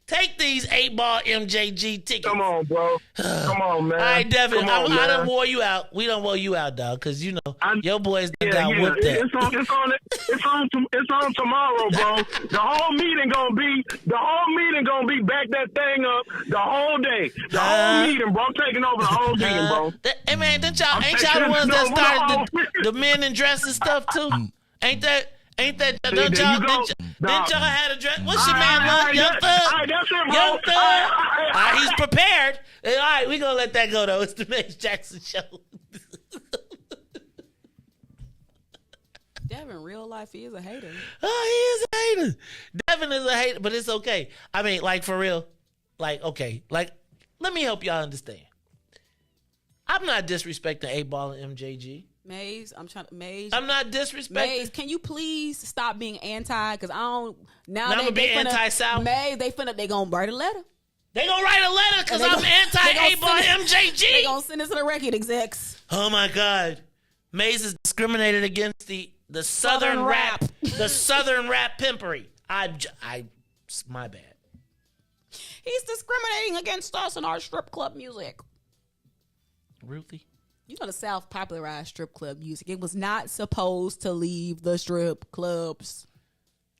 Take these 8-ball MJG tickets. Come on, bro. Come on, man. All right, Devin. I done wore you out. We done wore you out, dog, because you know your boys got whooped at. It's on tomorrow, bro. The whole meeting gonna be back that thing up the whole day. The whole meeting, bro. I'm taking over the whole meeting, bro. Hey man, ain't y'all the ones that started the men in dresses stuff too? Ain't that? Didn't y'all have a dress? What's your man love? Young Thug? Young Thug? All right, he's prepared. All right, we gonna let that go though. It's the Mace Jackson Show. Devin, real life, he is a hater. Oh, he is a hater. Devin is a hater, but it's okay. I mean, like for real. Like, okay. Like, let me help y'all understand. I'm not disrespecting 8-Ball and MJG. Maze, I'm not disrespecting. Maze, can you please stop being anti? Because I don't. Now I'm gonna be anti-South. Maze, they gonna write a letter. They gonna write a letter because I'm anti-A-Ball MJG. They gonna send us to the record execs. Oh my God, Maze is discriminated against the Southern rap, the Southern rap pimpery. My bad. He's discriminating against us in our strip club music. Ruthie. You know the South popularized strip club music. It was not supposed to leave the strip clubs.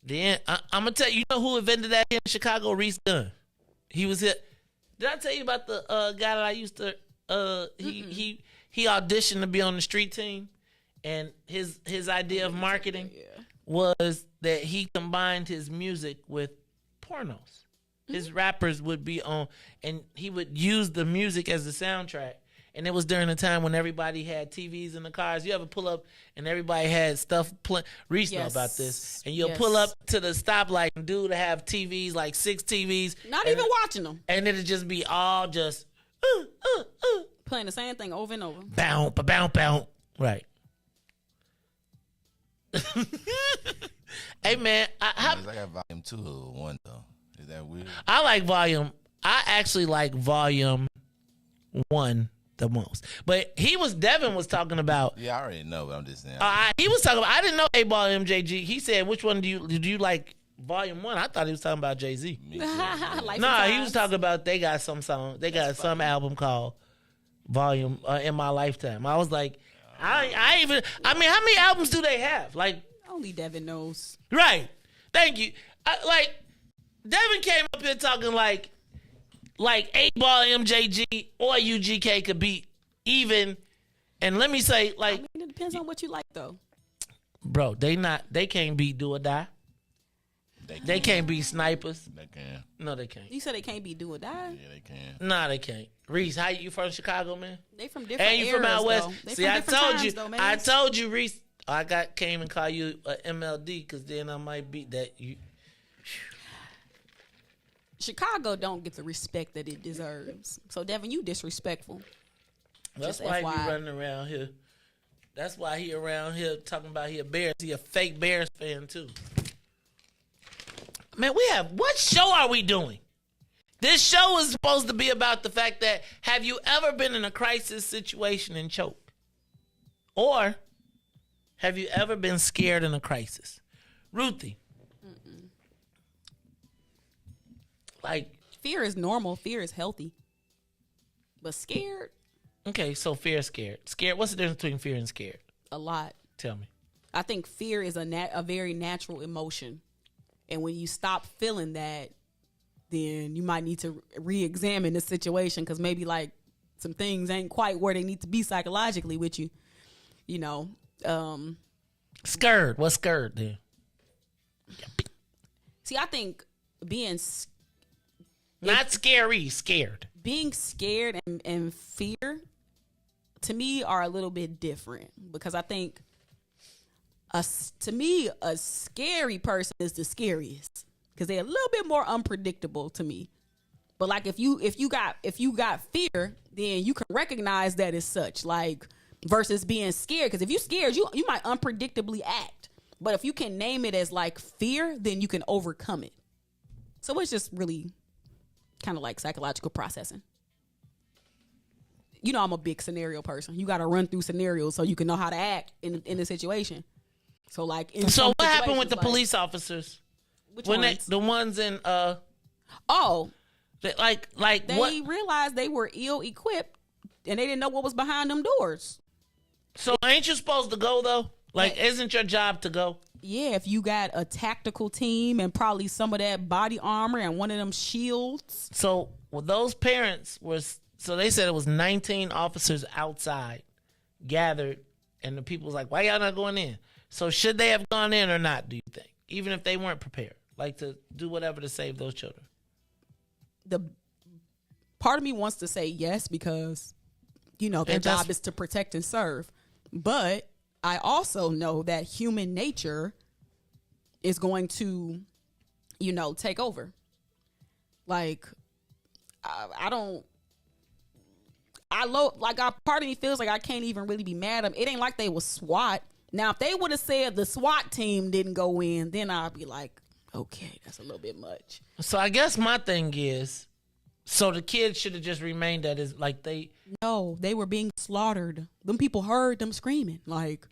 Then I'm gonna tell you, you know who invented that in Chicago? Riis Dunn. He was here. Did I tell you about the guy that I used to? He auditioned to be on the street team, and his idea of marketing was that he combined his music with pornos. His rappers would be on, and he would use the music as the soundtrack. And it was during the time when everybody had TVs in the cars. You ever pull up and everybody had stuff playing? Reese know about this. And you'll pull up to the stoplight and dude to have TVs, like 6 TVs. Not even watching them. And it'll just be all just playing the same thing over and over. Bounce, bounce, bounce. Right. Hey man, I got volume 2 or 1 though. Is that weird? I like volume. I actually like volume 1 the most. But Devin was talking about. Yeah, I already know, but I'm just saying. He was talking about. I didn't know 8-Ball MJG. He said, "Which one do you like?" Volume 1. I thought he was talking about Jay-Z. No, he was talking about they got some song. They got some album called Volume in My Lifetime. I was like, I mean, how many albums do they have? Like, only Devin knows. Right. Thank you. Like, Devin came up here talking like 8-Ball MJG or UGK could be even. And let me say, like, I mean, it depends on what you like, though. Bro, they can't beat Do or Die. They can't be snipers. They can. No, they can't. You said they can't be Do or Die? Yeah, they can. Nah, they can't. Riis, how you from Chicago, man? They from different eras, from out west. Though. See, I told you, Riis. I came and called you a MLD because then I might beat that. Chicago don't get the respect that it deserves. So, Devin, you disrespectful. That's why he running around here. That's why he around here talking about he a Bears. He a fake Bears fan, too. Man, what show are we doing? This show is supposed to be about the fact that have you ever been in a crisis situation and choked? Or have you ever been scared in a crisis? Ruthie. Like, fear is normal. Fear is healthy. But scared? Okay, so fear is scared. Scared, what's the difference between fear and scared? A lot. Tell me. I think fear is a very natural emotion. And when you stop feeling that, then you might need to re-examine the situation because maybe like some things ain't quite where they need to be psychologically with you. You know. Scared. What's scared then? See, I think being not scary, scared. Being scared and fear to me are a little bit different because I think to me, a scary person is the scariest because they're a little bit more unpredictable to me. But like if you got fear, then you can recognize that as such. Like versus being scared, because if you're scared, you might unpredictably act. But if you can name it as like fear, then you can overcome it. So it's just really kind of like psychological processing. You know, I'm a big scenario person. You got to run through scenarios so you can know how to act in the situation. So like, so what happened with the police officers? Which ones? The ones in they realized they were ill equipped and they didn't know what was behind them doors. So ain't you supposed to go though? Like, isn't your job to go? Yeah, if you got a tactical team and probably some of that body armor and one of them shields. So those parents so they said it was 19 officers outside gathered, and the people was like, "Why y'all not going in?" So should they have gone in or not, do you think? Even if they weren't prepared, like to do whatever to save those children? The part of me wants to say yes because, you know, their job is to protect and serve. But I also know that human nature is going to, you know, take over. Like, part of me feels like I can't even really be mad at them. It ain't like they was SWAT. Now, if they would have said the SWAT team didn't go in, then I'd be like, okay, that's a little bit much. So I guess my thing is, so the kids should have just remained at his, like they... No, they were being slaughtered. Them people heard them screaming. Like,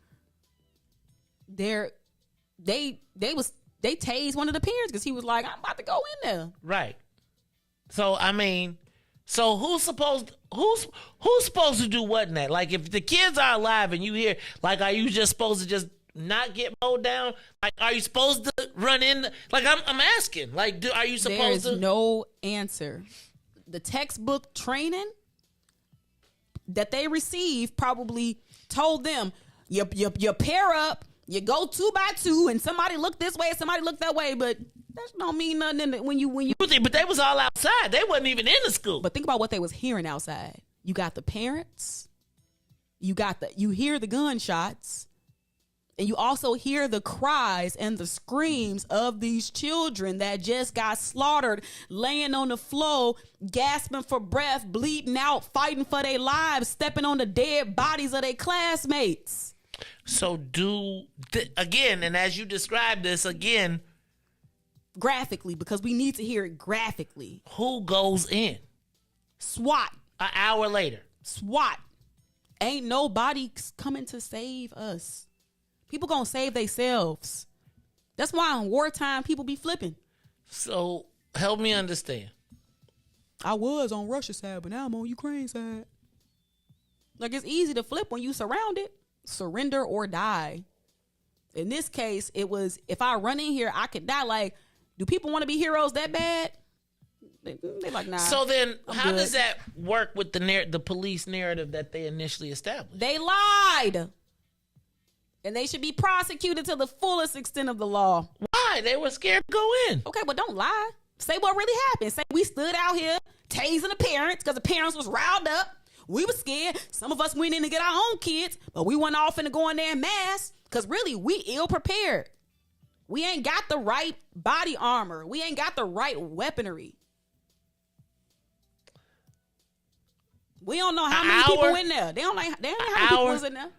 they tased one of the parents because he was like, I'm about to go in there. Right. So, I mean... So who's supposed to do what in that? Like, if the kids are alive and you hear, like, are you just supposed to just not get mowed down? Like, are you supposed to run in? Like, I'm asking. Like, are you supposed to? There's no answer. The textbook training that they received probably told them, you pair up, you go 2 by 2, and somebody look this way, somebody look that way, but that don't mean nothing when you. But they was all outside. They wasn't even in the school. But think about what they was hearing outside. You got the parents. You hear the gunshots, and you also hear the cries and the screams of these children that just got slaughtered, laying on the floor, gasping for breath, bleeding out, fighting for their lives, stepping on the dead bodies of their classmates. So again, and as you described this again, graphically, because we need to hear it graphically. Who goes in? SWAT. An hour later. SWAT. Ain't nobody coming to save us. People gonna save themselves. That's why in wartime people be flipping. So help me understand. I was on Russia's side, but now I'm on Ukraine's side. Like, it's easy to flip when you surrounded. Surrender or die. In this case, it was, if I run in here, I could die. Like, do people want to be heroes that bad? They like, nah. So then, I'm how good. does that work with the police narrative that they initially established? They lied. And they should be prosecuted to the fullest extent of the law. Why? They were scared to go in. Okay, but don't lie. Say what really happened. Say we stood out here tasing the parents because the parents was riled up. We were scared. Some of us went in to get our own kids, but we went off into going there in mass because really we ill prepared. We ain't got the right body armor. We ain't got the right weaponry. We don't know how many people in there. They don't know how many people was in there.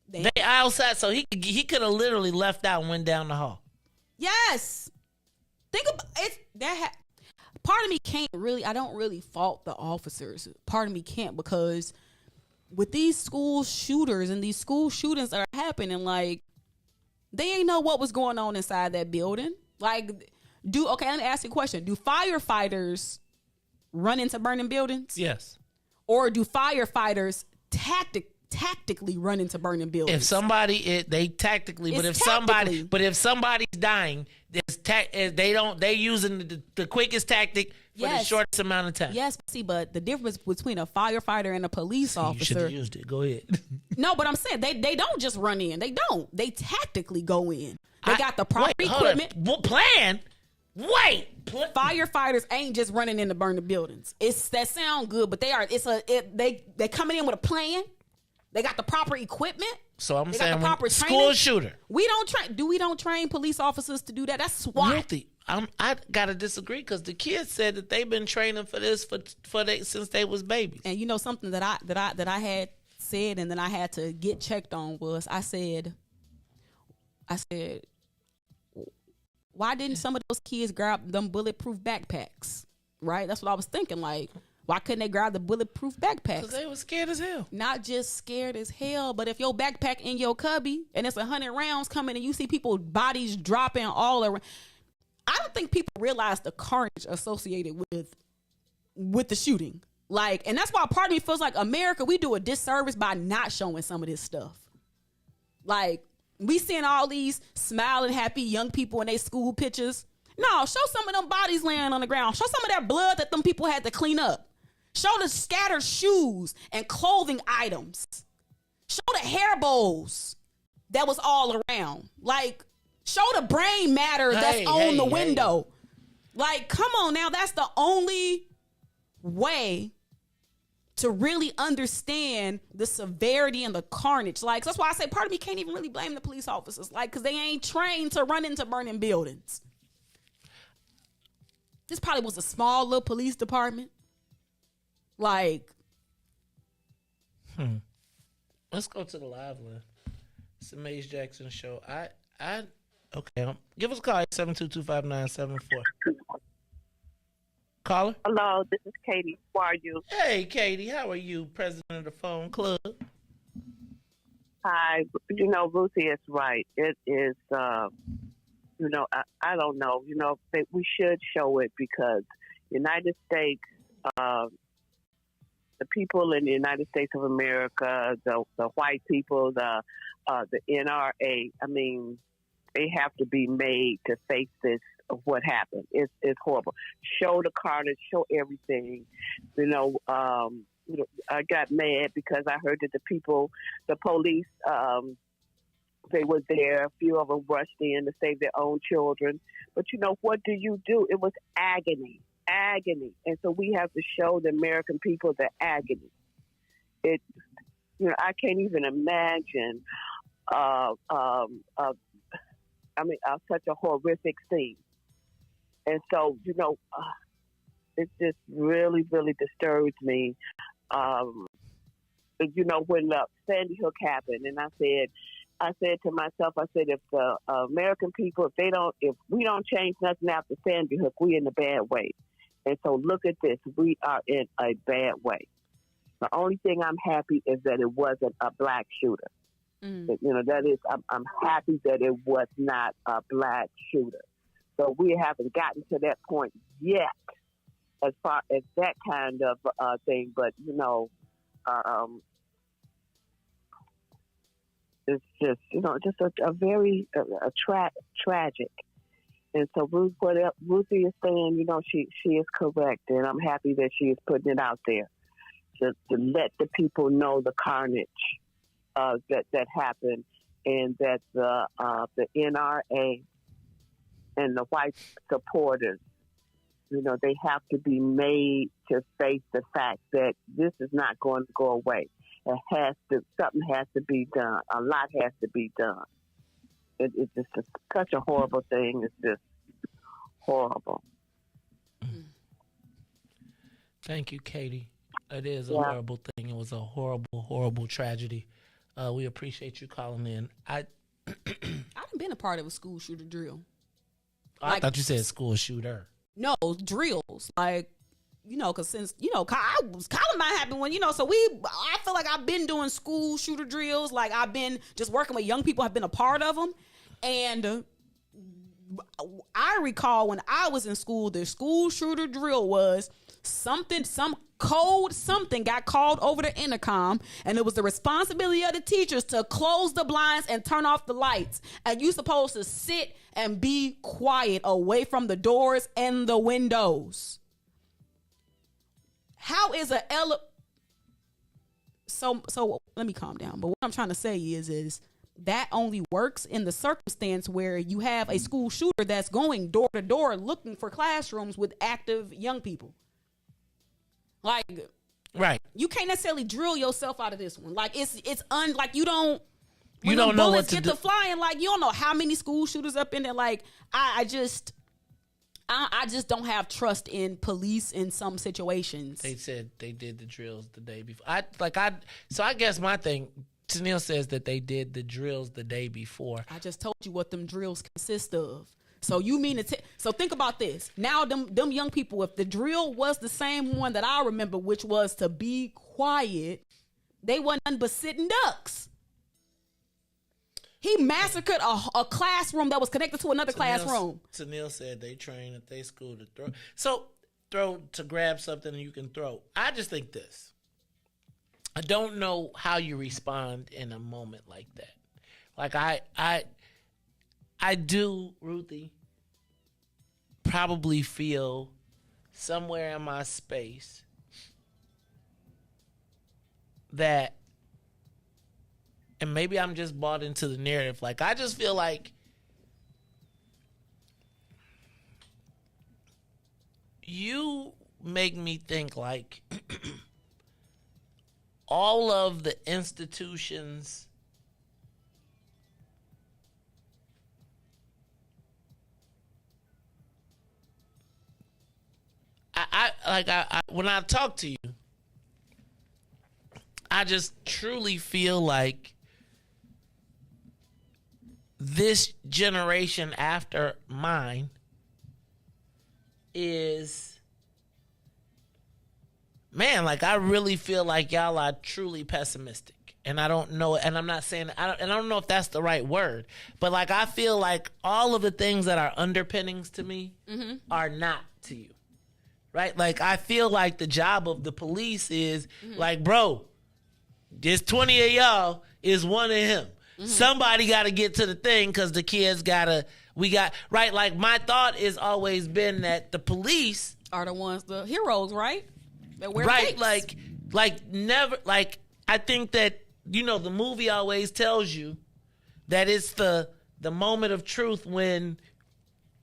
They outside, so he could have literally left out and went down the hall. Yes. Think about it. Part of me can't really, I don't really fault the officers. Part of me can't, because with these school shooters and these school shootings that are happening, like, they ain't know what was going on inside that building. Like, okay, let me ask you a question. Do firefighters run into burning buildings? Yes. Or do firefighters tactically run into burning buildings? If somebody, they tactically, but if somebody's dying, they using the quickest tactic for the shortest amount of time. Yes, see, but the difference between a firefighter and a police officer. You should have used it. Go ahead. No, but I'm saying they don't just run in. They don't. They tactically go in. They got the proper equipment. Plan. Wait. Firefighters ain't just running in to burn the buildings. That sound good, but they are. They coming in with a plan. They got the proper equipment. So I'm they saying, got the proper school training. shooter. We don't train. Do we don't train police officers to do that? That's SWAT. Ruthie, I gotta disagree, because the kids said that they've been training for this since they was babies. And you know something that I had said, and then I had to get checked on, was I said, why didn't some of those kids grab them bulletproof backpacks? Right? That's what I was thinking. Like, why couldn't they grab the bulletproof backpacks? Because they were scared as hell. Not just scared as hell, but if your backpack in your cubby and it's 100 rounds coming and you see people's bodies dropping all around, I don't think people realize the carnage associated with the shooting. Like, and that's why part of me feels like America, we do a disservice by not showing some of this stuff. Like, we seeing all these smiling, happy young people in their school pictures. No, show some of them bodies laying on the ground. Show some of that blood that them people had to clean up. Show the scattered shoes and clothing items. Show the hair bows that was all around. Like, show the brain matter that's on the window. Like, come on now. That's the only way to really understand the severity and the carnage. Like, that's why I say part of me can't even really blame the police officers. Like, because they ain't trained to run into burning buildings. This probably was a small little police department. Like, let's go to the live line. It's the Maze Jackson show. Okay. Give us a call, 722-5974. Caller. Hello, this is Katie. How are you? Hey, Katie. How are you, president of the phone club? Hi. You know, Ruthie is right. It is, you know, I don't know. You know, we should show it, because United States, the people in the United States of America, the white people, the NRA, I mean, they have to be made to face this of what happened. It's horrible. Show the carnage, show everything. You know, I got mad because I heard that the police, they were there. A few of them rushed in to save their own children. But you know, what do? It was agony. And so we have to show the American people the agony. You know, I can't even imagine, such a horrific scene. And so, you know, it just really, really disturbs me. you know, when Sandy Hook happened, and I said to myself, I said, if the American people, if we don't change nothing after Sandy Hook, we in a bad way. And so look at this, we are in a bad way. The only thing I'm happy is that it wasn't a black shooter. You know, that is, I'm happy that it was not a black shooter. So we haven't gotten to that point yet as far as that kind of thing. But, you know, it's just, you know, just a very tragic. And so Ruthie is saying, you know, she is correct. And I'm happy that she is putting it out there to let the people know the carnage that happened, and that the NRA and the white supporters, you know, they have to be made to face the fact that this is not going to go away. Something has to be done. A lot has to be done. It's just such a horrible thing. It's just horrible. Thank you, Katie. It is a horrible thing. It was a horrible, horrible tragedy. We appreciate you calling in. I've been a part of a school shooter drill. I thought you said school shooter. No, drills. Like, you know, because since, you know, Columbine happened when, you know, so I feel like I've been doing school shooter drills. Like, I've been just working with young people. I've been a part of them. And I recall when I was in school, the school shooter drill was some code, something got called over the intercom, and it was the responsibility of the teachers to close the blinds and turn off the lights. And you're supposed to sit and be quiet away from the doors and the windows. How is so let me calm down. But what I'm trying to say is that only works in the circumstance where you have a school shooter that's going door to door looking for classrooms with active young people. Like, right, you can't necessarily drill yourself out of this one. Like, like you don't know what to get do. To flying. Like, you don't know how many school shooters up in there. Like, I just don't have trust in police in some situations. They said they did the drills the day before. So I guess my thing, Tennille says that they did the drills the day before. I just told you what them drills consist of. So you mean so think about this. Now them young people, if the drill was the same one that I remember, which was to be quiet, they wasn't nothing but sitting ducks. He massacred a classroom that was connected to another classroom. Tennille said they train at their school to throw to grab something and you can throw. I just think this. I don't know how you respond in a moment like that. Like I do, Ruthie, probably feel somewhere in my space that, and maybe I'm just bought into the narrative, like I just feel like you make me think like all of the institutions when I talk to you, I just truly feel like this generation after mine is, man, like I really feel like y'all are truly pessimistic. And I don't know, and I'm not saying, I don't know if that's the right word, but like I feel like all of the things that are underpinnings to me are not to you. Right? Like, I feel like the job of the police is, like, bro, there's 20 of y'all, is one of him. Somebody got to get to the thing because the kids right? Like, my thought has always been that the police are the ones, the heroes, right? That wear right, capes. like, never, like, I think that, you know, the movie always tells you that it's the moment of truth when,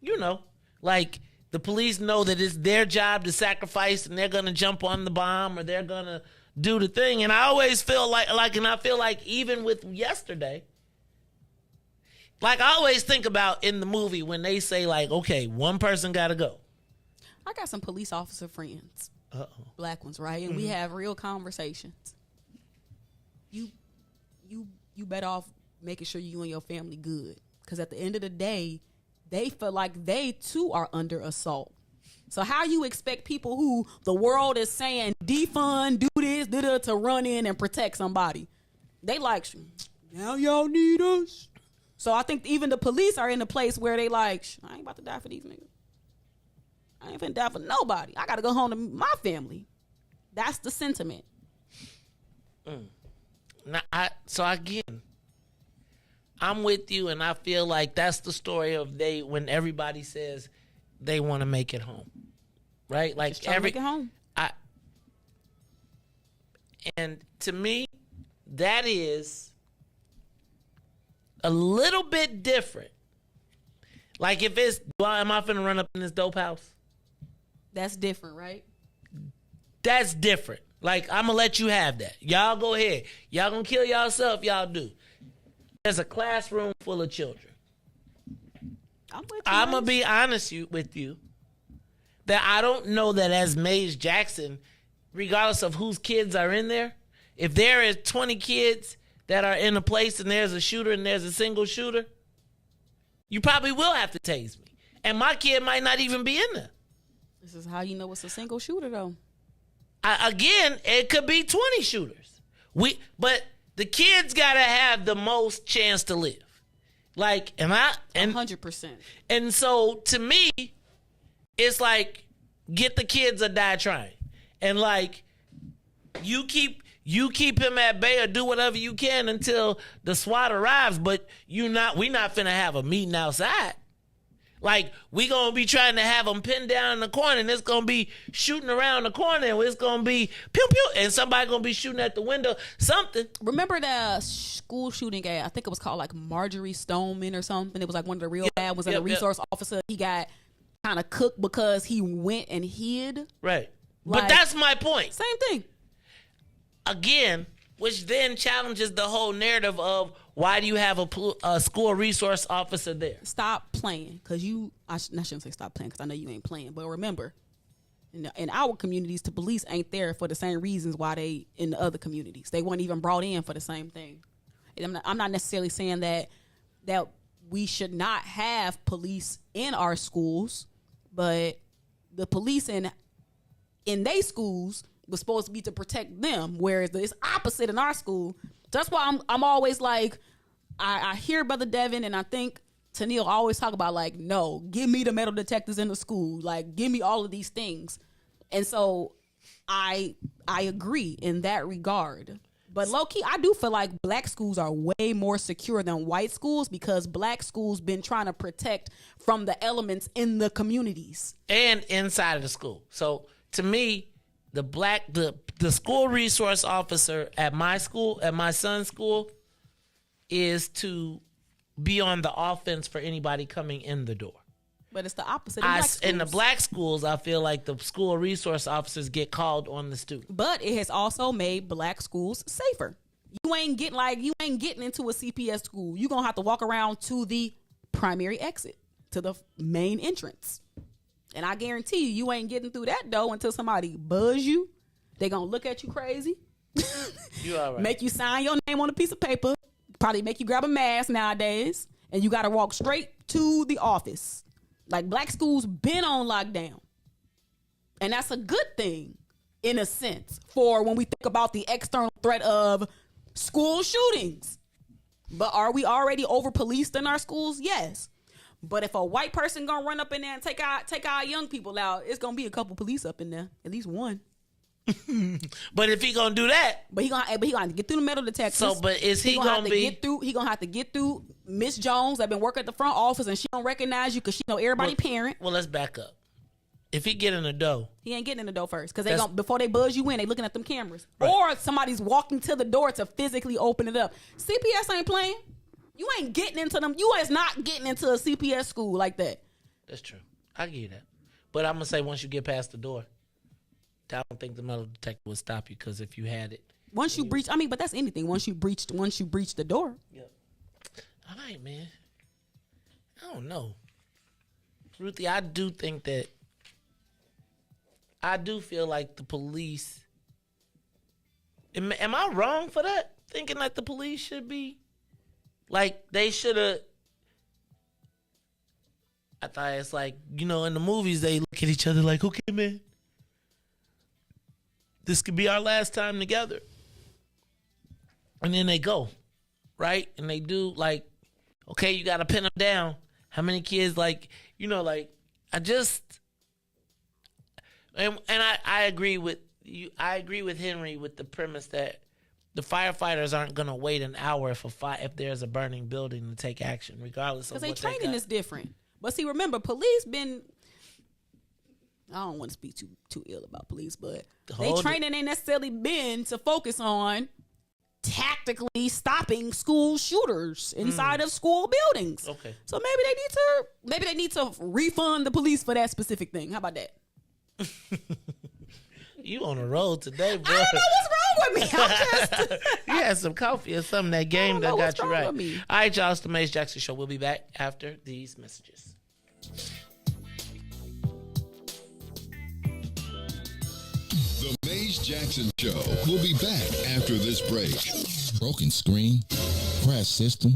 you know, like, the police know that it's their job to sacrifice and they're going to jump on the bomb or they're going to do the thing. And I always feel like, and I feel like even with yesterday, like I always think about in the movie when they say like, okay, one person got to go. I got some police officer friends, black ones, right? And we have real conversations. you better off making sure you and your family good. Because at the end of the day, they feel like they too are under assault. So how you expect people who the world is saying defund, do this, to run in and protect somebody? They like, now y'all need us. So I think even the police are in a place where they like, I ain't about to die for these niggas. I ain't finna die for nobody. I gotta go home to my family. That's the sentiment. Now, again, I'm with you, and I feel like that's the story of when everybody says they want to make it home, right? Like make it home. And to me, that is a little bit different. Like if it's, am I finna run up in this dope house? That's different, right? That's different. Like, I'm gonna let you have that. Y'all go ahead. Y'all gonna kill yourself, y'all do. There's a classroom full of children. I'm gonna be honest with you that I don't know that as Maze Jackson, regardless of whose kids are in there, if there is 20 kids that are in a place and there's a shooter and there's a single shooter, you probably will have to tase me. And my kid might not even be in there. This is how you know it's a single shooter, though. Again, it could be 20 shooters. But the kids gotta have the most chance to live. Like, 100%. And so to me, it's like, get the kids or die trying. And like, you keep him at bay or do whatever you can until the SWAT arrives, but we not finna have a meeting outside. Like, we gonna be trying to have them pinned down in the corner, and it's gonna be shooting around the corner, and it's gonna be pew pew, and somebody gonna be shooting at the window, something. Remember the school shooting at, I think it was called like Marjorie Stoneman or something. It was like one of the real bad ones, and the resource officer, he got kind of cooked because he went and hid. Right. Like, but that's my point. Same thing. Again, which then challenges the whole narrative of why do you have a school resource officer there? Stop playing, because I shouldn't say stop playing because I know you ain't playing, but remember, in our communities, the police ain't there for the same reasons why they in the other communities. They weren't even brought in for the same thing. And I'm not necessarily saying that we should not have police in our schools, but the police in their schools was supposed to be to protect them, whereas it's opposite in our school. That's why I'm always like, I hear Brother Devin, and I think Tennille always talk about like, no, give me the metal detectors in the school, like give me all of these things. And so I agree in that regard. But low key, I do feel like black schools are way more secure than white schools because black schools been trying to protect from the elements in the communities and inside of the school. So to me, the school resource officer at my school, at my son's school, is to be on the offense for anybody coming in the door. But it's the opposite in black schools. In the black schools, I feel like the school resource officers get called on the student. But it has also made black schools safer. You ain't getting into a CPS school. You're going to have to walk around to the primary exit, to the main entrance. And I guarantee you ain't getting through that door until somebody buzz you. They going to look at you crazy. You all right. Make you sign your name on a piece of paper. Probably make you grab a mask nowadays. And you got to walk straight to the office. Like, black schools been on lockdown. And that's a good thing, in a sense, for when we think about the external threat of school shootings. But are we already over-policed in our schools? Yes. But if a white person gonna run up in there and take our young people out, it's gonna be a couple police up in there, at least one. But if he gonna do that, but he gonna have to get through the metal detectors. So, but is he gonna be? He gonna have to get through Miss Jones that been working at the front office, and she don't recognize you because she know everybody parent. Well, let's back up. If he get in the door, he ain't getting in the door first because before they buzz you in, they looking at them cameras, right. Or somebody's walking to the door to physically open it up. CPS ain't playing. You ain't getting into them. You is not getting into a CPS school like that. That's true. I get that. But I'm going to say once you get past the door, I don't think the metal detector would stop you because if you had it. Once you breach, but that's anything. Once you breach the door. Yep. All right, man. I don't know. Ruthie, I do feel like the police. Am I wrong for that? thinking that the police should be like they should have. I thought it's like, you know, in the movies they look at each other like, okay, man, this could be our last time together, and then they go, right, and they do like, okay, you got to pin them down. How many kids, like, you know, like I agree with you. I agree with Henry with the premise that the firefighters aren't going to wait an hour if there's a burning building to take action, regardless of what they got. Because their training is different. But see, remember, police been. I don't want to speak too ill about police, but they training ain't necessarily been to focus on tactically stopping school shooters inside of school buildings. Okay. So maybe they need to refund the police for that specific thing. How about that? You on the road today, bro. I don't know what's wrong with me. I'm just you had some coffee or something that game that got you right. All me. right, y'all, it's the Maze Jackson Show. We'll be back after these messages. The Maze Jackson Show will be back after this break. Broken screen, crashed system.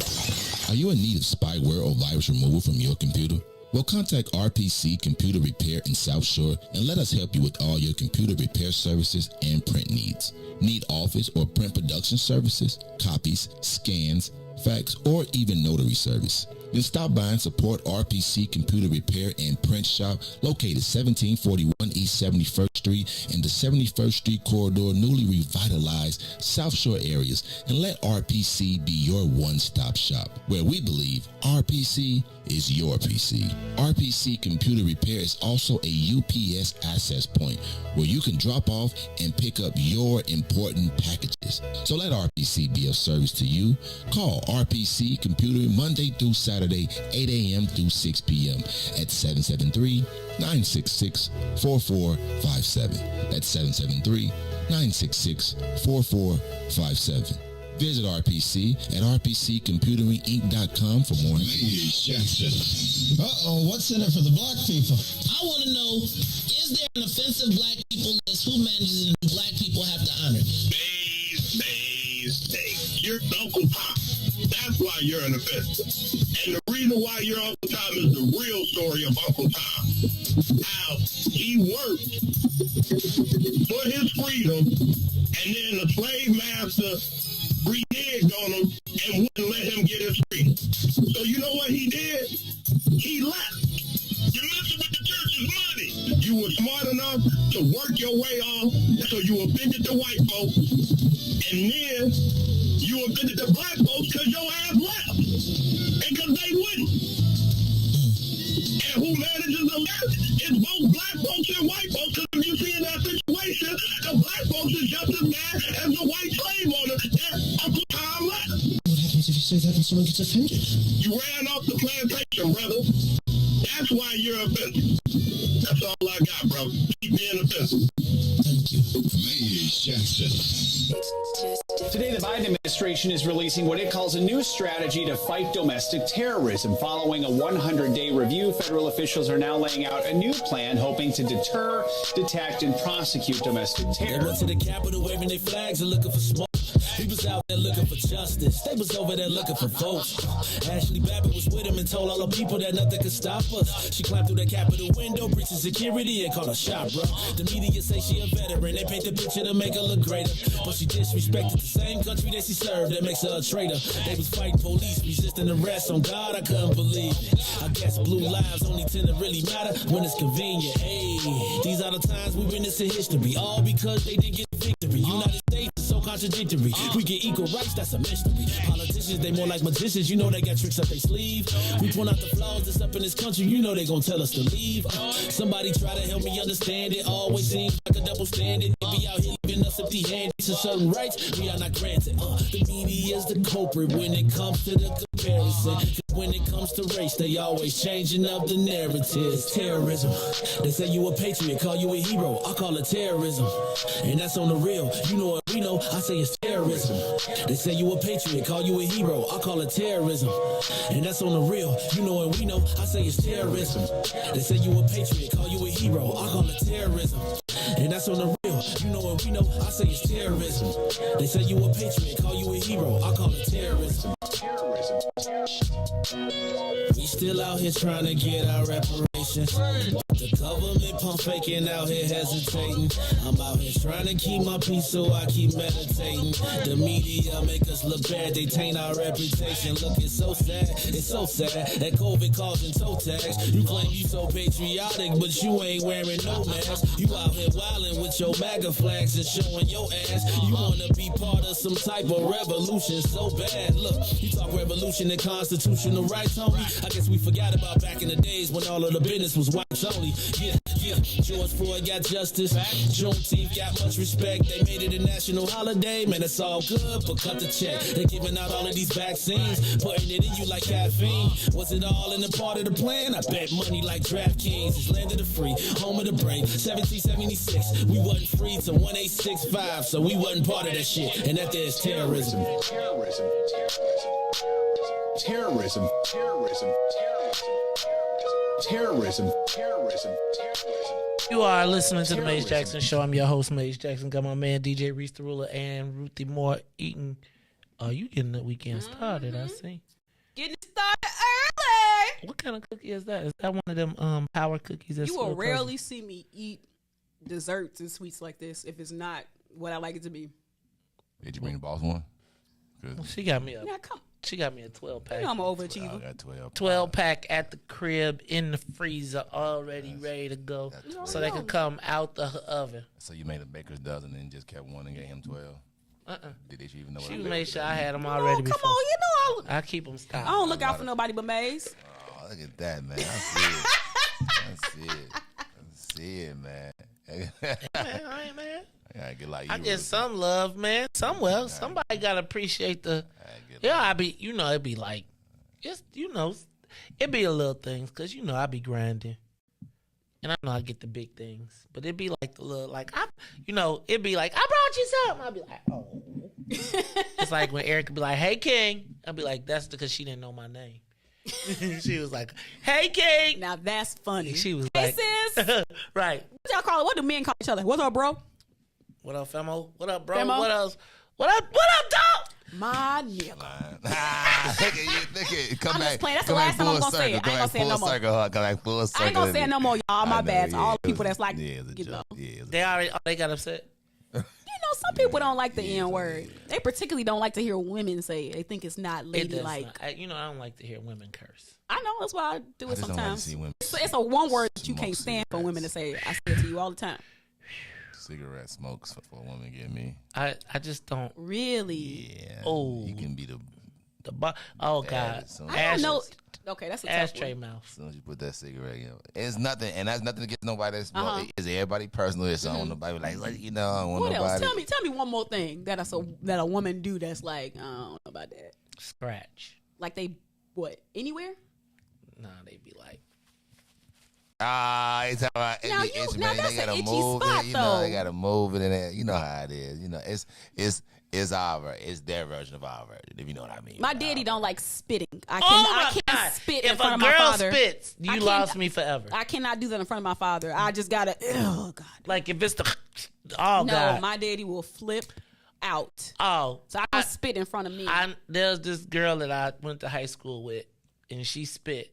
Are you in need of spyware or virus removal from your computer? Well, contact RPC Computer Repair in South Shore and let us help you with all your computer repair services and print needs. Need office or print production services, copies, scans, fax, or even notary service? Then stop by and support RPC Computer Repair and Print Shop located 1741 East 71st Street in the 71st Street corridor, newly revitalized South Shore areas, and let RPC be your one-stop shop, where we believe RPC is your PC. RPC Computer Repair is also a UPS access point where you can drop off and pick up your important packages. So let RPC be of service to you. Call RPC Computer Monday through Saturday, 8 a.m. through 6 p.m. at 773-966-4457. That's 773-966-4457. Visit RPC at rpccomputeringinc.com for more information. Uh-oh, what's in it for the black people? I want to know, is there an offensive black people list? Who manages it and black people have to honor? Maze. You're Uncle Tom. That's why you're an offensive. And the reason why you're Uncle Tom is the real story of Uncle Tom. How he worked for his freedom, and then the slave master reneged on him and wouldn't let him get his freedom. So you know what he did? He left. You're messing with the church's money. You were smart enough to work your way off, so you offended the white folks, and then you offended the black folks because your ass left, and because they wouldn't. And who manages the left is both black folks and white folks, because if you see in that situation, the black folks is just as mad as the white slave owner that Uncle Tom left. What happens if you say that and someone gets offended? You ran off the plantation, brother. That's why you're offensive. That's all I got, brother. Keep being offensive. Thank you. Maze Jackson. Today, the Biden administration is releasing what it calls a new strategy to fight domestic terrorism. Following a 100-day review, federal officials are now laying out a new plan hoping to deter, detect, and prosecute domestic terror. They went to the Capitol waving their flags and looking for smoke. He was out there looking for justice. They was over there looking for votes. Ashley Babbitt was with him and told all the people that nothing could stop us. She climbed through the Capitol window, breaching security, and called a shot, bro. The media say she a veteran. They paint the picture to make her look greater. But she disrespected the same country that she served. That makes her a traitor. They was fighting police, resisting arrest. On God, I couldn't believe it. I guess blue lives only tend to really matter when it's convenient. Hey, these are the times we witness in history. All because they didn't get victory. United States is so contradictory. We get equal rights, that's a mystery. Politicians, they more like magicians. You know they got tricks up their sleeve. We point out the flaws that's up in this country. You know they gon' tell us to leave. Somebody try to help me understand it. Always seems like a double standard. They be out here leaving us empty-handed. To certain rights we are not granted. The media is the culprit when it comes to the comparison. When it comes to race, they always changing up the narratives. Terrorism. They say you a patriot, call you a hero. I call it terrorism. And that's on the real. You know what we know, I say it's terrorism. They say you a patriot, call you a hero. I call it terrorism. And that's on the real. You know what we know, I say it's terrorism. They say you a patriot, call you a hero. I call it terrorism. and that's on the real. You know what we know, I say it's terrorism. They say you a patriot, call you a hero, I call it terrorism. We still out here trying to get our reparations. The government pump faking out here hesitating. I'm out here trying to keep my peace, so I keep meditating. The media make us look bad, they taint our reputation. Look, it's so sad that COVID causing toe tags. You claim you so patriotic, but you ain't wearing no mask. You out here wildin' with your MAGA flags and showing your ass. You wanna be part of some type of revolution so bad. Look, you talk revolution and constitutional rights, homie. I guess we forgot about back in the days when all of the business was whites only. Yeah. George Floyd got justice. Juneteenth got much respect. They made it a national holiday. Man, it's all good, but cut the check. They're giving out all of these vaccines, putting it in you like caffeine. Was it all in the part of the plan? I bet money like DraftKings. It's land of the free, home of the brave. 1776, we wasn't free till 1865, so we wasn't part of that shit. And that there's terrorism. Terrorism. Terrorism. Terrorism. Terrorism. Terrorism. You are listening to the Maze Jackson Show. I'm your host, Maze Jackson. Got my man DJ Riis the Ruler and Ruthie Moore eating. Oh, you getting the weekend started? I see. Getting it started early. What kind of cookie is that? Is that one of them power cookies? You will rarely see me eat desserts and sweets like this if it's not what I like it to be. Did you bring the boss one? Well, she got me a. Yeah, come. She got me a 12-pack. You know I'm an overachiever. I got 12. 12-pack at the crib in the freezer, already ready to go, so they can come out the oven. So you made a baker's dozen and just kept one and gave him 12. Did she even know? She made sure I had them already. Come on, you know I keep them stocked. I don't look out for nobody but Maze. Oh, look at that, man. I see it, man. I gotta get like you. I get some love, man. Somebody gotta appreciate the. I be, it'd be like, it'd be a little things, cause I be grinding, and I know I get the big things, but it'd be like the little, like it'd be like, I brought you something. I'd be like, oh. It's like when Eric would be like, hey King, I'd be like, that's because she didn't know my name. She was like, hey King. Now that's funny. She was hey, like, sis. Right. What y'all call it? What do men call each other? What's up, bro? What up, Femo? What up, bro? Femo? What else? What up, dog? My nigga. Look at come I'm back. just playing. That's the last time I'm gonna say it. I ain't gonna say it no more. Come back full circle. I ain't gonna say it no more, y'all. My bad to all the people that's like, they got upset. Some people don't like the N word. They particularly don't like to hear women say it. They think it's not ladylike. I don't like to hear women curse. I know, that's why I do it sometimes. Don't like to see women It's a one word that you can't stand for women to say. I say it to you all the time. Cigarette smokes for a woman get me. I just don't really. Yeah. Oh, you can be the oh God. I don't know. Okay, that's a ashtray tough mouth. As soon as you put that cigarette in, it's nothing, and that's nothing against nobody that's it's everybody personal. It's on nobody like I don't want what nobody. Else? Tell me one more thing that a woman do that's like I don't know about that. Scratch. Like they what? Anywhere? Nah, they be like. It's how I itchy, man. They gotta move spot, it. They gotta move it in there. You know how it is. It's our version. It's their version of our version, if you know what I mean. My daddy don't like spitting. I can't spit in front of my father. If a girl spits, you lost me forever. I cannot do that in front of my father. I just gotta. Oh God. Like if it's the. God. No, my daddy will flip out. Oh, so I don't spit in front of me. There's this girl that I went to high school with, and she spit.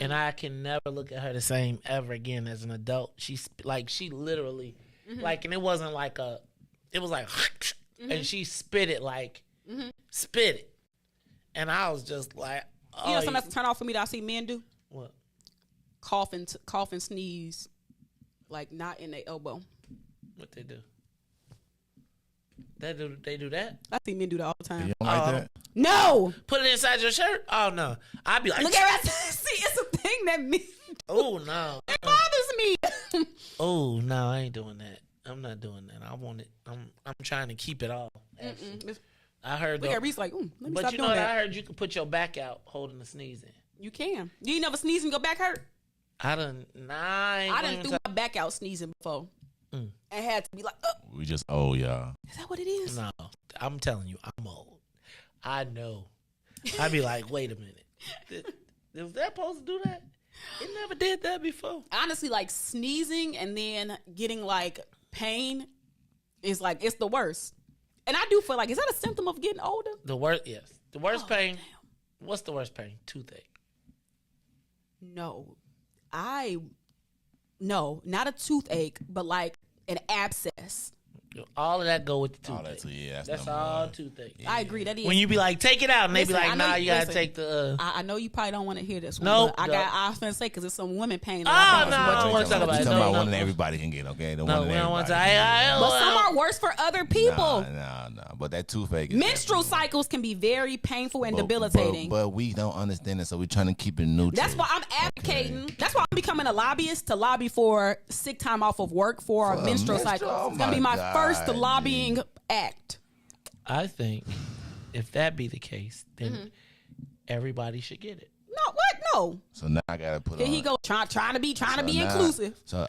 And I can never look at her the same ever again as an adult. She literally, like, and it wasn't like it was like, and she spit it like, spit it. And I was just like, oh. You know something that's a turn off for me that I see men do? What? Cough and sneeze, like not in their elbow. What they do? They do that? I see men do that all the time. You don't like that? No. Put it inside your shirt? Oh, no. I'd be like. Look at that. See, it's a thing that men do. Oh, no. It bothers me. Oh, no, I ain't doing that. I'm not doing that. I want it. I'm trying to keep it all. I heard Look at Riis like, let me but stop you doing know that. I heard you can put your back out holding the sneezing. You can. You ain't never sneeze and your back hurt? I done threw my back out sneezing before. And had to be like, we just old, y'all. Is that what it is? No, I'm telling you, I'm old. I know. I'd be like, wait a minute. Was that supposed to do that? It never did that before. Honestly, like sneezing and then getting like pain is like, it's the worst. And I do feel like, is that a symptom of getting older? The worst, yes. The worst pain. Damn. What's the worst pain? Toothache. No, not a toothache, but like an abscess. All of that go with the toothache. That's all toothache. Yeah. I agree. That is. When you be like, take it out, and they be like, nah, you gotta take the. I know you probably don't want to hear this one. Nope. But I was gonna say because it's some women pain. Oh no, I don't want to talk about it. Talking about one that everybody can get. Okay, we don't want to. But some are worse for other people. No. But that toothache. Menstrual cycles can be very painful and debilitating. But we don't understand it, so we're trying to keep it neutral. That's why I'm advocating. Okay. That's why I'm becoming a lobbyist to lobby for sick time off of work for menstrual cycles. It's gonna be my first lobbying act. I think if that be the case, then everybody should get it. No, what? No. So now I gotta put. Here on. he go trying to be inclusive. So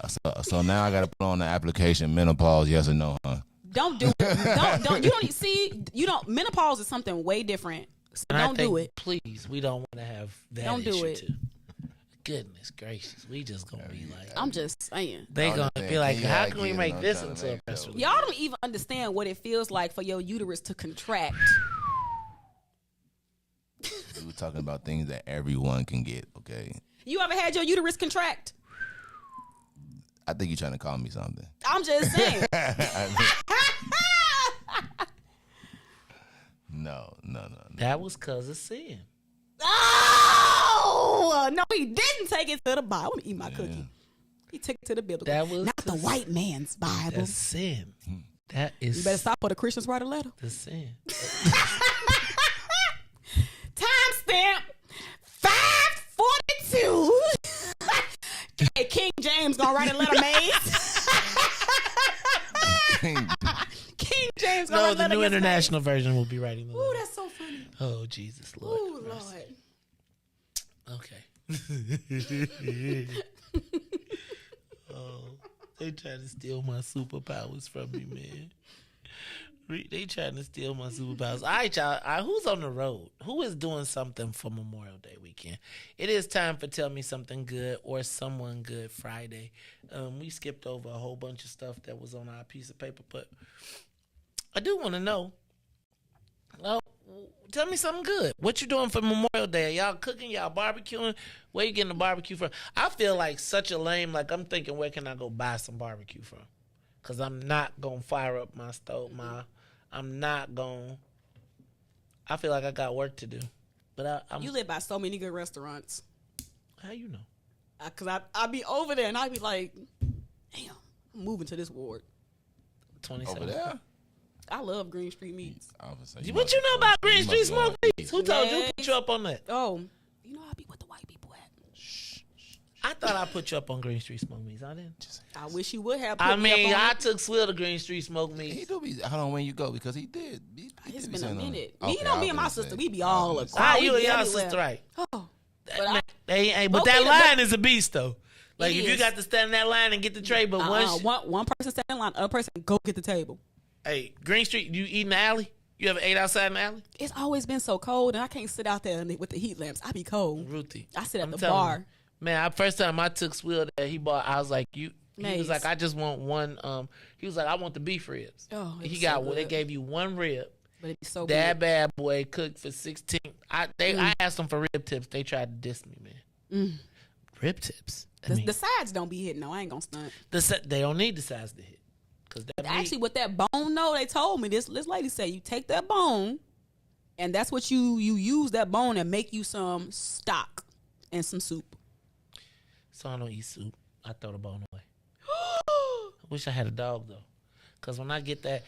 now I gotta put on the application menopause, yes or no, huh? Don't do it. Don't. You don't see. You don't. Menopause is something way different. So don't do it. Please, we don't want to have that. Don't do it. Too. Goodness gracious, we just gonna be like. I'm just saying. They gonna be like, how can we make this into a press release? Y'all don't even understand what it feels like for your uterus to contract. We were talking about things that everyone can get. Okay. You ever had your uterus contract? I think you're trying to call me something. I'm just saying. No. That was cause of sin. Oh no, he didn't take it to the Bible. I'm gonna eat my cookie. He took it to the biblical. That was not the white man's Bible. That's sin. That is. You better stop for the Christians write a letter. The sin. Timestamp 5:42. Hey, King James gonna write a letter, Maze. King James gonna write a letter. No, the New International Version will be writing the letter. Ooh, that's so funny. Oh, Jesus, Lord. Ooh, Lord. Okay. Oh, they trying to steal my superpowers from me, man. They trying to steal my superpowers. All right, y'all. Who's on the road? Who is doing something for Memorial Day weekend? It is time for Tell Me Something Good or Someone Good Friday. We skipped over a whole bunch of stuff that was on our piece of paper, but I do want to know. Well, tell me something good. What you doing for Memorial Day? Y'all cooking? Y'all barbecuing? Where you getting the barbecue from? I feel like such a lame. Like I'm thinking, where can I go buy some barbecue from? Because I'm not gonna fire up my stove. I'm not gonna. I feel like I got work to do. But you live by so many good restaurants. How you know? Because I be over there and I be like, damn, I'm moving to this ward. 27. Over there? I love Green Street Meats. What you know about Green Street Smoke Meats? Who told you? Who put you up on that? Oh, you know I be with the white people at. I thought I put you up on Green Street Smoke Meats. I didn't. I wish you would have. I took Swill to Green Street Smoke Meats. He do be. Hold on, when you go because he did. It's been a minute. Okay, Me and my sister, we be all across. Ah, you and your sister, right? Oh, but that line is a beast though. Like if you got to stand in that line and get the tray, but one person stand in line, other person go get the table. Hey, Green Street, you eat in the alley? You ever ate outside in the alley? It's always been so cold, and I can't sit out there with the heat lamps. I be cold. Ruthie, I sit at the bar. You, man, first time I took Swill there, he bought. I was like, He was like, I just want one. He was like, I want the beef ribs. Oh, he got one. They gave you one rib. But it's so that good. Bad boy cooked for 16. I asked them for rib tips. They tried to diss me, man. Rib tips. The sides don't be hitting. No, I ain't gonna stunt. They don't need the sides to hit. Actually, with that bone, though, they told me this lady said you take that bone, and that's what you use that bone and make you some stock and some soup. So I don't eat soup. I throw the bone away. I wish I had a dog though, cause when I get that,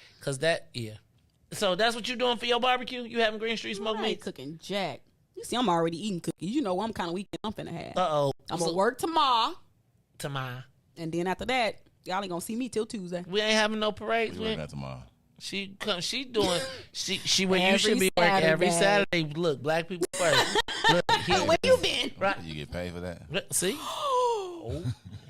So that's what you doing for your barbecue? You having Green Street Smoke Meats? Cooking jack. You see, I'm already eating cookies. You know, I'm kind of weekend I'm finna have. I'm gonna so, work tomorrow, and then after that. Y'all ain't gonna see me till Tuesday. We ain't having no parades. We working tomorrow. She doing she where you should be working every Saturday. Look, black people first. Look, where you been? Right. You get paid for that? See?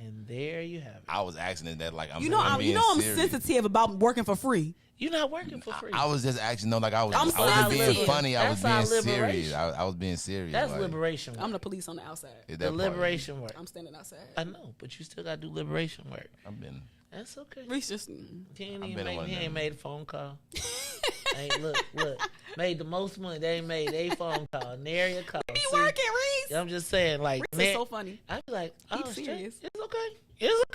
And there you have it. I was asking that like I'm. I'm sensitive about working for free. You're not working for free. I was just asking. No, like I wasn't being funny. I was being serious. I was being serious. That's liberation work. I'm the police on the outside. The liberation work. I'm standing outside. I know, but you still got to do liberation work. That's okay. Riis just he ain't made a phone call. look, made the most money. They ain't made a phone call. Nary a call. Be working, Riis. I'm just saying, like, Riis is so funny. I'd be like, He's serious. It's okay.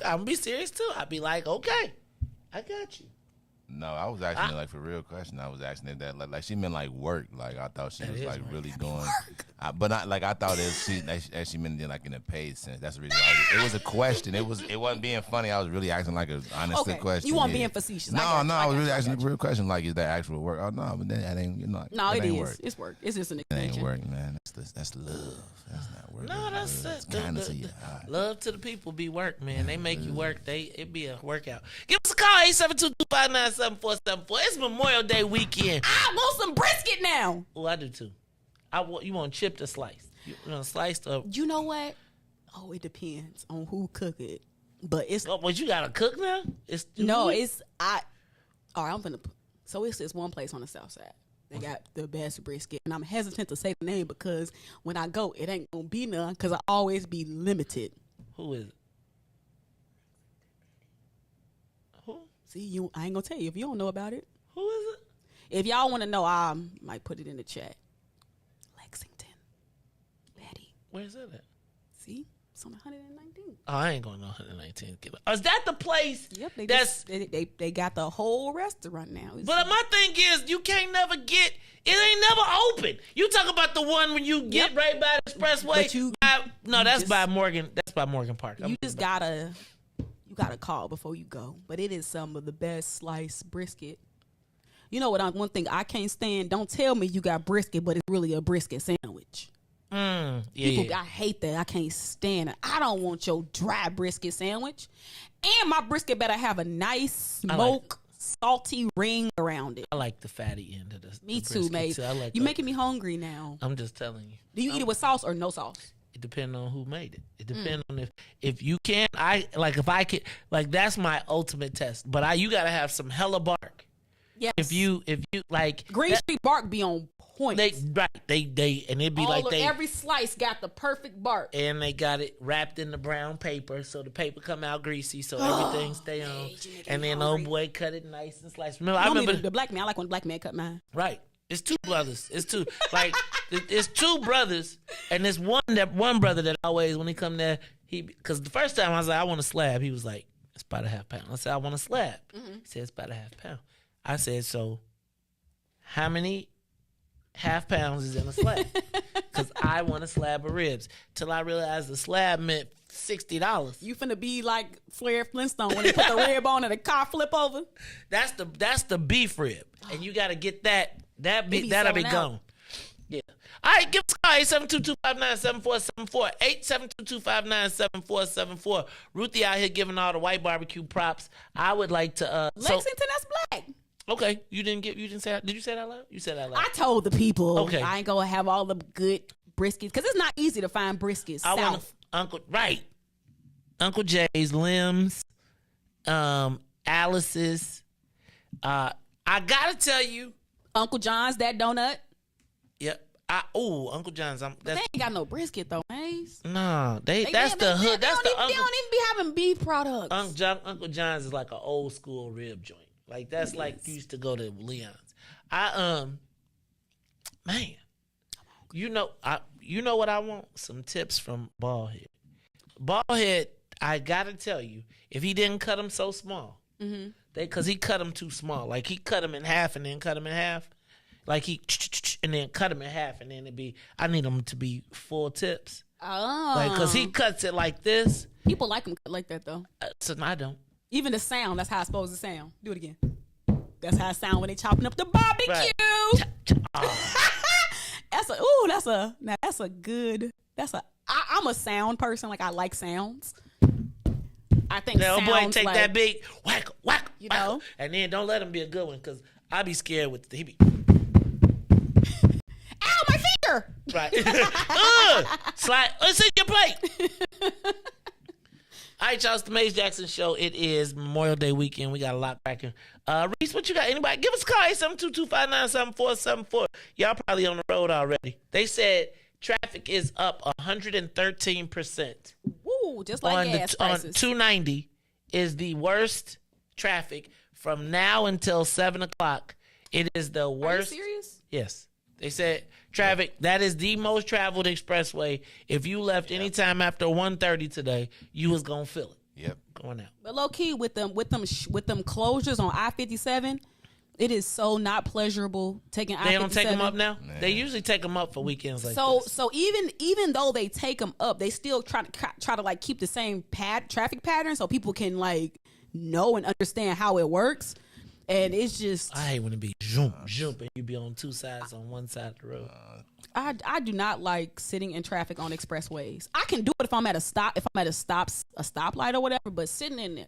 I'm gonna be serious too. I'd be like, okay, I got you. No, I was asking her, like, for real question. I was asking her that, like she meant like work. Like I thought she was like really doing, but not like I thought she meant it like in a paid sense. That's the reason. It was a question. It wasn't being funny. I was really asking like an honest question. You weren't being facetious. No, I was really asking a real question. Like, is that actual work? Oh no, but then that ain't. No, it is. Work. It's work. It's just an extension. extension. It ain't work, man. That's love. That's not work. No, that's it. Kindness of your heart. Love to the people be work, man. They make you work. It be a workout. Give us a call 872-259-7474. It's Memorial Day weekend. I want some brisket now. Oh, I do too. You want chipped or sliced? You want sliced or? You know what? Oh, it depends on who cook it. But it's. Oh, but you gotta cook now? All right, I'm gonna. So it's this one place on the south side. They got the best brisket, and I'm hesitant to say the name because when I go, it ain't gonna be none because I always be limited. Who is it? Who? See, I ain't gonna tell you if you don't know about it. Who is it? If y'all want to know, I might put it in the chat. Lexington, Betty. Where's that at? See, it's on 119. Oh, I ain't going to 119. Is that the place? Yep, they got the whole restaurant now. But my thing is, you can't never get. It ain't never open. You talk about the one when you get right by the expressway. That's by Morgan. That's by Morgan Park. You just gotta call before you go. But it is some of the best sliced brisket. You know what? One thing I can't stand. Don't tell me you got brisket, but it's really a brisket sandwich. I hate that. I can't stand it. I don't want your dry brisket sandwich. And my brisket better have a nice smoke, salty ring around it. I like the fatty end of this. Me too, mate. You're making me hungry now. I'm just telling you. Do you eat it with sauce or no sauce? It depends on who made it. It depends on if you can. If I can, like, that's my ultimate test. But you gotta have some hella bark. Yes. If you like Green Street bark be on point. They and it'd be every slice got the perfect bark. And they got it wrapped in the brown paper so the paper come out greasy so everything stay on. And then old boy cut it nice and sliced. Remember, I remember the black man. I like when the black man cut mine. Right. It's two brothers. It's two it's two brothers, and this one brother that always when he come there because the first time I was like I want a slab, he was like it's about a half pound. I said I want a slab. Mm-hmm. He said it's about a half pound. I said, so how many half pounds is in a slab? Because I want a slab of ribs. Till I realized the slab meant $60. You finna be like Flair Flintstone when they put the rib on and the car flip over? That's the beef rib. And you got to get that'll be gone. Yeah. All right, give us a call, 872-259-7474, 872-259-7474. Ruthie out here giving all the white barbecue props. I would like to... Lexington, that's black. Okay, you didn't say that. Did you say that out loud? You said that out loud. I told the people. Okay. I ain't gonna have all the good briskets because it's not easy to find briskets. Uncle Jay's, Limbs, Alice's. I gotta tell you, Uncle John's that donut. Yep. Uncle John's. They ain't got no brisket though, Maze. No, that's the hood. They don't even be having beef products. Uncle John's is like an old school rib joint. Like that's like you used to go to Leon's. Man, you know what I want? Some tips from Baldhead. Baldhead, I gotta tell you, if he didn't cut them so small, because he cut them too small. Like he cut them in half and then cut them in half. Like he and then cut them in half and then I need them to be full tips. Oh, like because he cuts it like this. People like them cut like that though. So I don't. Even the sound, that's how it's supposed to sound. Do it again. That's how it sound when they chopping up the barbecue. Right. I'm a sound person. Like I like sounds. I think that sounds boy take like, that big whack, you know, and then don't let him be a good one because I be scared with he be. Ow, my finger! Right. Slide. It's in your plate. All right, y'all, it's the Maze Jackson Show. It is Memorial Day weekend. We got a lot cracking. Riis, what you got? Anybody? Give us a call, 872-259-7474. Y'all probably on the road already. They said traffic is up 113%. Woo, just like gas prices. On 290 is the worst traffic from now until 7 o'clock. It is the worst. Are you serious? Yes. They said traffic, that is the most traveled expressway. If you left anytime after 1:30 today, you was going to feel it. Yep. Going out. But low key with them closures on I-57, it is so not pleasurable taking I-57. They don't take them up now? Man. They usually take them up for weekends like this. So even though they take them up, they still try to like keep the same traffic pattern so people can like know and understand how it works. And it's just, I hate when it be zoom, and you be on two sides on one side of the road. I do not like sitting in traffic on expressways. I can do it if I'm at a stoplight or whatever, but sitting in the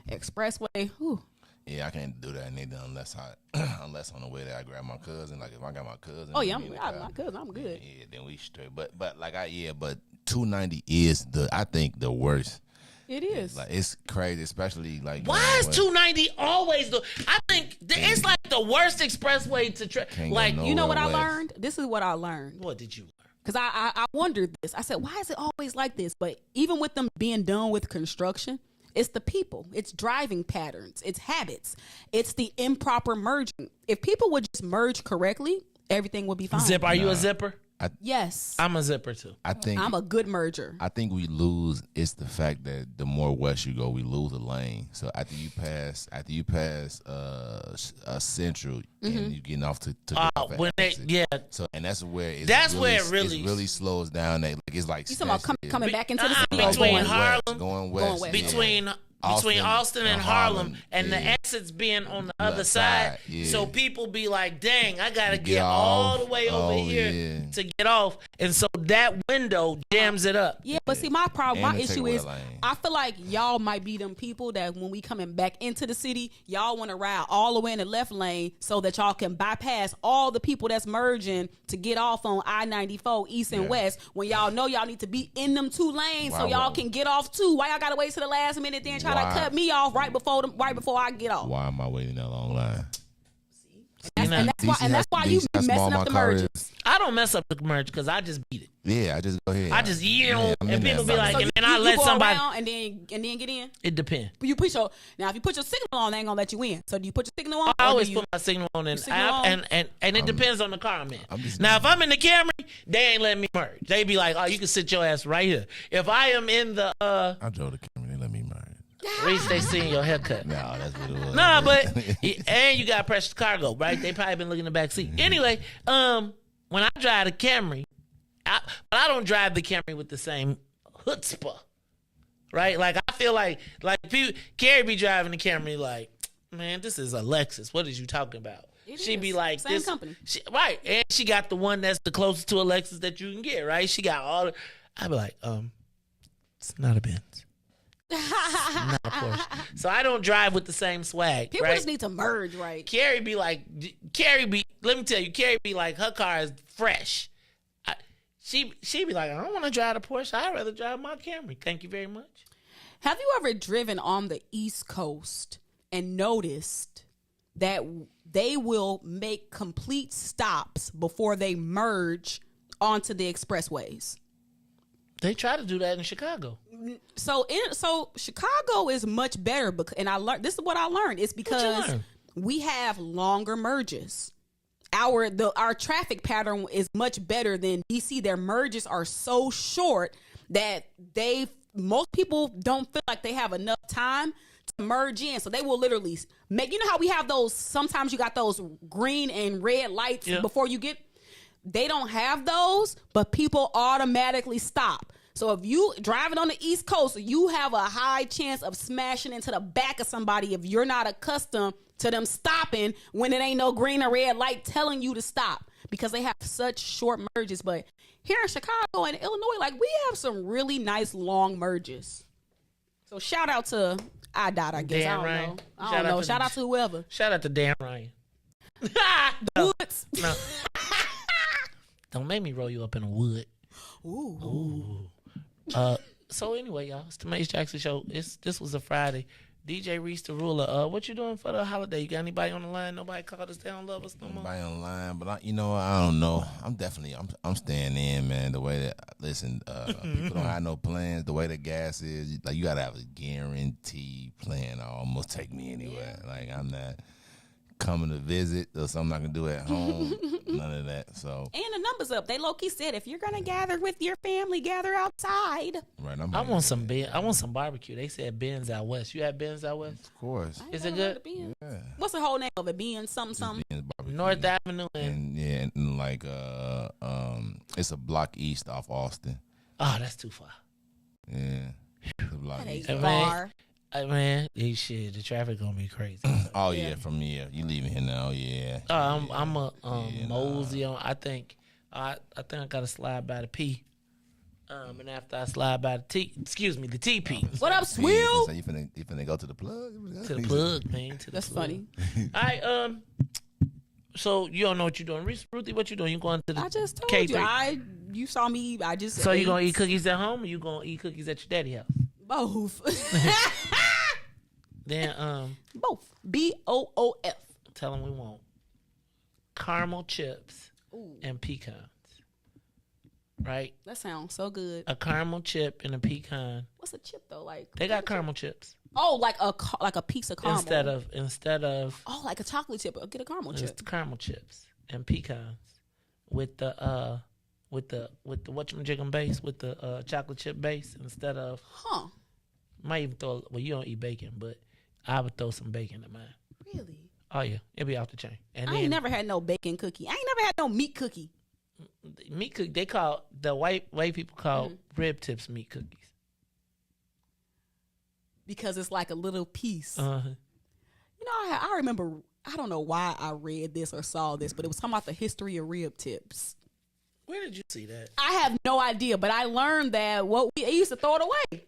expressway, whew. Yeah, I can't do that neither unless on the way that I grab my cousin. Like if I got my cousin. Oh yeah, my cousin, I'm good. Yeah, then we straight. But like but 290 is I think the worst. It is. Like it's crazy, especially like. Why is 290 always the? I think it's like the worst expressway to like. You know what I learned? This is what I learned. What did you learn? Because I wondered this. I said, why is it always like this? But even with them being done with construction, it's the people, it's driving patterns, it's habits, it's the improper merging. If people would just merge correctly, everything would be fine. Zip? Are you a zipper? Yes. I'm a zipper too. I'm a good merger. I think we lose. It's the fact that the more west you go, we lose a lane. So after you pass Central, and you getting off to when they, yeah. So and that's where it really slows down. It's like you talking about coming back into the city between Harlem, going west, between Austin and Harlem, and the exits being on the other side. So people be like, dang, I got to get all the way over here to get off. And so that window jams it up. Yeah, but see, my issue is I feel like y'all might be them people that when we coming back into the city, y'all want to ride all the way in the left lane so that y'all can bypass all the people that's merging to get off on I-94 east and west when y'all know y'all need to be in them two lanes so y'all can get off too. Why y'all got to wait to the last minute then try to cut me off right before I get off? Why am I waiting that long line? And that's why you be messing up the merges. I don't mess up the merge because I just beat it. Yeah, I just go ahead. I just yell, and people be like, so and then I let somebody and then get in. It depends. But if you put your signal on, they ain't gonna let you in. So do you put your signal on? I always put my signal on in the app, and it depends on the car I'm in. Now, if I'm in the Camry, they ain't letting me merge. They be like, oh, you can sit your ass right here. If I am in the I drove the Camry, they let me merge. Riis, they seeing your haircut. No, that's what it was. Nah, but and you got precious cargo, right? They probably been looking in the back seat. Anyway, when I drive the Camry, but I don't drive the Camry with the same chutzpah, right? Like I feel like people, Carrie be driving the Camry like, man, this is a Lexus. What is you talking about? She be like, same company, right? And she got the one that's the closest to a Lexus that you can get, right? She got all. I be like, it's not a Benz. Not a Porsche. So I don't drive with the same swag. People right? just need to merge, right? Let me tell you, Carrie be like, her car is fresh. She be like, I don't want to drive the Porsche. I'd rather drive my Camry. Thank you very much. Have you ever driven on the East Coast and noticed that they will make complete stops before they merge onto the expressways? They try to do that in Chicago. So Chicago is much better, and I learned this is what I learned. It's because we have longer merges. Our traffic pattern is much better than DC. Their merges are so short that most people don't feel like they have enough time to merge in. So they will literally make. You know how we have those? Sometimes you got those green and red lights before you get. They don't have those, but people automatically stop. So if you driving on the East Coast, you have a high chance of smashing into the back of somebody if you're not accustomed to them stopping when it ain't no green or red light telling you to stop, because they have such short merges. But here in Chicago and Illinois, like, we have some really nice long merges. So shout out to IDOT, I guess. Dan I Ryan. don't know. I don't know. Shout out to whoever. Shout out to Dan Ryan. The Woods. No. Don't make me roll you up in a wood. Ooh. So anyway, y'all, it's the Maze Jackson Show. This was a Friday. DJ Riis the ruler. What you doing for the holiday? You got anybody on the line? Nobody called us. They don't love us no more. Nobody on the line, but I don't know. I'm staying in, man. The way that people don't have no plans. The way the gas is, like you gotta have a guaranteed plan. Or almost take me anywhere. Yeah. Like I'm not coming to visit or something I can do at home. None of that. So and the numbers up. They low key said if you're gonna gather with your family, gather outside. Right. I want some barbecue. They said Ben's out west. You had Ben's out west? Of course. Is it good? Yeah. What's the whole name of it? Ben's something. North Avenue and like it's a block east off Austin. Oh, that's too far. Yeah. It's a block east. Far. Man, shit, the traffic gonna be crazy. Oh yeah, from here. You leaving here now? Yeah. I'm a mosey on. I think I gotta slide by the P. And after I slide by the TP. What up, Swill? So you finna go to the plug? To the plug, man. That's funny. All right. So you don't know what you're doing, Ruthie? What you doing? You going to the? I just told K3? you. You saw me. I just. So you gonna eat cookies at home, or you gonna eat cookies at your daddy house? Both. Then both. BOOF. Tell them we want caramel chips and pecans. Right? That sounds so good. A caramel chip and a pecan. What's a chip though? Like they got caramel chips. Oh, like a piece of caramel. Instead of oh, like a chocolate chip. I'll get a caramel chip. It's caramel chips and pecans with the whatchamajigam base with the chocolate chip base instead of. Might even throw. Well, you don't eat bacon, but I would throw some bacon in mine. Really? Oh yeah, it'll be off the chain. And I ain't never had no bacon cookie. I ain't never had no meat cookie. Meat cookie. They call the white people call rib tips meat cookies because it's like a little piece. Uh-huh. You know, I remember. I don't know why I read this or saw this, but it was talking about the history of rib tips. Where did you see that? I have no idea, but I learned that they used to throw it away.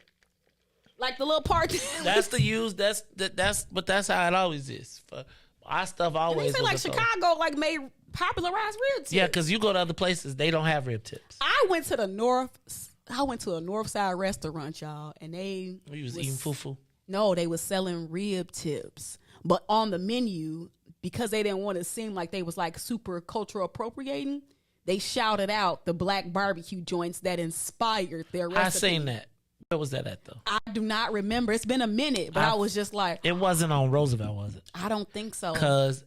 Like the little part. That's the use. But that's how it always is. For our stuff always. And they say like Chicago made popularized rib tips. Yeah, because you go to other places, they don't have rib tips. I went to a north side restaurant, y'all, and they was eating fufu. No, they was selling rib tips, but on the menu because they didn't want to seem like they was like super cultural appropriating. They shouted out the black barbecue joints that inspired their recipe. I seen that. Where was that at though? I do not remember. It's been a minute, but I was just like, it wasn't on Roosevelt, was it? I don't think so. Because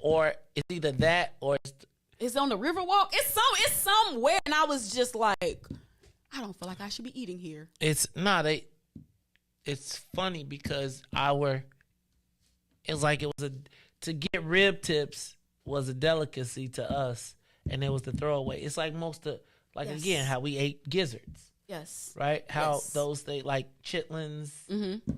or it's either that or it's on the Riverwalk. It's somewhere, and I was just like, I don't feel like I should be eating here. It's not It's funny because to get rib tips was a delicacy to us, and it was the throwaway. It's like again how we ate gizzards. Yes. Right? How those things like chitlins. Mm-hmm.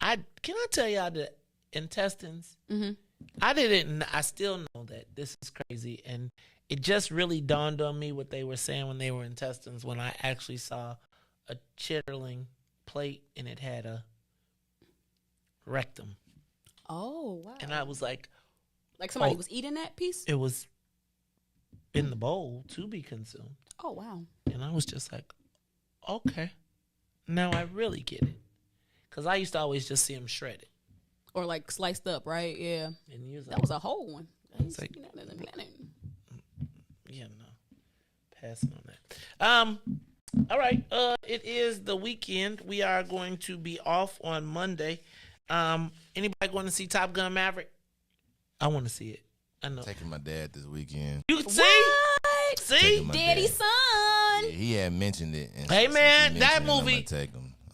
Can I tell y'all the intestines? Mm-hmm. I still know that this is crazy, and it just really dawned on me what they were saying when they were intestines when I actually saw a chitterling plate and it had a rectum. Oh, wow. And I was like somebody was eating that piece? It was in the bowl to be consumed. Oh, wow. And I was just like, okay, now I really get it. Because I used to always just see them shredded. Or like sliced up, right? Yeah. And that was a whole one. It's like, passing on that. All right. It is the weekend. We are going to be off on Monday. Anybody going to see Top Gun Maverick? I want to see it. I know. Taking my dad this weekend. You can see? See? Daddy's son. Yeah, he had mentioned it. Hey, man, that movie.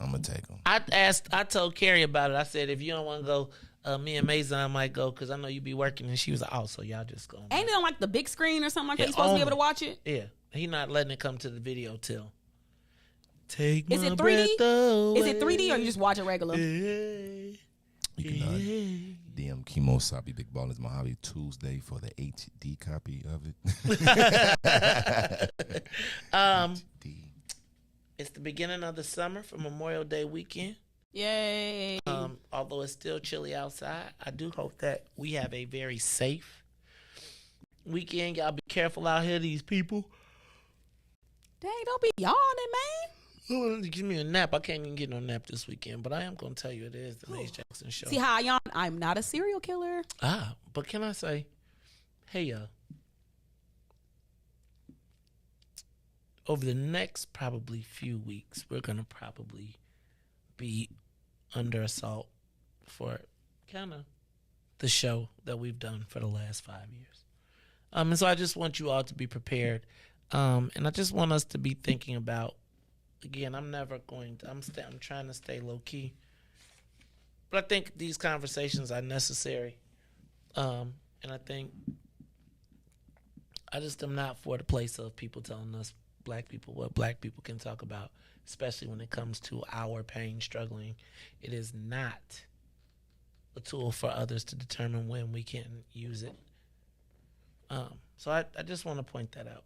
I'm going to take him. I told Carrie about it. I said, if you don't want to go, me and Mazon might go because I know you be working. And she was like, oh, so y'all just go. Ain't it on like the big screen or something like that? You supposed to be able to watch it? Yeah. He not letting it come to the video till. Take my Is it 3D? breath away. Is it 3D or you just watch it regular? You can DM Kimosabi Big Ball is my hobby Tuesday for the HD copy of it. It's the beginning of the summer for Memorial Day weekend. Yay. Although it's still chilly outside, I do hope that we have a very safe weekend. Y'all be careful out here, these people. Dang, don't be yawning, man. Oh, give me a nap. I can't even get no nap this weekend, but I am going to tell you it is the Maze Jackson Show. See how I'm not a serial killer. But can I say, hey, y'all. Over the next probably few weeks, we're going to probably be under assault for kind of the show that we've done for the last 5 years. And so I just want you all to be prepared. And I just want us to be thinking about, again, I'm trying to stay low key. But I think these conversations are necessary. And I think I just am not for the place of people telling us black people what black people can talk about, especially when it comes to our pain, struggling. It is not a tool for others to determine when we can use it. So I just want to point that out.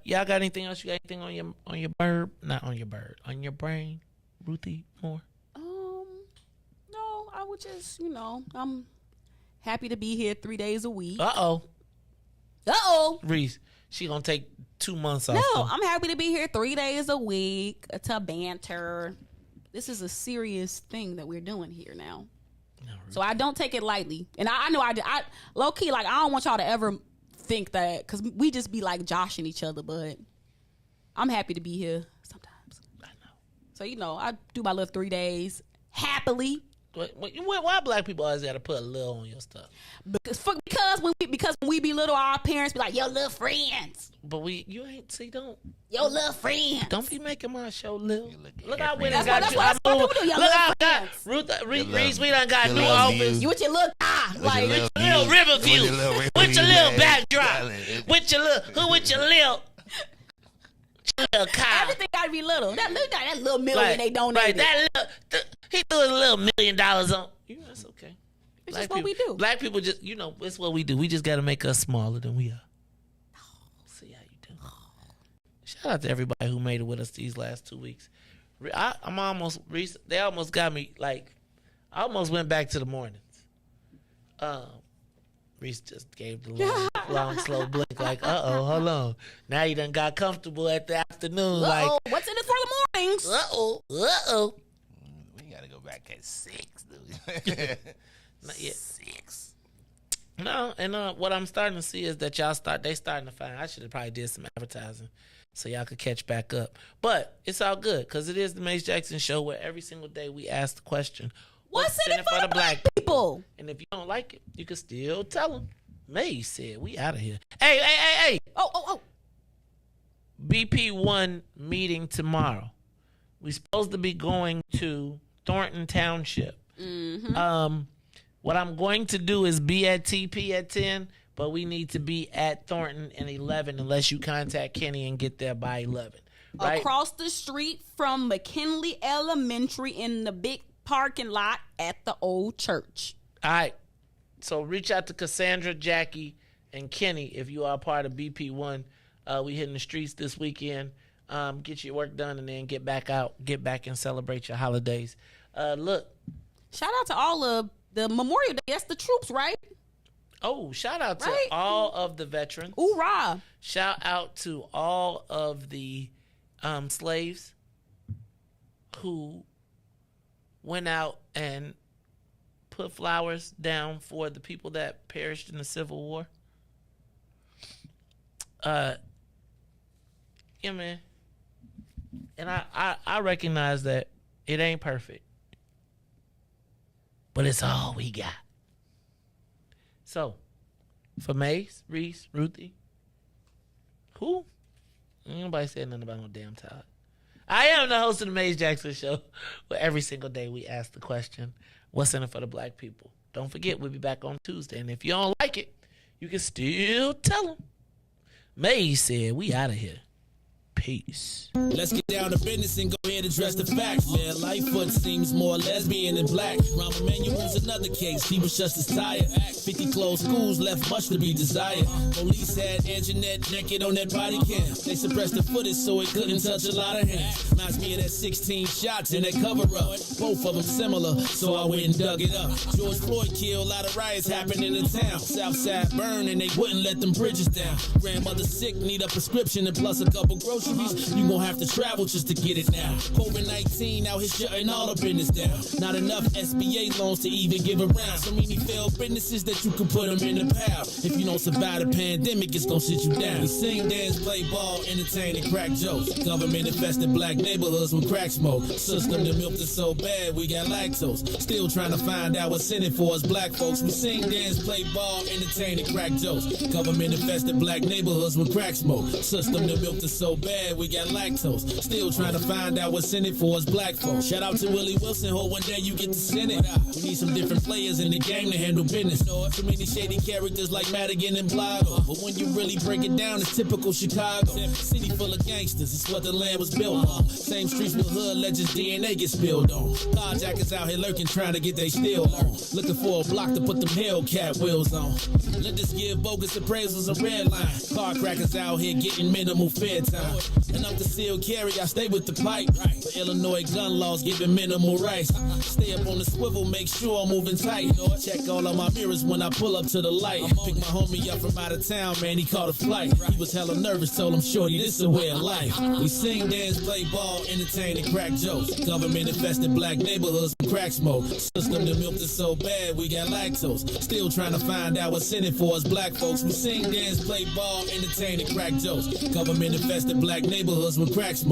Y'all got anything else? You got anything on your bird? Not on your bird. On your brain, Ruthie Moore? No, I would just, I'm happy to be here 3 days a week. Uh-oh. Riis, she gonna take 2 months off. No, I'm happy to be here 3 days a week to banter. This is a serious thing that we're doing here now. No, so I don't take it lightly. And I know I low key, like, I don't want y'all to ever think that, because we just be like joshing each other, but I'm happy to be here sometimes. I know. So, I do my little 3 days happily. Why black people always got to put a little on your stuff? Because when we be little, our parents be like, your little friends. But you ain't, see, don't. Your little friends. Don't be making my show little. Look how we That's done got you. what people do. Your Look little how friends. Riis, we done got new office. You with your little car. Like, with your little river view. With your little backdrop. With your little car. Everything gotta be little. That little million they donated. He threw his little $1 million on. That's okay. It's just what we do. Black people just, it's what we do. We just got to make us smaller than we are. See how you do. Shout out to everybody who made it with us these last 2 weeks. They almost got me, like, I almost went back to the mornings. Riis just gave the long, slow blink, like, hold on. Now you done got comfortable at the afternoon. Like, what's in it for the mornings? We got to go back at 6, dude. Not yet. 6. No, and what I'm starting to see is that they starting to find, I should have probably did some advertising so y'all could catch back up. But it's all good, because it is the Maze Jackson Show, where every single day we ask the question, what's in it for the black people? And if you don't like it, you can still tell them. Maze said, we out of here. Hey. Oh. BP1 meeting tomorrow. We supposed to be going to Thornton Township. Mm-hmm. What I'm going to do is be at TP at 10, but we need to be at Thornton at 11 unless you contact Kenny and get there by 11. Right? Across the street from McKinley Elementary in the big parking lot at the old church. All right. So reach out to Cassandra, Jackie, and Kenny if you are part of BP1. We hitting the streets this weekend. Get your work done and then get back and celebrate your holidays. Look. Shout out to all of the Memorial Day. That's the troops, right? Oh, shout out to all of the veterans. Hoorah. Shout out to all of the slaves who went out and put flowers down for the people that perished in the Civil War. Yeah, man. And I recognize that it ain't perfect, but it's all we got. So, for Maze, Riis, Ruthie, who? Ain't nobody said nothing about no damn Todd. I am the host of the Maze Jackson Show, where every single day we ask the question, what's in it for the black people? Don't forget, we'll be back on Tuesday. And if you don't like it, you can still tell them. Maze said, we out of here. Peace. Let's get down to business and go ahead and address the facts, man. Lightfoot seems more lesbian than black. Rahm Emanuel's another case. He was just as tired. 50 closed schools left much to be desired. Police had Anjanette naked on that body cam. They suppressed the footage so it couldn't touch a lot of hands. Reminds me of that 16 shots in that cover-up. Both of them similar, so I went and dug it up. George Floyd killed, a lot of riots happening in town. Southside burned and they wouldn't let them bridges down. Grandmother sick, need a prescription and plus a couple groceries. groceries, you gon' have to travel just to get it now. COVID-19 out here shutting all the business down. Not enough SBA loans to even give around. So many failed businesses that you can put them in the pile. If you don't survive the pandemic, it's gon' sit you down. We sing, dance, play ball, entertain, and crack jokes. Government infested black neighborhoods with crack smoke. System that milked us so bad, we got lactose. Still trying to find out what's in it for us black folks. We sing, dance, play ball, entertain, and crack jokes. Government infested black neighborhoods with crack smoke. System that milked us so bad, we got lactose. Still trying to find out what's in it for us black folks. Shout out to Willie Wilson, hope one day you get to send it. We need some different players in the game to handle business. Too many shady characters like Madigan and Blago. But when you really break it down, it's typical Chicago. City full of gangsters, it's what the land was built on. Same streets with hood legends, DNA gets spilled on. Carjackers out here lurking, trying to get they steal on. Looking for a block to put them Hellcat wheels on. Let us give bogus appraisals a red line. Car crackers out here getting minimal fair time. And I'm concealed carry, I stay with the pipe. But Illinois gun laws giving minimal rights. Stay up on the swivel, make sure I'm moving tight. Check all of my mirrors when I pull up to the light. Pick my homie up from out of town, man, he caught a flight. He was hella nervous, told him, shorty, this a way of life. We sing, dance, play ball, entertain, and crack jokes. Government infested black neighborhoods with crack smoke. System that milked us so bad, we got lactose. Still trying to find out what's in it for us black folks. We sing, dance, play ball, entertain, and crack jokes. Government infested black neighborhoods with crack smoke.